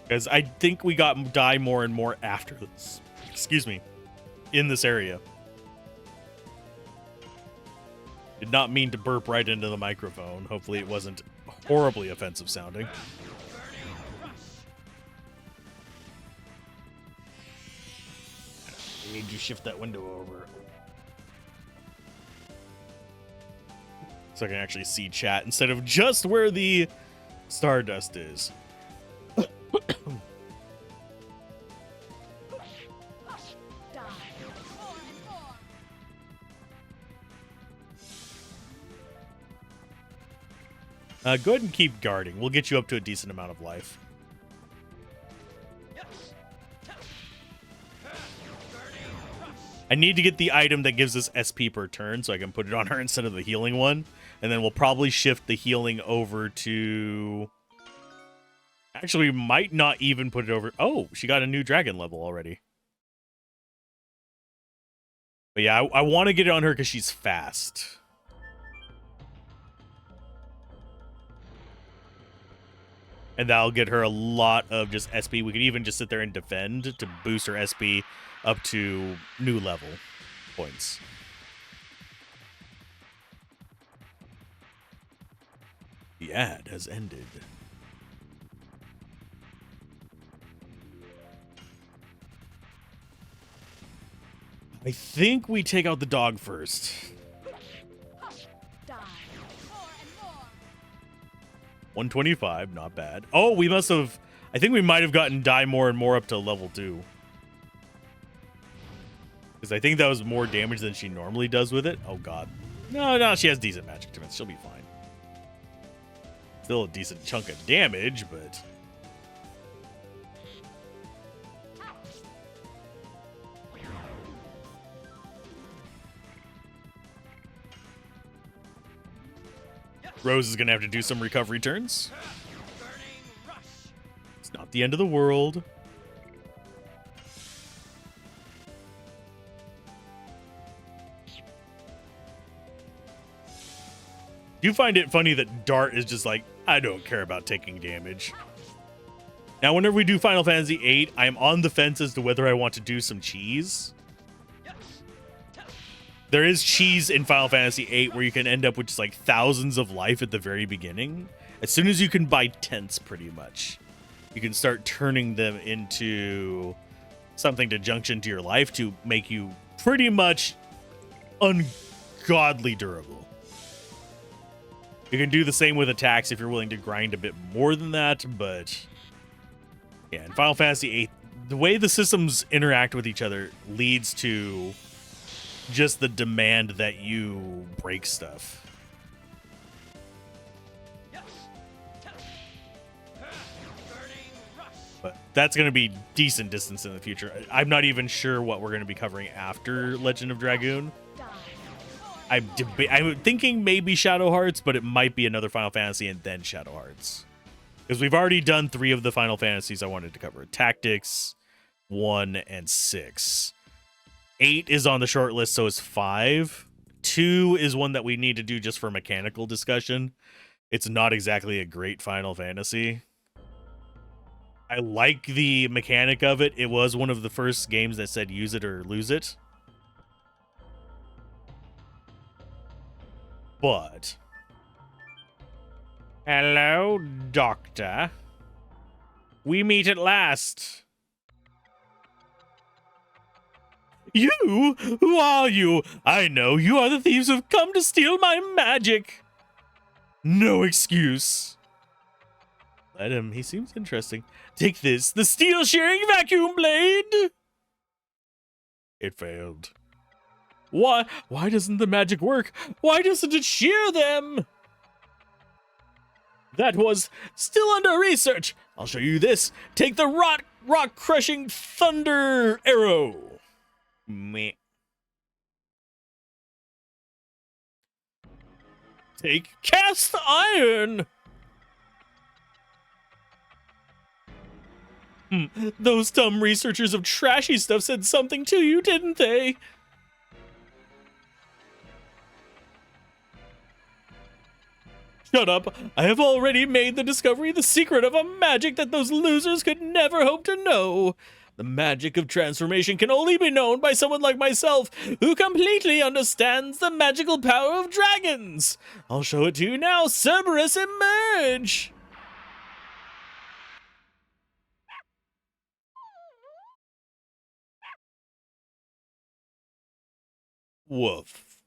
because I think we die more and more after this. Excuse me, in this area. Did not mean to burp right into the microphone. Hopefully it wasn't horribly offensive sounding. I need you to shift that window over so I can actually see chat instead of just where the Stardust is. Go ahead and keep guarding. We'll get you up to a decent amount of life. I I need to get the item that gives us SP per turn so I can put it on her instead of the healing one. And then we'll probably shift the healing over to... Actually, we might not even put it over... Oh, she got a new dragon level already. But yeah, I want to get it on her because she's fast. And that'll get her a lot of just SP. We could even just sit there and defend to boost her SP up to new level points. The ad has ended. I think we take out the dog first. Die. More and more. 125, not bad. Oh, we must have... I think we might have gotten die more and more up to level 2. Because I think that was more damage than she normally does with it. Oh, God. No, she has decent magic defense. She'll be fine. Still a decent chunk of damage, but... Rose is going to have to do some recovery turns. Burning rush. It's not the end of the world. Do you find it funny that Dart is just like, I don't care about taking damage? Now, whenever we do Final Fantasy VIII, I'm on the fence as to whether I want to do some cheese. There is cheese in Final Fantasy VIII where you can end up with just like thousands of life at the very beginning. As soon as you can buy tents, pretty much, you can start turning them into something to junction to your life to make you pretty much ungodly durable. You can do the same with attacks if you're willing to grind a bit more than that, but yeah, in Final Fantasy VIII, the way the systems interact with each other leads to just the demand that you break stuff. But that's going to be decent distance in the future. I'm not even sure what we're going to be covering after Legend of Dragoon. I'm thinking maybe Shadow Hearts, but it might be another Final Fantasy and then Shadow Hearts. Because we've already done 3 of the Final Fantasies I wanted to cover. Tactics, 1, and 6. 8 is on the short list, so is 5. 2 is one that we need to do just for mechanical discussion. It's not exactly a great Final Fantasy. I like the mechanic of it. It was one of the first games that said use it or lose it. But... Hello, Doctor. We meet at last. You? Who are you? I know you are the thieves who've come to steal my magic. No excuse. Let him. He seems interesting. Take this, the steel shearing vacuum blade. It failed. Why doesn't the magic work? Why doesn't it shear them? That was still under research. I'll show you this. Take the rock crushing thunder arrow. Meh. Take cast iron. Those dumb researchers of trashy stuff said something to you, didn't they? Shut up. I have already made the discovery, the secret of a magic that those losers could never hope to know. The magic of transformation can only be known by someone like myself, who completely understands the magical power of dragons. I'll show it to you now. Cerberus, emerge! Woof.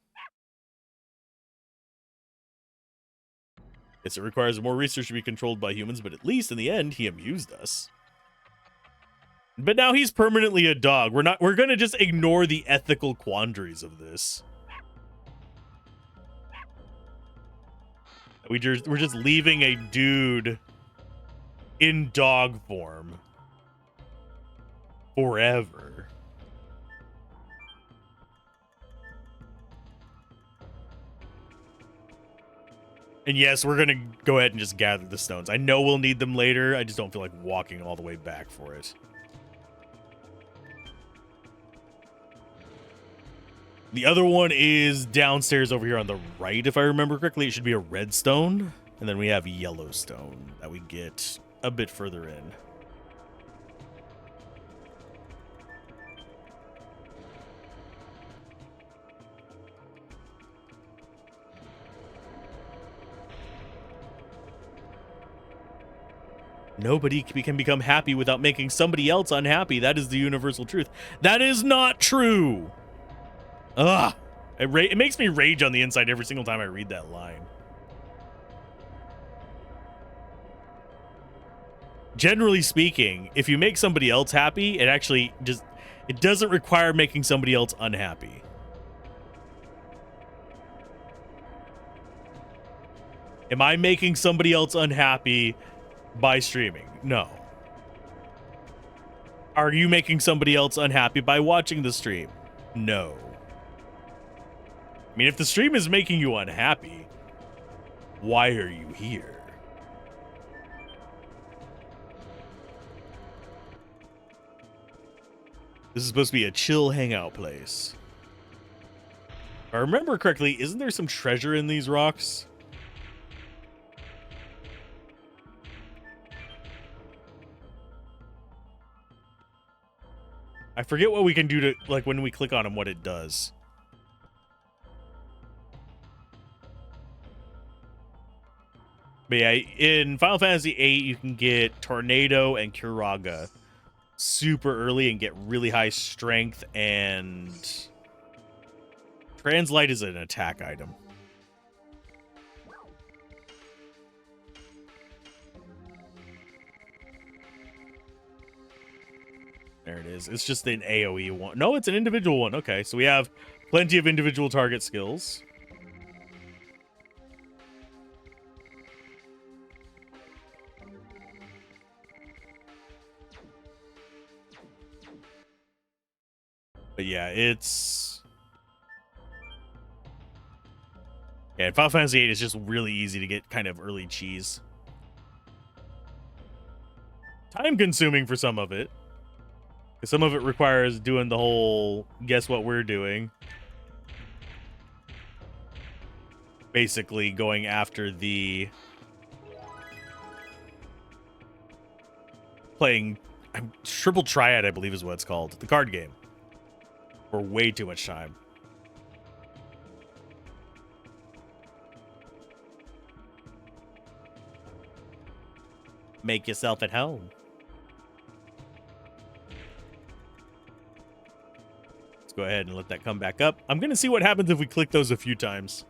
Yes, it requires more research to be controlled by humans, but at least in the end, he amused us. But now he's permanently a dog. We're gonna just ignore the ethical quandaries of this. We're just leaving a dude in dog form forever. And yes, we're going to go ahead and just gather the stones. I know we'll need them later. I just don't feel like walking all the way back for it. The other one is downstairs over here on the right, if I remember correctly. It should be a red stone. And then we have yellow stone that we get a bit further in. Nobody can become happy without making somebody else unhappy. That is the universal truth. That is not true. Ugh. It makes me rage on the inside every single time I read that line. Generally speaking, if you make somebody else happy, it doesn't require making somebody else unhappy. Am I making somebody else unhappy by streaming? No. Are you making somebody else unhappy by watching the stream? No. I mean, if the stream is making you unhappy, why are you here? This is supposed to be a chill hangout place. If I remember correctly, isn't there some treasure in these rocks? I forget what we can do to, like, when we click on them, what it does. But yeah, in Final Fantasy VIII, you can get Tornado and Curaga super early and get really high strength, and Translite is an attack item. There it is. It's just an AoE one. No, it's an individual one. Okay, so we have plenty of individual target skills. But yeah, it's... Yeah, Final Fantasy VIII is just really easy to get kind of early cheese. Time-consuming for some of it. Because some of it requires doing the whole guess what we're doing. Basically going after the... Playing... Triple Triad, I believe is what it's called. The card game. For way too much time. Make yourself at home. Let's go ahead and let that come back up. I'm going to see what happens if we click those a few times.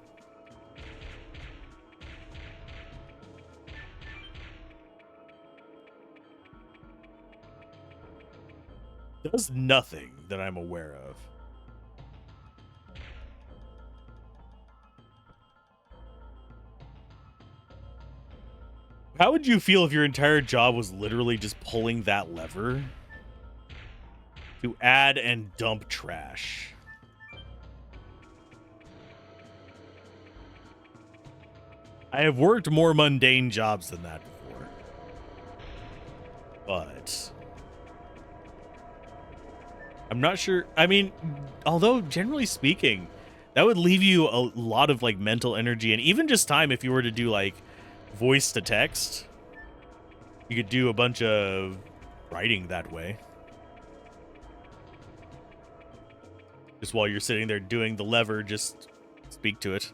Does nothing that I'm aware of. How would you feel if your entire job was literally just pulling that lever to add and dump trash? I have worked more mundane jobs than that before. But I'm not sure. I mean, although generally speaking, that would leave you a lot of like mental energy and even just time if you were to do like voice to text. You could do a bunch of writing that way. Just while you're sitting there doing the lever, just speak to it.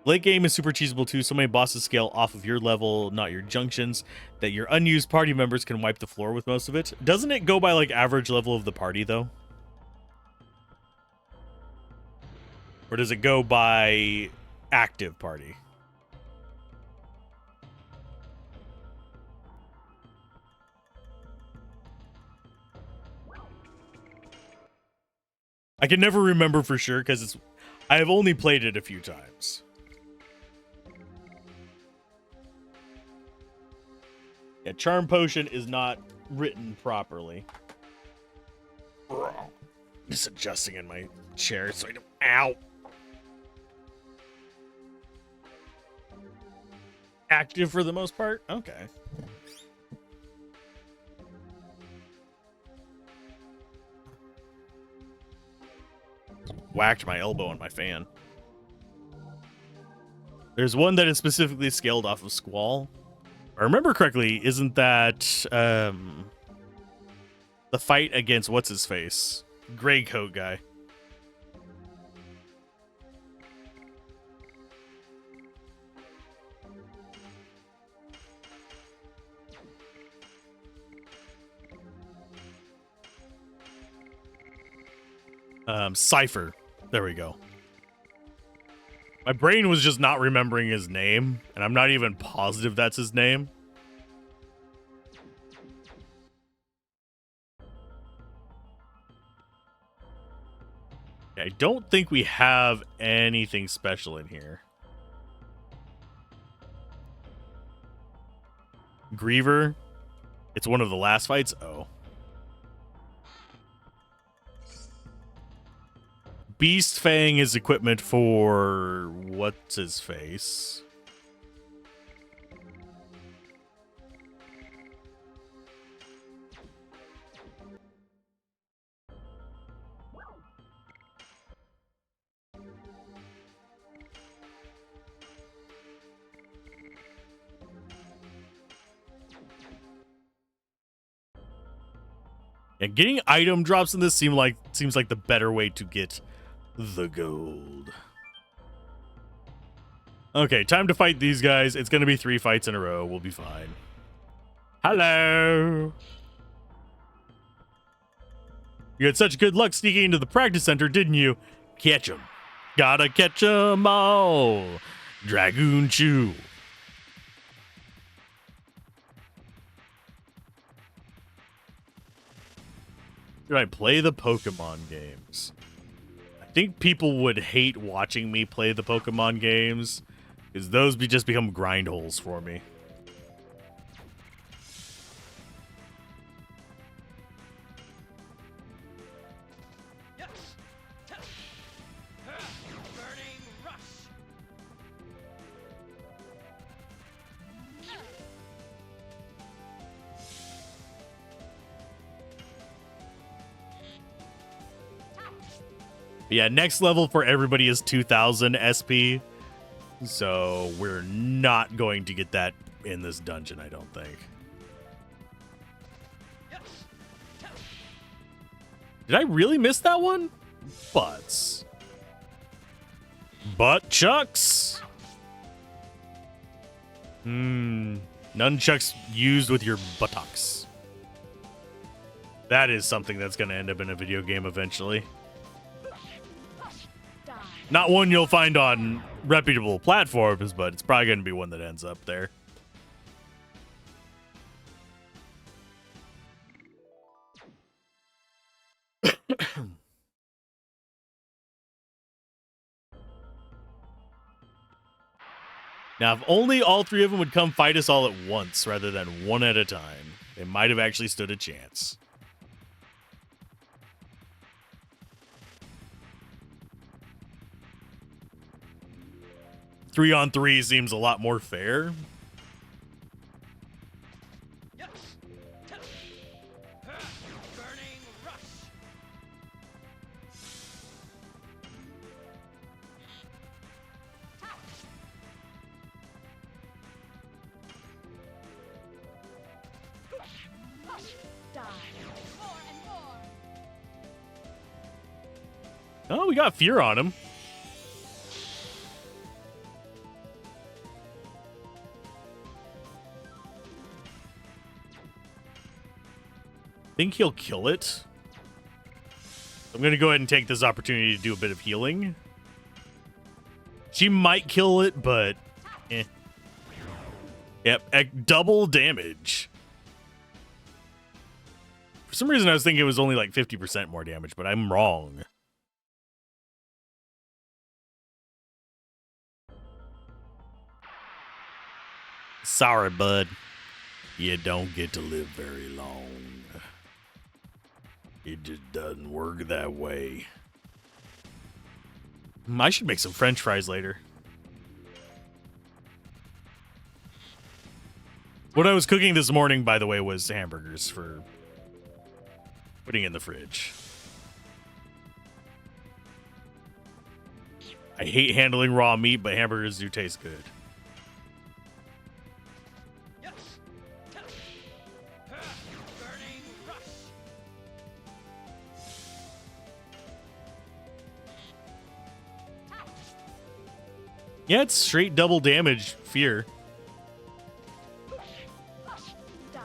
Late game is super cheesable too. So many bosses scale off of your level, not your junctions, that your unused party members can wipe the floor with most of it. Doesn't it go by like average level of the party though? Or does it go by active party? I can never remember for sure because I have only played it a few times. Yeah, Charm Potion is not written properly. Just adjusting in my chair so I don't... Ow! active for the most part. Okay. Whacked my elbow on my fan. There's one that is specifically scaled off of Squall. If I remember correctly, isn't that the fight against what's his face? Gray coat guy. Cypher. There we go. My brain was just not remembering his name, and I'm not even positive that's his name. I don't think we have anything special in here. Griever. It's one of the last fights. Oh. Beast Fang is equipment for what's his face? Yeah, getting item drops in this seems like the better way to get the gold. Okay, time to fight these guys. It's gonna be 3 fights in a row. We'll be fine. Hello. You had such good luck sneaking into the practice center, didn't you? Catch 'em. Gotta catch 'em all. Dragoon Chew. Should I play the Pokemon games? I think people would hate watching me play the Pokemon games, because those just become grind holes for me. Burning rush. Yeah, next level for everybody is 2000 SP. So we're not going to get that in this dungeon, I don't think. Did I really miss that one? Butts. Butt chucks? Nunchucks used with your buttocks. That is something that's going to end up in a video game eventually. Not one you'll find on reputable platforms, but it's probably going to be one that ends up there. Now, if only all 3 of them would come fight us all at once rather than one at a time, they might have actually stood a chance. 3-on-3 seems a lot more fair. Burning rush. Die. More and more. Oh, we got fear on him. Think he'll kill it. I'm gonna go ahead and take this opportunity to do a bit of healing. She might kill it, but eh. Yep, double damage. For some reason I was thinking it was only like 50% more damage, but I'm wrong. Sorry, bud. You don't get to live very long. It just doesn't work that way. I should make some French fries later. What I was cooking this morning, by the way, was hamburgers for putting in the fridge. I hate handling raw meat, but hamburgers do taste good. Yes. Burning rush. Yeah, it's straight double damage fear. Die.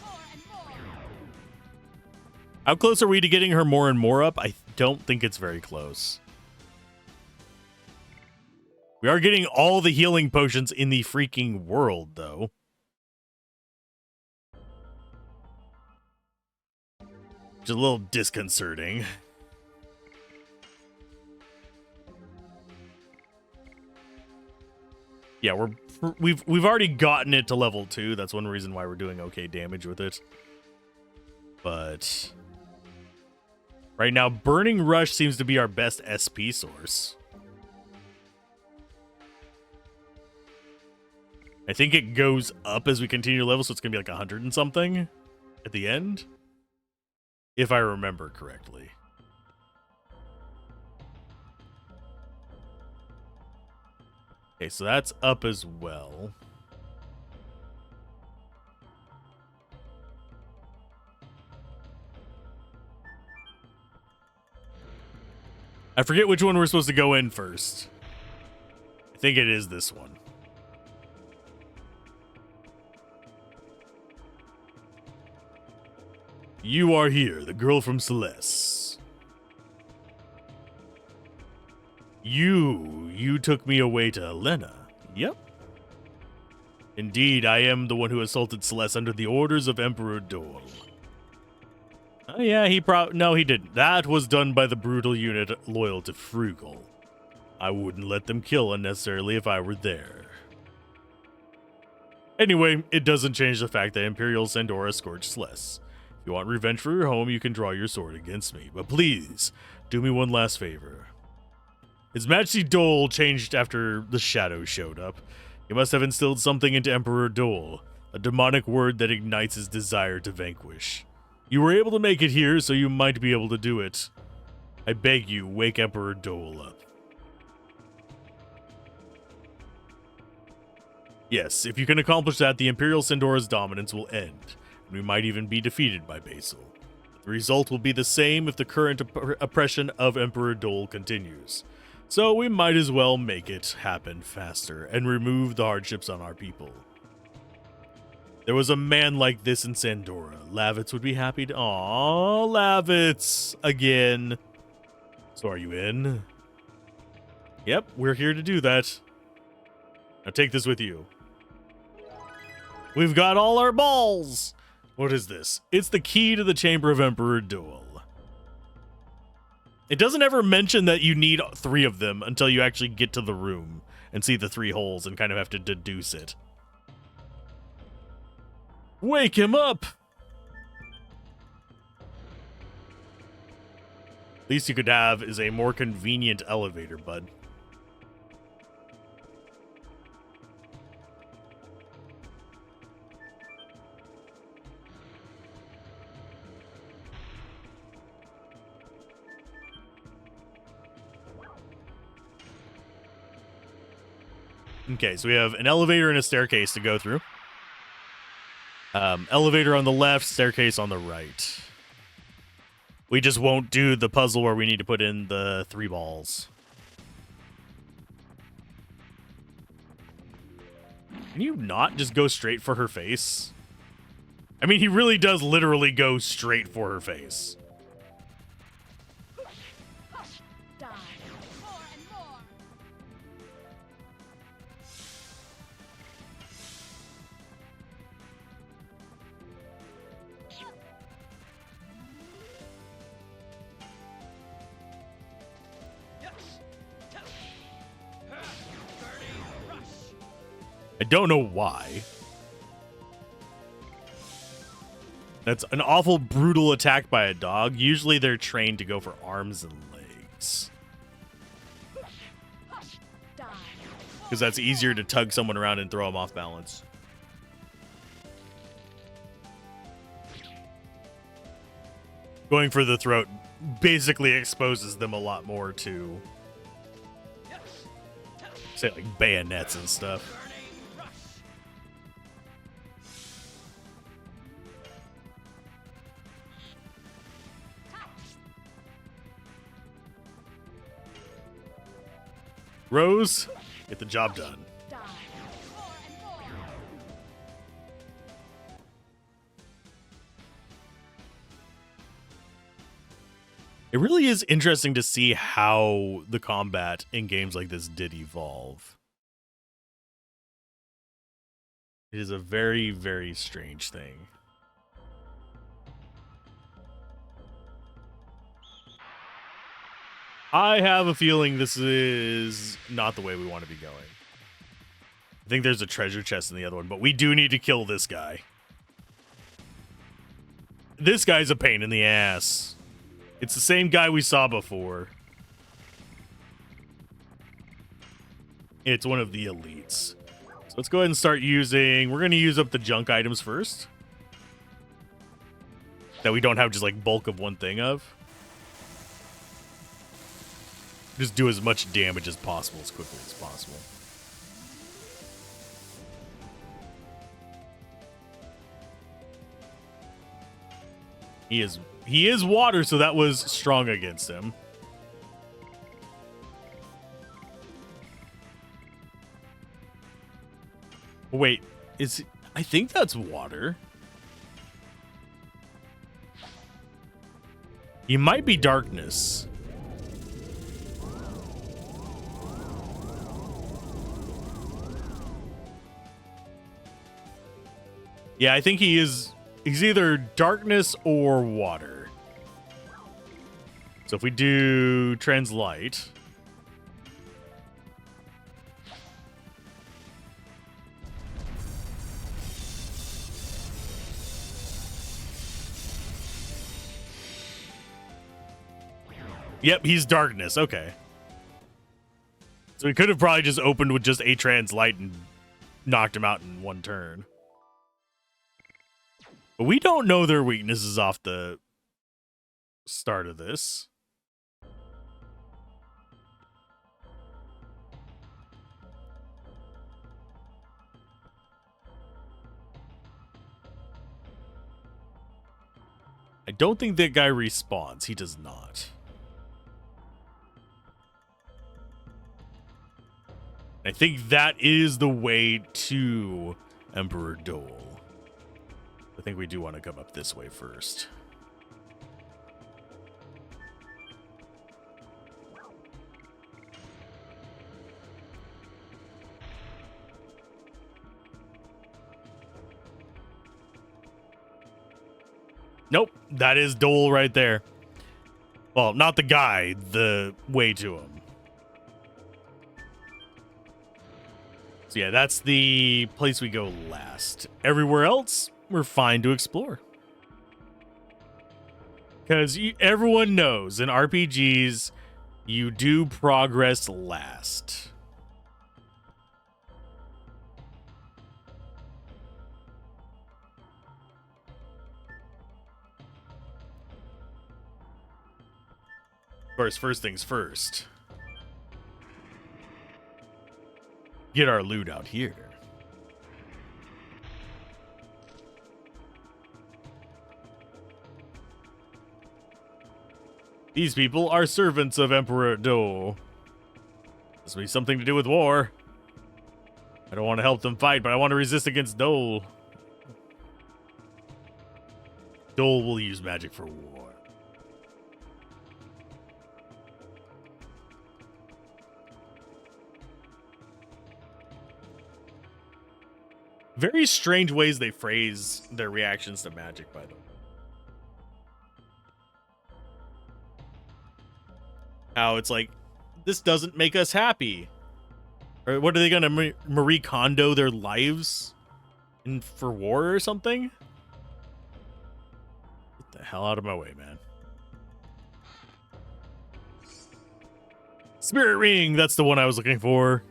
More and more. How close are we to getting her more and more up? I don't think it's very close. We are getting all the healing potions in the freaking world, though. Which is a little disconcerting. Yeah, we've already gotten it to level 2. That's one reason why we're doing okay damage with it. But right now, Burning Rush seems to be our best SP source. I think it goes up as we continue to level, so it's going to be like 100 and something at the end, if I remember correctly. Okay, so that's up as well. I forget which one we're supposed to go in first. I think it is this one. You are here, the girl from Celeste. You took me away to Helena. Yep. Indeed, I am the one who assaulted Celeste under the orders of Emperor Dole. Oh yeah, no, he didn't. That was done by the brutal unit loyal to Frugal. I wouldn't let them kill unnecessarily if I were there. Anyway, it doesn't change the fact that Imperial Sandora scorched Celeste. If you want revenge for your home, you can draw your sword against me. But please, do me one last favor. His Majesty Dole changed after the shadow showed up. He must have instilled something into Emperor Dole, a demonic word that ignites his desire to vanquish. You were able to make it here, so you might be able to do it. I beg you, wake Emperor Dole up. Yes, if you can accomplish that, the Imperial Sandora's dominance will end. We might even be defeated by Basil. The result will be the same if the current oppression of Emperor Dole continues. So we might as well make it happen faster and remove the hardships on our people. There was a man like this in Sandora. Lavitz would be happy to... Aww, Lavitz! Again. So are you in? Yep, we're here to do that. Now take this with you. We've got all our balls! What is this? It's the key to the Chamber of Emperor Dole. It doesn't ever mention that you need 3 of them until you actually get to the room and see the 3 holes and kind of have to deduce it. Wake him up! Least you could have is a more convenient elevator, bud. Okay, so we have an elevator and a staircase to go through. Elevator on the left, staircase on the right. We just won't do the puzzle where we need to put in the 3 balls. Can you not just go straight for her face? I mean, he really does literally go straight for her face. Die. More and more. I don't know why. That's an awful brutal attack by a dog. Usually they're trained to go for arms and legs. Because that's easier to tug someone around and throw them off balance. Going for the throat basically exposes them a lot more to, say, like bayonets and stuff. Rose, get the job done. Die. More and more. It really is interesting to see how the combat in games like this did evolve. It is a very, very strange thing. I have a feeling this is not the way we want to be going. I think there's a treasure chest in the other one, but we do need to kill this guy. This guy's a pain in the ass. It's the same guy we saw before. It's one of the elites. So let's go ahead and start using... We're going to use up the junk items first. That we don't have just like bulk of one thing of. Just do as much damage as possible as quickly as possible. He is water, so that was strong against him. Wait, I think that's water. He might be darkness. Yeah, I think he's either darkness or water. So if we do translight. Yep, he's darkness. Okay. So we could have probably just opened with just a translight and knocked him out in one turn. But we don't know their weaknesses off the start of this. I don't think that guy respawns. He does not. I think that is the way to Emperor Dole. I think we do want to come up this way first. Nope, that is Dole right there. Well, not the guy, the way to him. So yeah, that's the place we go last. Everywhere else, we're fine to explore. Because everyone knows in RPGs, you do progress last. Of course, first things first. Get our loot out here. These people are servants of Emperor Dole. This will be something to do with war. I don't want to help them fight, but I want to resist against Dole. Dole will use magic for war. Very strange ways they phrase their reactions to magic, by the way. How it's like, this doesn't make us happy. Or what are they gonna Marie Kondo their lives for war or something? Get the hell out of my way, man. Spirit ring, that's the one I was looking for.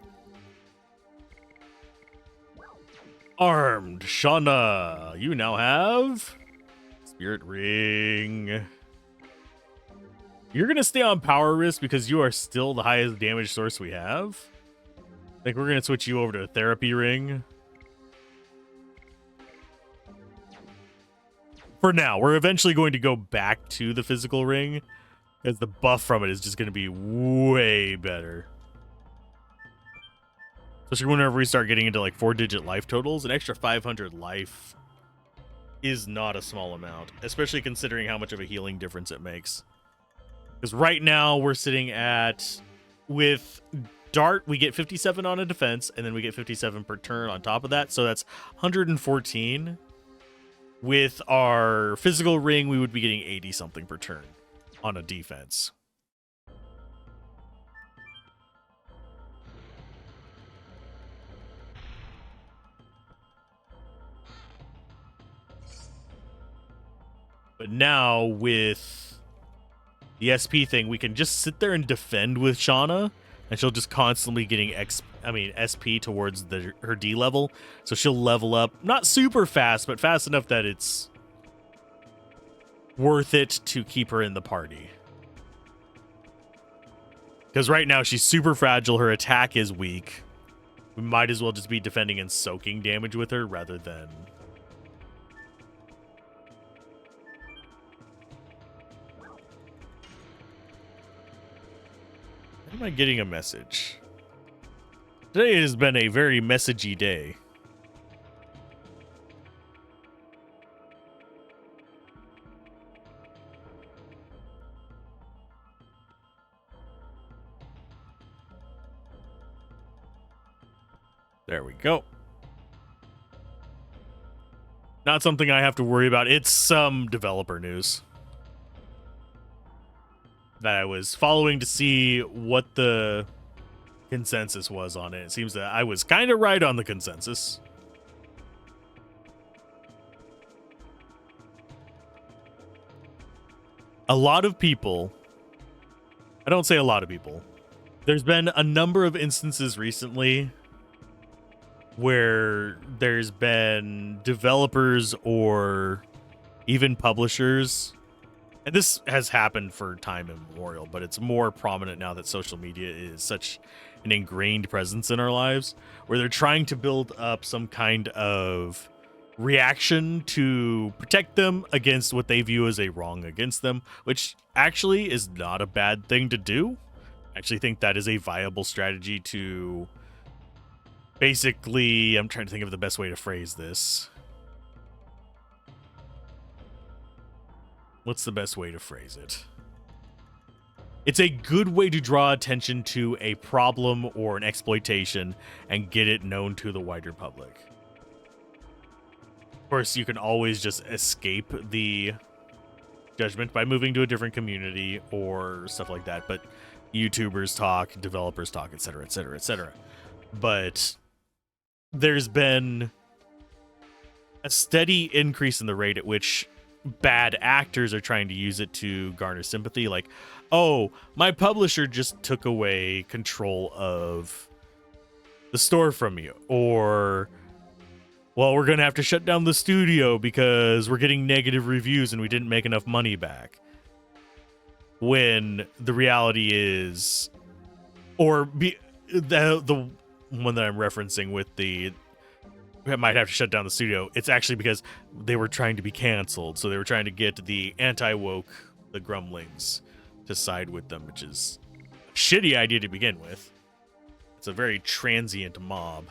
Armed Shauna, you now have Spirit ring. You're gonna stay on power risk because you are still the highest damage source we have. I think we're gonna switch you over to a therapy ring. For now, we're eventually going to go back to the physical ring, as the buff from it is just gonna be way better. Especially whenever we start getting into like 4-digit life totals, an extra 500 life is not a small amount, especially considering how much of a healing difference it makes. Because right now we're sitting at, with Dart, we get 57 on a defense, and then we get 57 per turn on top of that, so that's 114. With our physical ring, we would be getting 80 something per turn on a defense. But now with the SP thing, we can just sit there and defend with Shauna, and she'll just constantly getting SP towards her D level. So she'll level up, not super fast, but fast enough that it's worth it to keep her in the party. Because right now she's super fragile, her attack is weak. We might as well just be defending and soaking damage with her rather than... Am I getting a message? Today has been a very messagey day. There we go. Not something I have to worry about. It's some developer news that I was following to see what the consensus was on it. It seems that I was kind of right on the consensus. A lot of people, I don't say a lot of people, there's been a number of instances recently where there's been developers or even publishers, and this has happened for time immemorial, but it's more prominent now that social media is such an ingrained presence in our lives, where they're trying to build up some kind of reaction to protect them against what they view as a wrong against them, which actually is not a bad thing to do. I actually think that is a viable strategy to basically, I'm trying to think of the best way to phrase this. What's the best way to phrase it? It's a good way to draw attention to a problem or an exploitation and get it known to the wider public. Of course, you can always just escape the judgment by moving to a different community or stuff like that, but YouTubers talk, developers talk, etc., etc., etc. But there's been a steady increase in the rate at which bad actors are trying to use it to garner sympathy. Like, oh, my publisher just took away control of the store from you. Or, well, we're going to have to shut down the studio because we're getting negative reviews and we didn't make enough money back. When the reality is, or the one that I'm referencing with the might have to shut down the studio, it's actually because they were trying to be canceled. So they were trying to get the anti-woke, the grumlings, to side with them, which is a shitty idea to begin with. It's a very transient mob.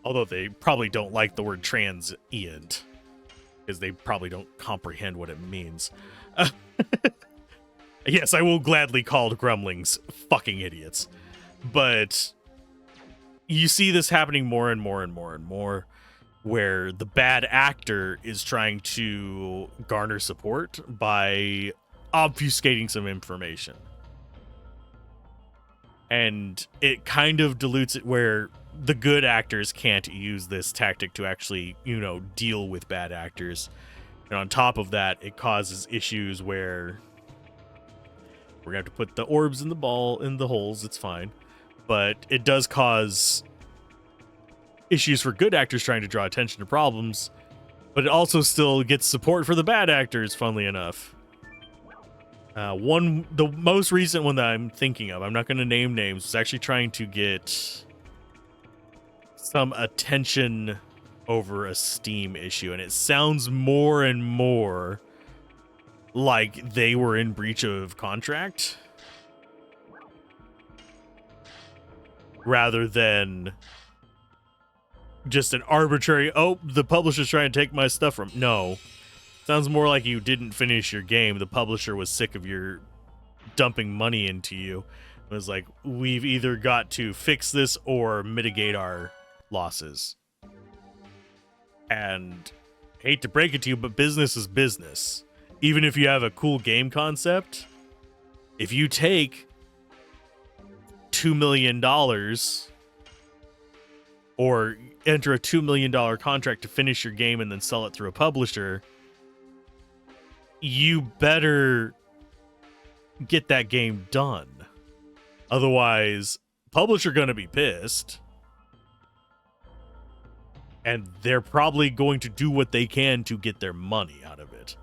Although they probably don't like the word transient, because they probably don't comprehend what it means. Yes, I will gladly call grumlings fucking idiots. But you see this happening more and more and more and more, where the bad actor is trying to garner support by obfuscating some information. And it kind of dilutes it where the good actors can't use this tactic to actually, deal with bad actors. And on top of that, it causes issues where we're gonna have to put the orbs in the holes, it's fine. But it does cause issues for good actors trying to draw attention to problems, but it also still gets support for the bad actors, funnily enough. The most recent one that I'm thinking of, I'm not going to name names, was actually trying to get some attention over a Steam issue, and it sounds more and more like they were in breach of contract rather than just an arbitrary, oh, the publisher's trying to take my stuff from. No. Sounds more like you didn't finish your game. The publisher was sick of your dumping money into you. It was like, we've either got to fix this or mitigate our losses. And hate to break it to you, but business is business. Even if you have a cool game concept, if you take $2 million or enter a $2 million contract to finish your game and then sell it through a publisher, you better get that game done. Otherwise, publisher gonna be pissed. And they're probably going to do what they can to get their money out of it.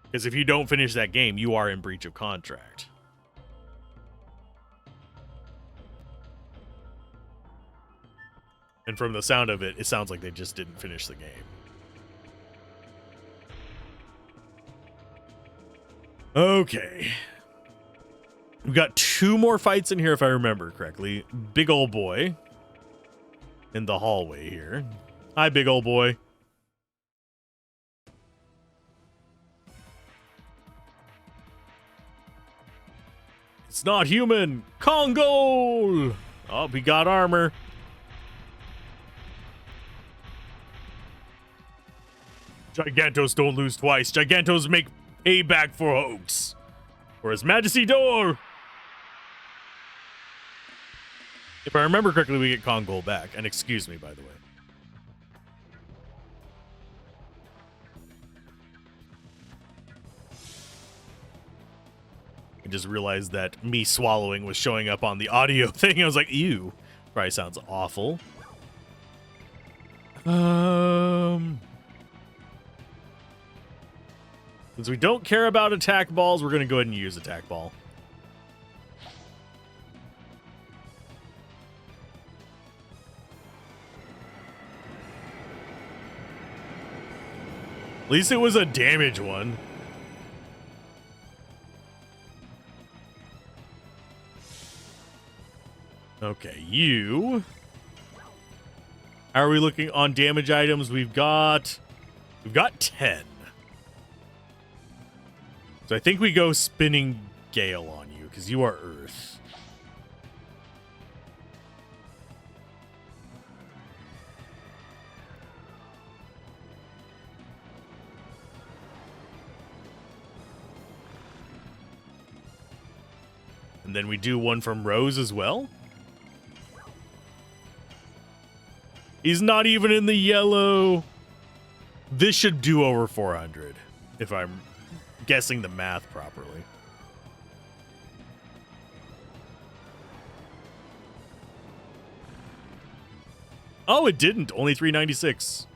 Because if you don't finish that game, you are in breach of contract. And from the sound of it, it sounds like they just didn't finish the game. Okay. We've got 2 more fights in here, if I remember correctly. Big old boy in the hallway here. Hi, big old boy. It's not human. Congo! Oh, we got armor. Gigantos don't lose twice. Gigantos make payback for hoax. For His Majesty Door. If I remember correctly, we get Congo back. And excuse me, by the way. I just realized that me swallowing was showing up on the audio thing. I was like, ew. Probably sounds awful. Since we don't care about attack balls, we're going to go ahead and use attack ball. At least it was a damage one. Okay, you. How are we looking on damage items? We've got 10. So I think we go Spinning Gale on you, because you are Earth. And then we do one from Rose as well. He's not even in the yellow. This should do over 400, if I'm guessing the math properly. Oh, it didn't. Only 396.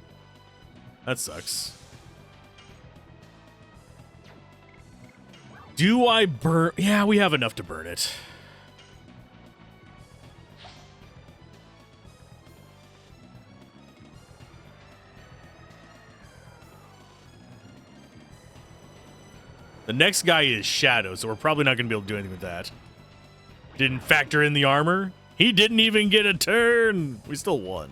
That sucks. Do I burn? Yeah, we have enough to burn it. The next guy is Shadow, so we're probably not going to be able to do anything with that. Didn't factor in the armor. He didn't even get a turn. We still won.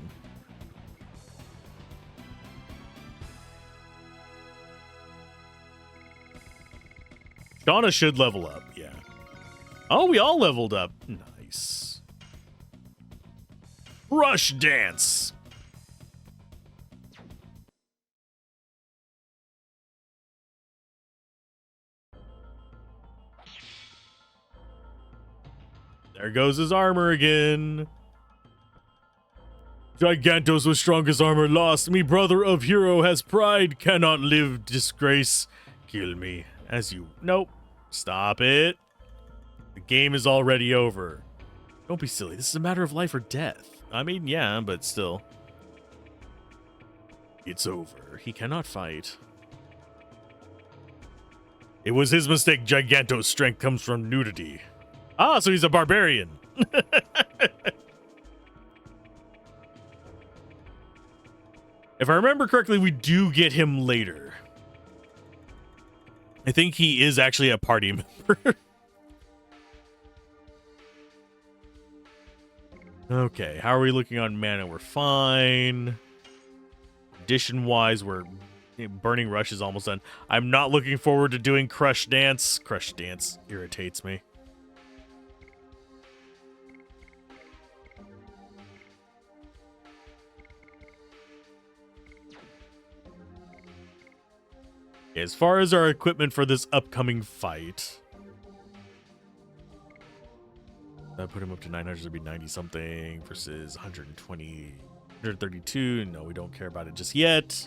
Shauna should level up, yeah. Oh, we all leveled up. Nice. Rush Dance. There goes his armor again. Gigantos with strongest armor lost. Me brother of hero has pride. Cannot live disgrace. Kill me as you... Nope. Stop it. The game is already over. Don't be silly. This is a matter of life or death. I mean, yeah, but still. It's over. He cannot fight. It was his mistake. Giganto's strength comes from nudity. Ah, so he's a barbarian. If I remember correctly, we do get him later. I think he is actually a party member. Okay, how are we looking on mana? We're fine. Addition-wise, we're... Burning Rush is almost done. I'm not looking forward to doing Crush Dance. Crush Dance irritates me. As far as our equipment for this upcoming fight, that put him up to 900. It'd be 90 something versus 120, 132. No, we don't care about it just yet.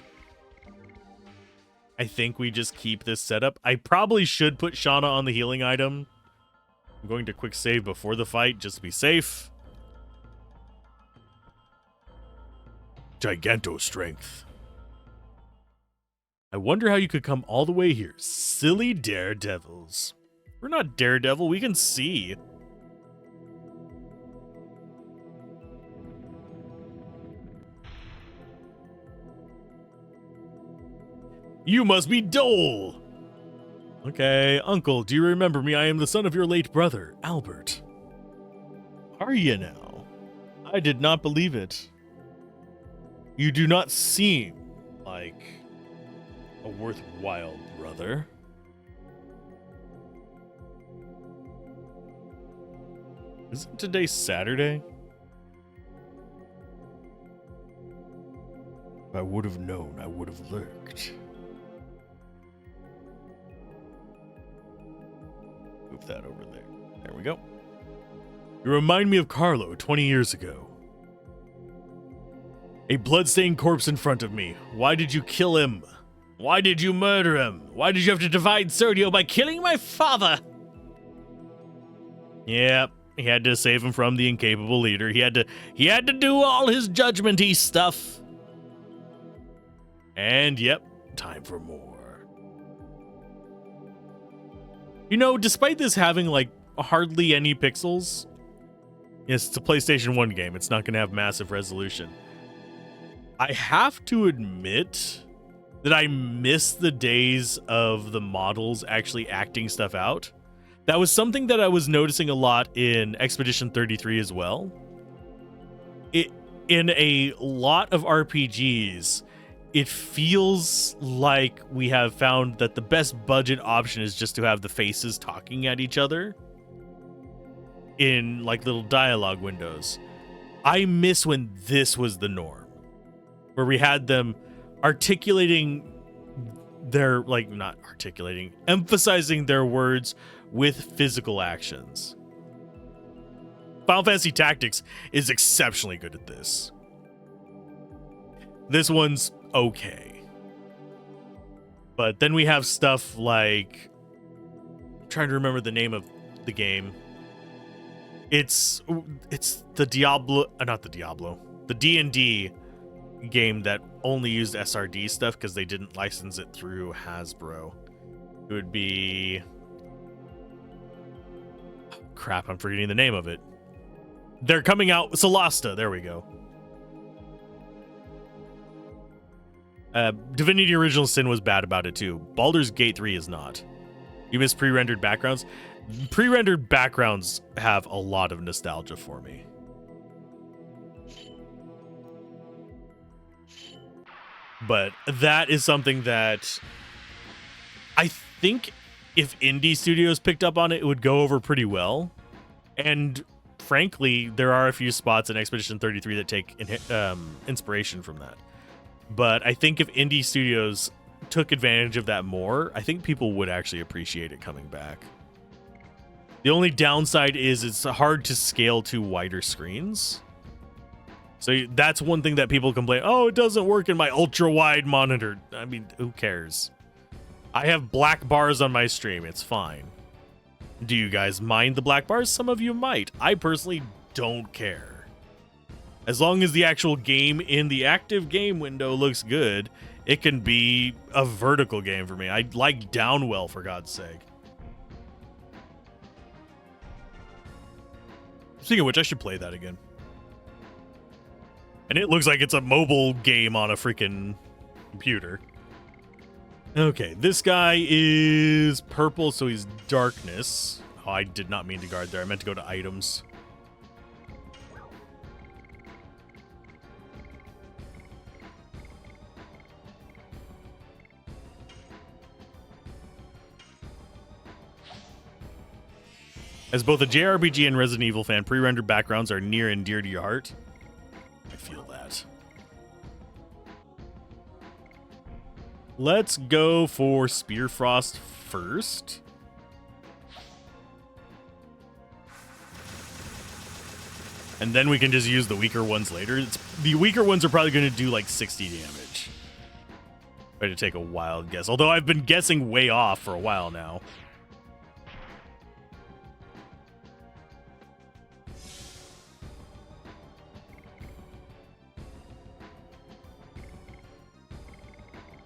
I think we just keep this setup. I probably should put Shauna on the healing item. I'm going to quick save before the fight just to be safe. Giganto strength. I wonder how you could come all the way here. Silly daredevils. We're not daredevil, we can see. You must be Dole! Okay, uncle, do you remember me? I am the son of your late brother, Albert. Are you now? I did not believe it. You do not seem like a worthwhile brother. Isn't today Saturday? If I would have known, I would have lurked. Move that over there. There we go. You remind me of Carlo 20 years ago. A bloodstained corpse in front of me. Why did you kill him? Why did you murder him? Why did you have to divide Sergio by killing my father? Yep, he had to save him from the incapable leader. He had to do all his judgment-y stuff. And yep, time for more. You know, despite this having like hardly any pixels, yes, it's a PlayStation 1 game. It's not going to have massive resolution. I have to admit that I miss the days of the models actually acting stuff out. That was something that I was noticing a lot in Expedition 33 as well. In a lot of RPGs, it feels like we have found that the best budget option is just to have the faces talking at each other in like little dialogue windows. I miss when this was the norm, where we had them articulating their, like, not articulating, emphasizing their words with physical actions. Final Fantasy Tactics is exceptionally good at this. This one's okay. But then we have stuff like, I'm trying to remember the name of the game. It's the Diablo, not the Diablo, the D&D game that only used SRD stuff because they didn't license it through Hasbro. It would be... crap, I'm forgetting the name of it. They're coming out... Solasta, there we go. Divinity Original Sin was bad about it too. Baldur's Gate 3 is not. You miss pre-rendered backgrounds? Pre-rendered backgrounds have a lot of nostalgia for me. But that is something that I think if indie studios picked up on it, it would go over pretty well. And frankly, there are a few spots in Expedition 33 that take inspiration from that. But I think if indie studios took advantage of that more, I think people would actually appreciate it coming back. The only downside is it's hard to scale to wider screens. So that's one thing that people complain, oh, it doesn't work in my ultra-wide monitor. I mean, who cares? I have black bars on my stream. It's fine. Do you guys mind the black bars? Some of you might. I personally don't care. As long as the actual game in the active game window looks good, it can be a vertical game for me. I like Downwell, for God's sake. Speaking of which, I should play that again. And it looks like it's a mobile game on a freaking computer. Okay, this guy is purple, so he's darkness. Oh, I did not mean to guard there. I meant to go to items. As both a JRPG and Resident Evil fan, pre-rendered backgrounds are near and dear to your heart. I feel that. Let's go for Spearfrost first. And then we can just use the weaker ones later. The weaker ones are probably going to do like 60 damage. Try to take a wild guess. Although I've been guessing way off for a while now.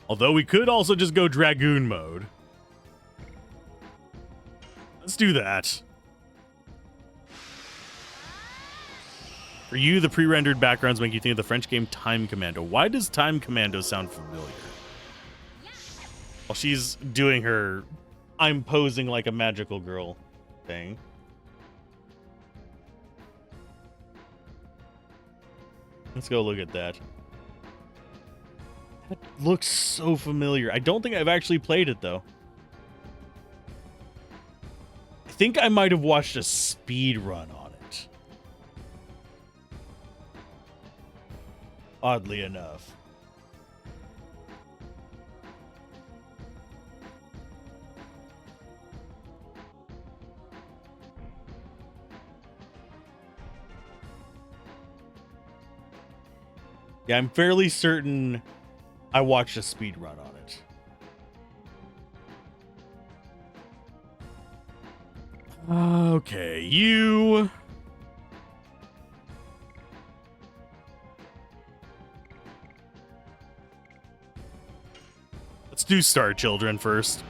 Although we could also just go Dragoon mode. Let's do that. For you, the pre-rendered backgrounds make you think of the French game Time Commando. Why does Time Commando sound familiar? Well, she's doing her I'm posing like a magical girl thing. Let's go look at that. That looks so familiar. I don't think I've actually played it, though. I think I might have watched a speed run on it. Oddly enough. Yeah, I'm fairly certain I watched a speed run on it. Okay, you... Let's do Star Children first.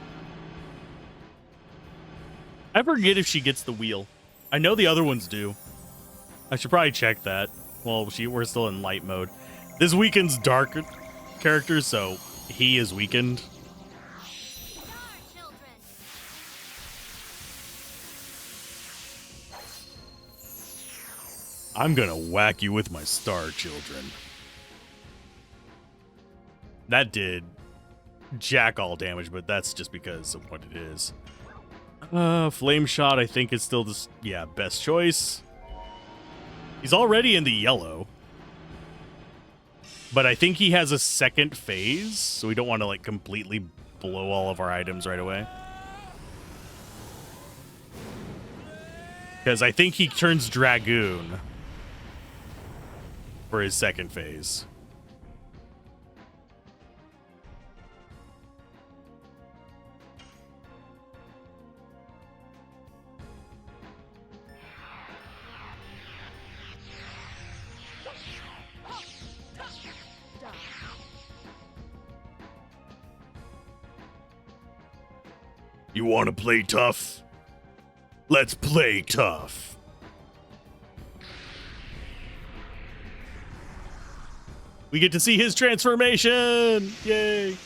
I forget if she gets the wheel. I know the other ones do. I should probably check that. Well, we're still in light mode. This weekend's dark characters, so he is weakened. I'm gonna whack you with my Star Children. That did jack all damage, but that's just because of what it is. Flame Shot, I think is still this, yeah, best choice. He's already in the yellow. But I think he has a second phase, so we don't want to like completely blow all of our items right away. Because I think he turns Dragoon for his second phase. You want to play tough? Let's play tough. We get to see his transformation! Yay!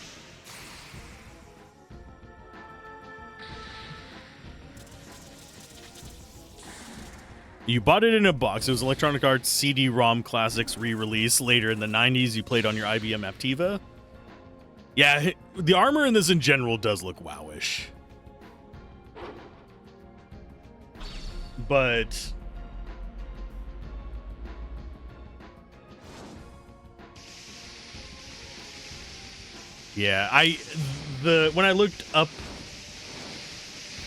You bought it in a box. It was Electronic Arts CD-ROM Classics re-release later in the 90s. You played on your IBM Aptiva. Yeah, the armor in this in general does look wowish. But yeah, when I looked up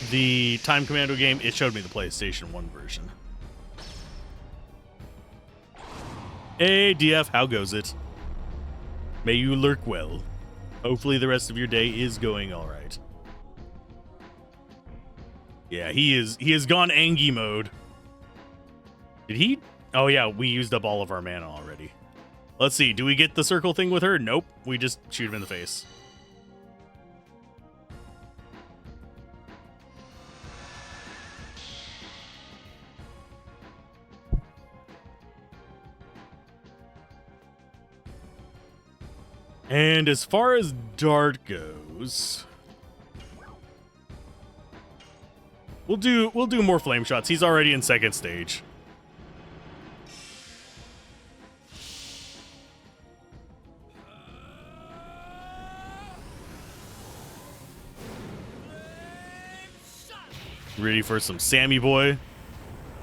the Time Commando game, it showed me the PlayStation 1 version. Hey DF, how goes it? May you lurk well. Hopefully the rest of your day is going all right. Yeah, he has gone Angie mode. Did he? Oh yeah, we used up all of our mana already. Let's see. Do we get the circle thing with her? Nope. We just shoot him in the face. And as far as Dart goes, we'll do more flame shots. He's already in second stage. Ready for some Sammy boy?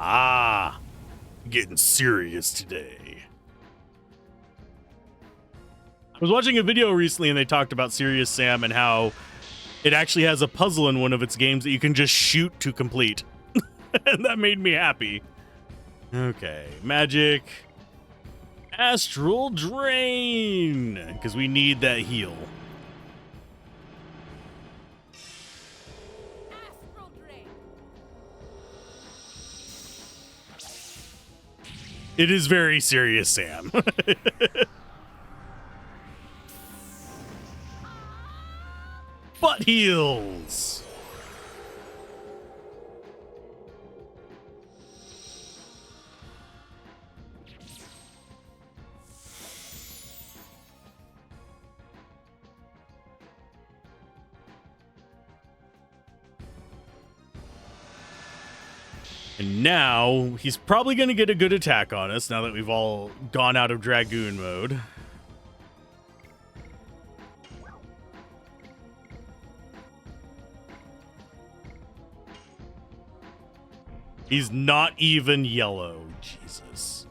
Ah, getting serious today. I was watching a video recently and they talked about Serious Sam and how it actually has a puzzle in one of its games that you can just shoot to complete. And that made me happy. Okay, magic. Astral Drain, because we need that heal. Astral Drain. It is very Serious Sam. Butt heals. And now he's probably going to get a good attack on us now that we've all gone out of Dragoon mode. He's not even yellow. Jesus.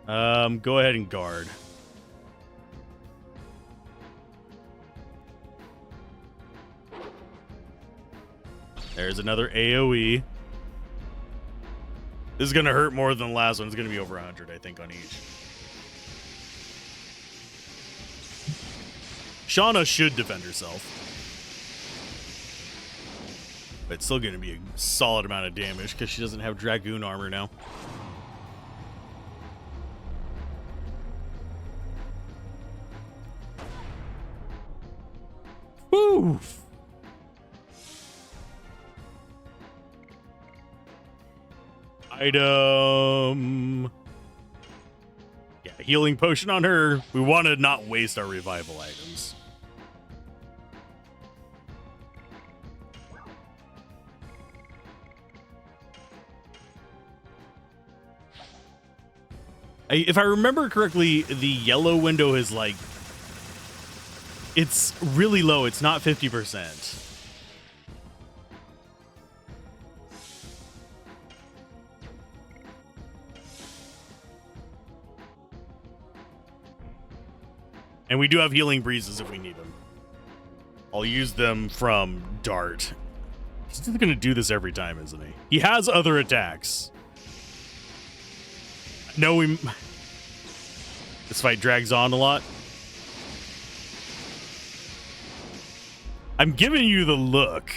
Go ahead and guard. There's another AoE. This is going to hurt more than the last one. It's going to be over 100, I think, on each. Shauna should defend herself. But it's still going to be a solid amount of damage because she doesn't have Dragoon armor now. Woo! Item. Yeah, healing potion on her. We want to not waste our revival items. If I remember correctly, the yellow window is like, it's really low. It's not 50%. And we do have healing breezes if we need them. I'll use them from Dart. He's just going to do this every time, isn't he? He has other attacks. No, this fight drags on a lot. I'm giving you the look.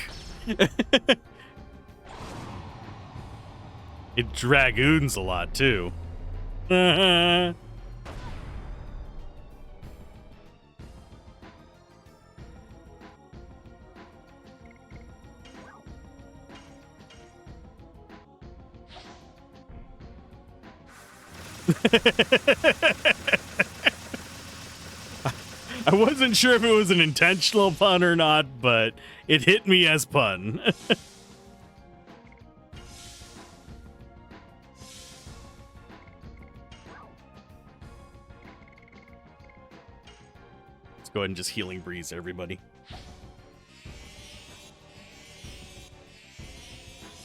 It dragoons a lot, too. I wasn't sure if it was an intentional pun or not, but it hit me as pun. Let's go ahead and just healing breeze everybody.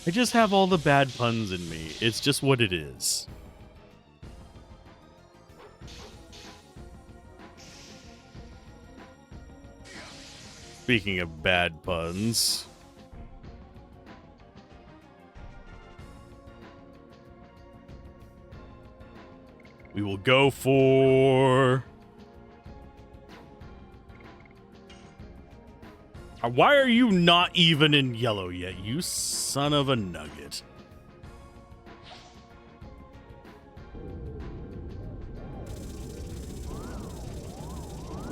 I just have all the bad puns in me. It's just what it is. Speaking of bad puns, we will go for... Why are you not even in yellow yet, you son of a nugget?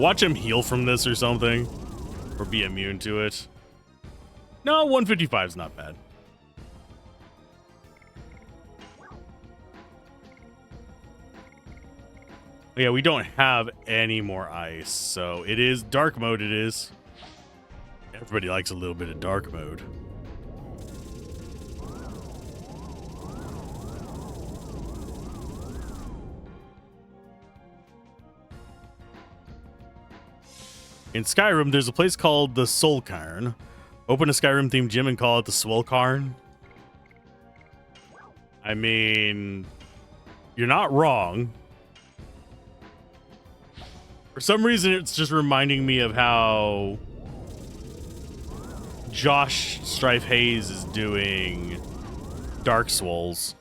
Watch him heal from this or something. Or be immune to it. No, 155 is not bad. Yeah, we don't have any more ice, so it is dark mode. It is. Everybody likes a little bit of dark mode. In Skyrim, there's a place called the Soul Cairn. Open a Skyrim-themed gym and call it the Swell Cairn. I mean, you're not wrong. For some reason, it's just reminding me of how Josh Strife Hayes is doing Dark Souls.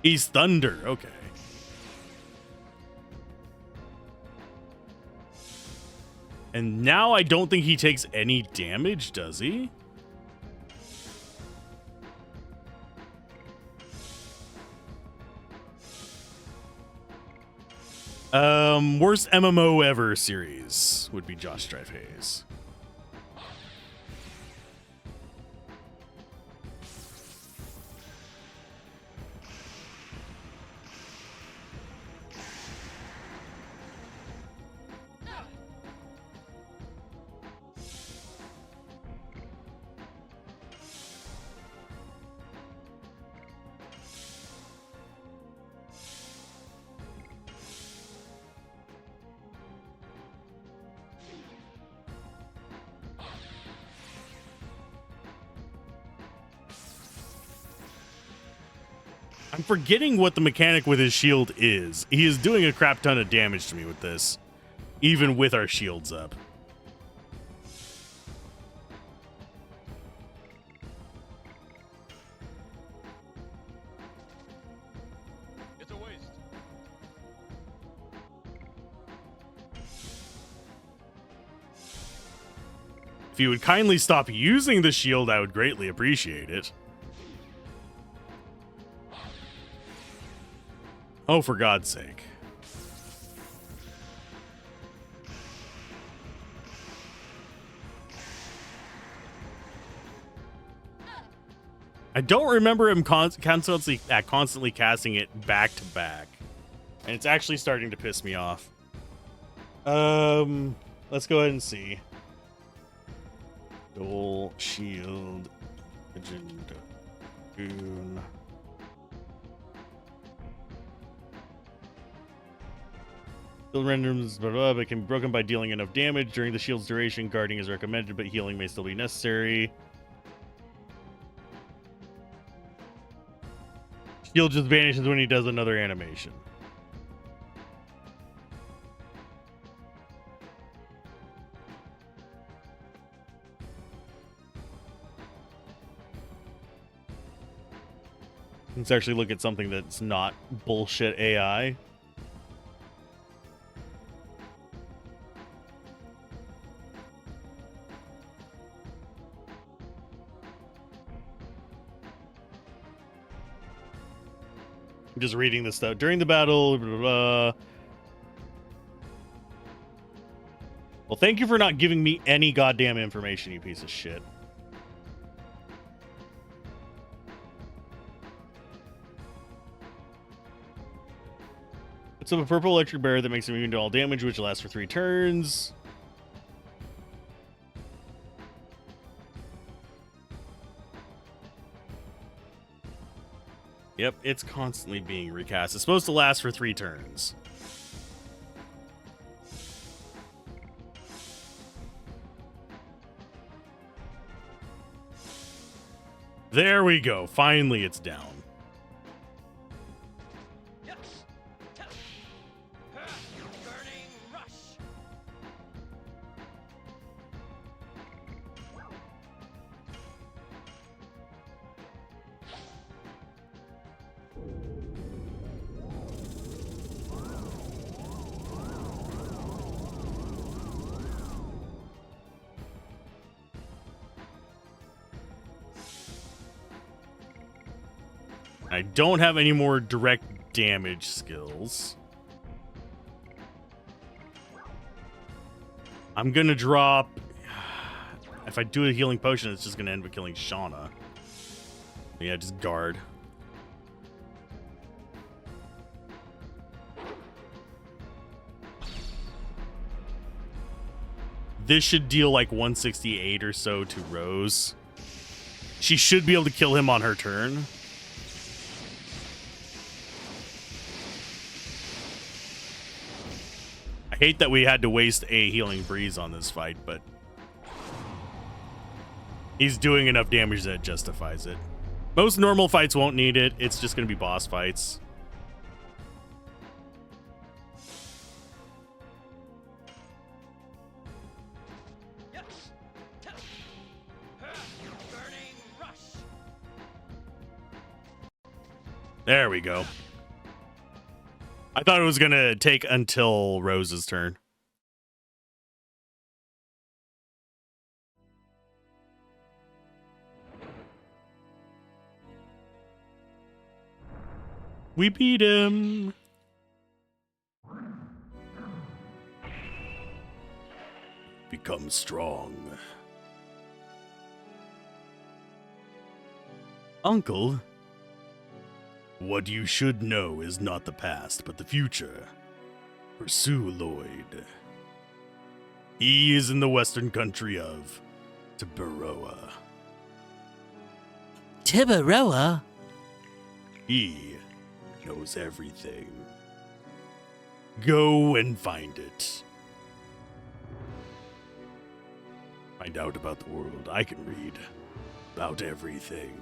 He's Thunder, okay. And now I don't think he takes any damage, does he? Worst MMO ever series would be Josh Strife Hayes. I'm forgetting what the mechanic with his shield is. He is doing a crap ton of damage to me with this, even with our shields up. It's a waste. If you would kindly stop using the shield, I would greatly appreciate it. Oh, for God's sake. I don't remember him constantly casting it back to back. And it's actually starting to piss me off. Let's go ahead and see. Dual shield agenda. Dragoon. Shield randoms, blah, blah, but can be broken by dealing enough damage during the shield's duration. Guarding is recommended, but healing may still be necessary. Shield just vanishes when he does another animation. Let's actually look at something that's not bullshit AI. I'm just reading this stuff. During the battle, blah, blah, blah. Well, thank you for not giving me any goddamn information, you piece of shit. It's a purple electric barrier that makes him immune to all damage, which lasts for 3 turns. Yep, it's constantly being recast. It's supposed to last for 3 turns. There we go. Finally, it's down. Burning rush. I don't have any more direct damage skills. I'm gonna drop. If I do a healing potion, it's just gonna end up killing Shauna. Yeah, just guard. This should deal like 168 or so to Rose. She should be able to kill him on her turn. I hate that we had to waste a healing breeze on this fight, but he's doing enough damage that justifies it. Most normal fights won't need it. It's just going to be boss fights. Burning rush. There we go. I thought it was going to take until Rose's turn. We beat him. Become strong. Uncle, what you should know is not the past, but the future. Pursue Lloyd. He is in the western country of Tiberoa. Tiberoa? He knows everything. Go and find it. Find out about the world. I can read about everything.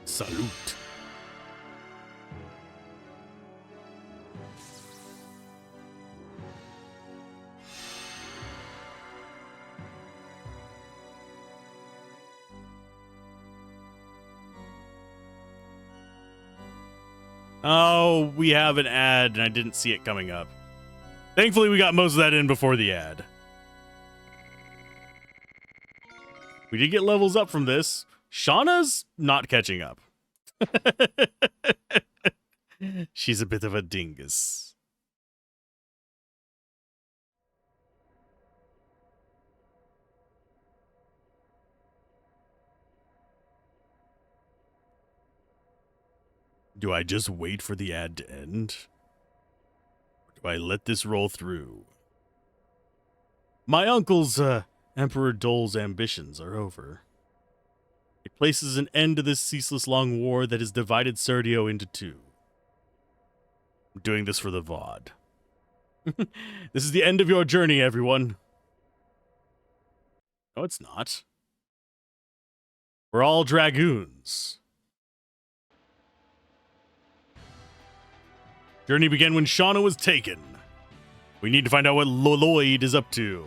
Salute. Oh, we have an ad, and I didn't see it coming up. Thankfully, we got most of that in before the ad. We did get levels up from this. Shauna's not catching up. She's a bit of a dingus. Do I just wait for the ad to end? Or do I let this roll through? My uncle's, Emperor Dole's ambitions are over. It places an end to this ceaseless long war that has divided Serdio into two. I'm doing this for the VOD. This is the end of your journey, everyone. No, it's not. We're all dragoons. Journey began when Shauna was taken. We need to find out what Lloyd is up to.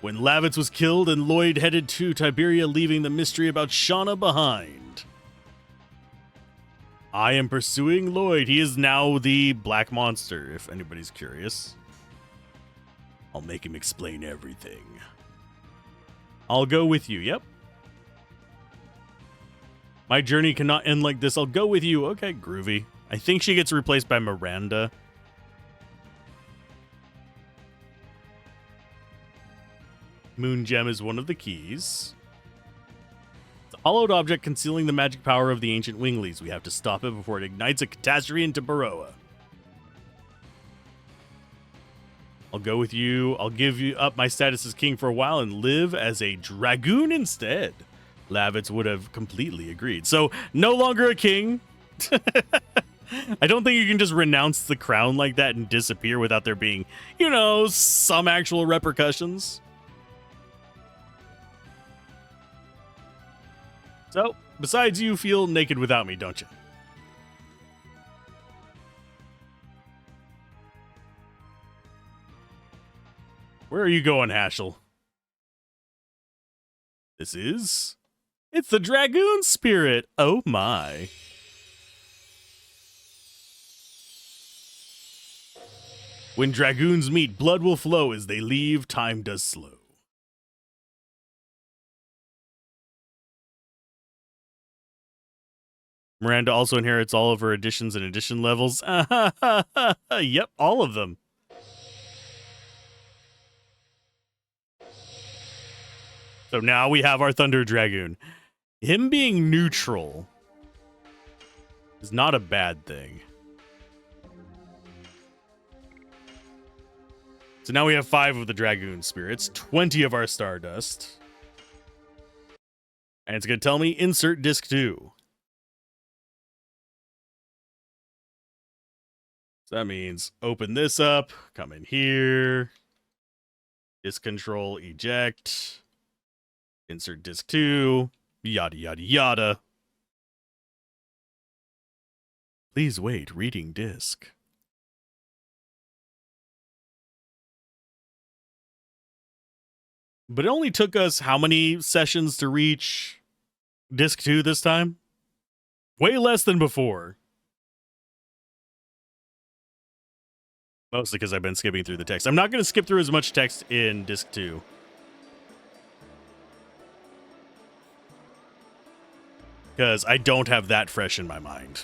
When Lavitz was killed and Lloyd headed to Tiberia, leaving the mystery about Shauna behind. I am pursuing Lloyd. He is now the Black Monster, if anybody's curious. I'll make him explain everything. I'll go with you, yep. My journey cannot end like this. I'll go with you. Okay, groovy. I think she gets replaced by Miranda. Moon Gem is one of the keys. It's a hollowed object concealing the magic power of the ancient Winglies. We have to stop it before it ignites a catastrophe into Baroa. I'll go with you. I'll give you up my status as king for a while and live as a dragoon instead. Lavitz would have completely agreed. So, no longer a king. I don't think you can just renounce the crown like that and disappear without there being, you know, some actual repercussions. So, besides, you feel naked without me, don't you? Where are you going, Hashel? This is... It's the Dragoon spirit. Oh my. When dragoons meet, blood will flow. As they leave, time does slow. Miranda also inherits all of her additions and addition levels. Yep, all of them. So now we have our Thunder Dragoon. Him being neutral is not a bad thing. So now we have 5 of the Dragoon spirits, 20 of our Stardust. And it's going to tell me insert disc 2. So that means open this up, come in here, disk control, eject, insert disk 2, yada, yada, yada. Please wait, reading disk. But it only took us how many sessions to reach disc 2 this time? Way less than before. Mostly because I've been skipping through the text. I'm not going to skip through as much text in disc 2. Because I don't have that fresh in my mind.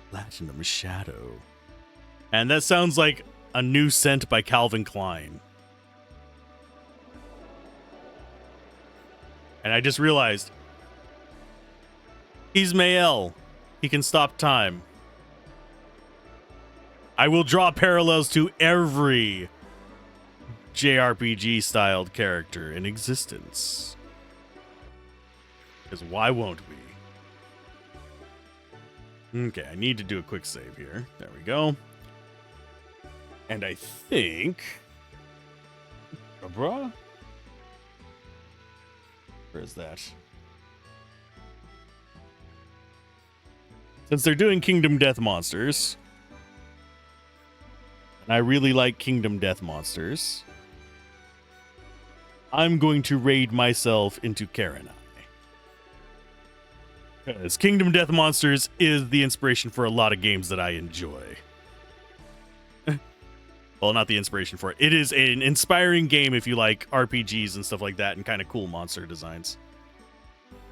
Platinum Shadow. And that sounds like a new scent by Calvin Klein. And I just realized he's Mael. He can stop time. I will draw parallels to every JRPG styled character in existence. Because why won't we? Okay, I need to do a quick save here. There we go. And I think... Bruh? Where is that? Since they're doing Kingdom Death Monsters, and I really like Kingdom Death Monsters, I'm going to raid myself into Karenai. Because Kingdom Death Monsters is the inspiration for a lot of games that I enjoy. Well, not the inspiration for it. It is an inspiring game if you like RPGs and stuff like that and kind of cool monster designs.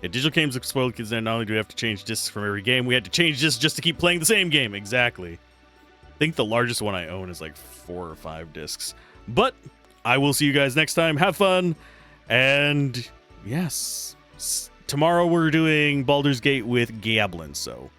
Yeah, digital games have spoiled kids, and not only do we have to change discs from every game, we had to change discs just to keep playing the same game. Exactly. I think the largest one I own is like 4 or 5 discs. But I will see you guys next time. Have fun. And yes, tomorrow we're doing Baldur's Gate with Gablin, so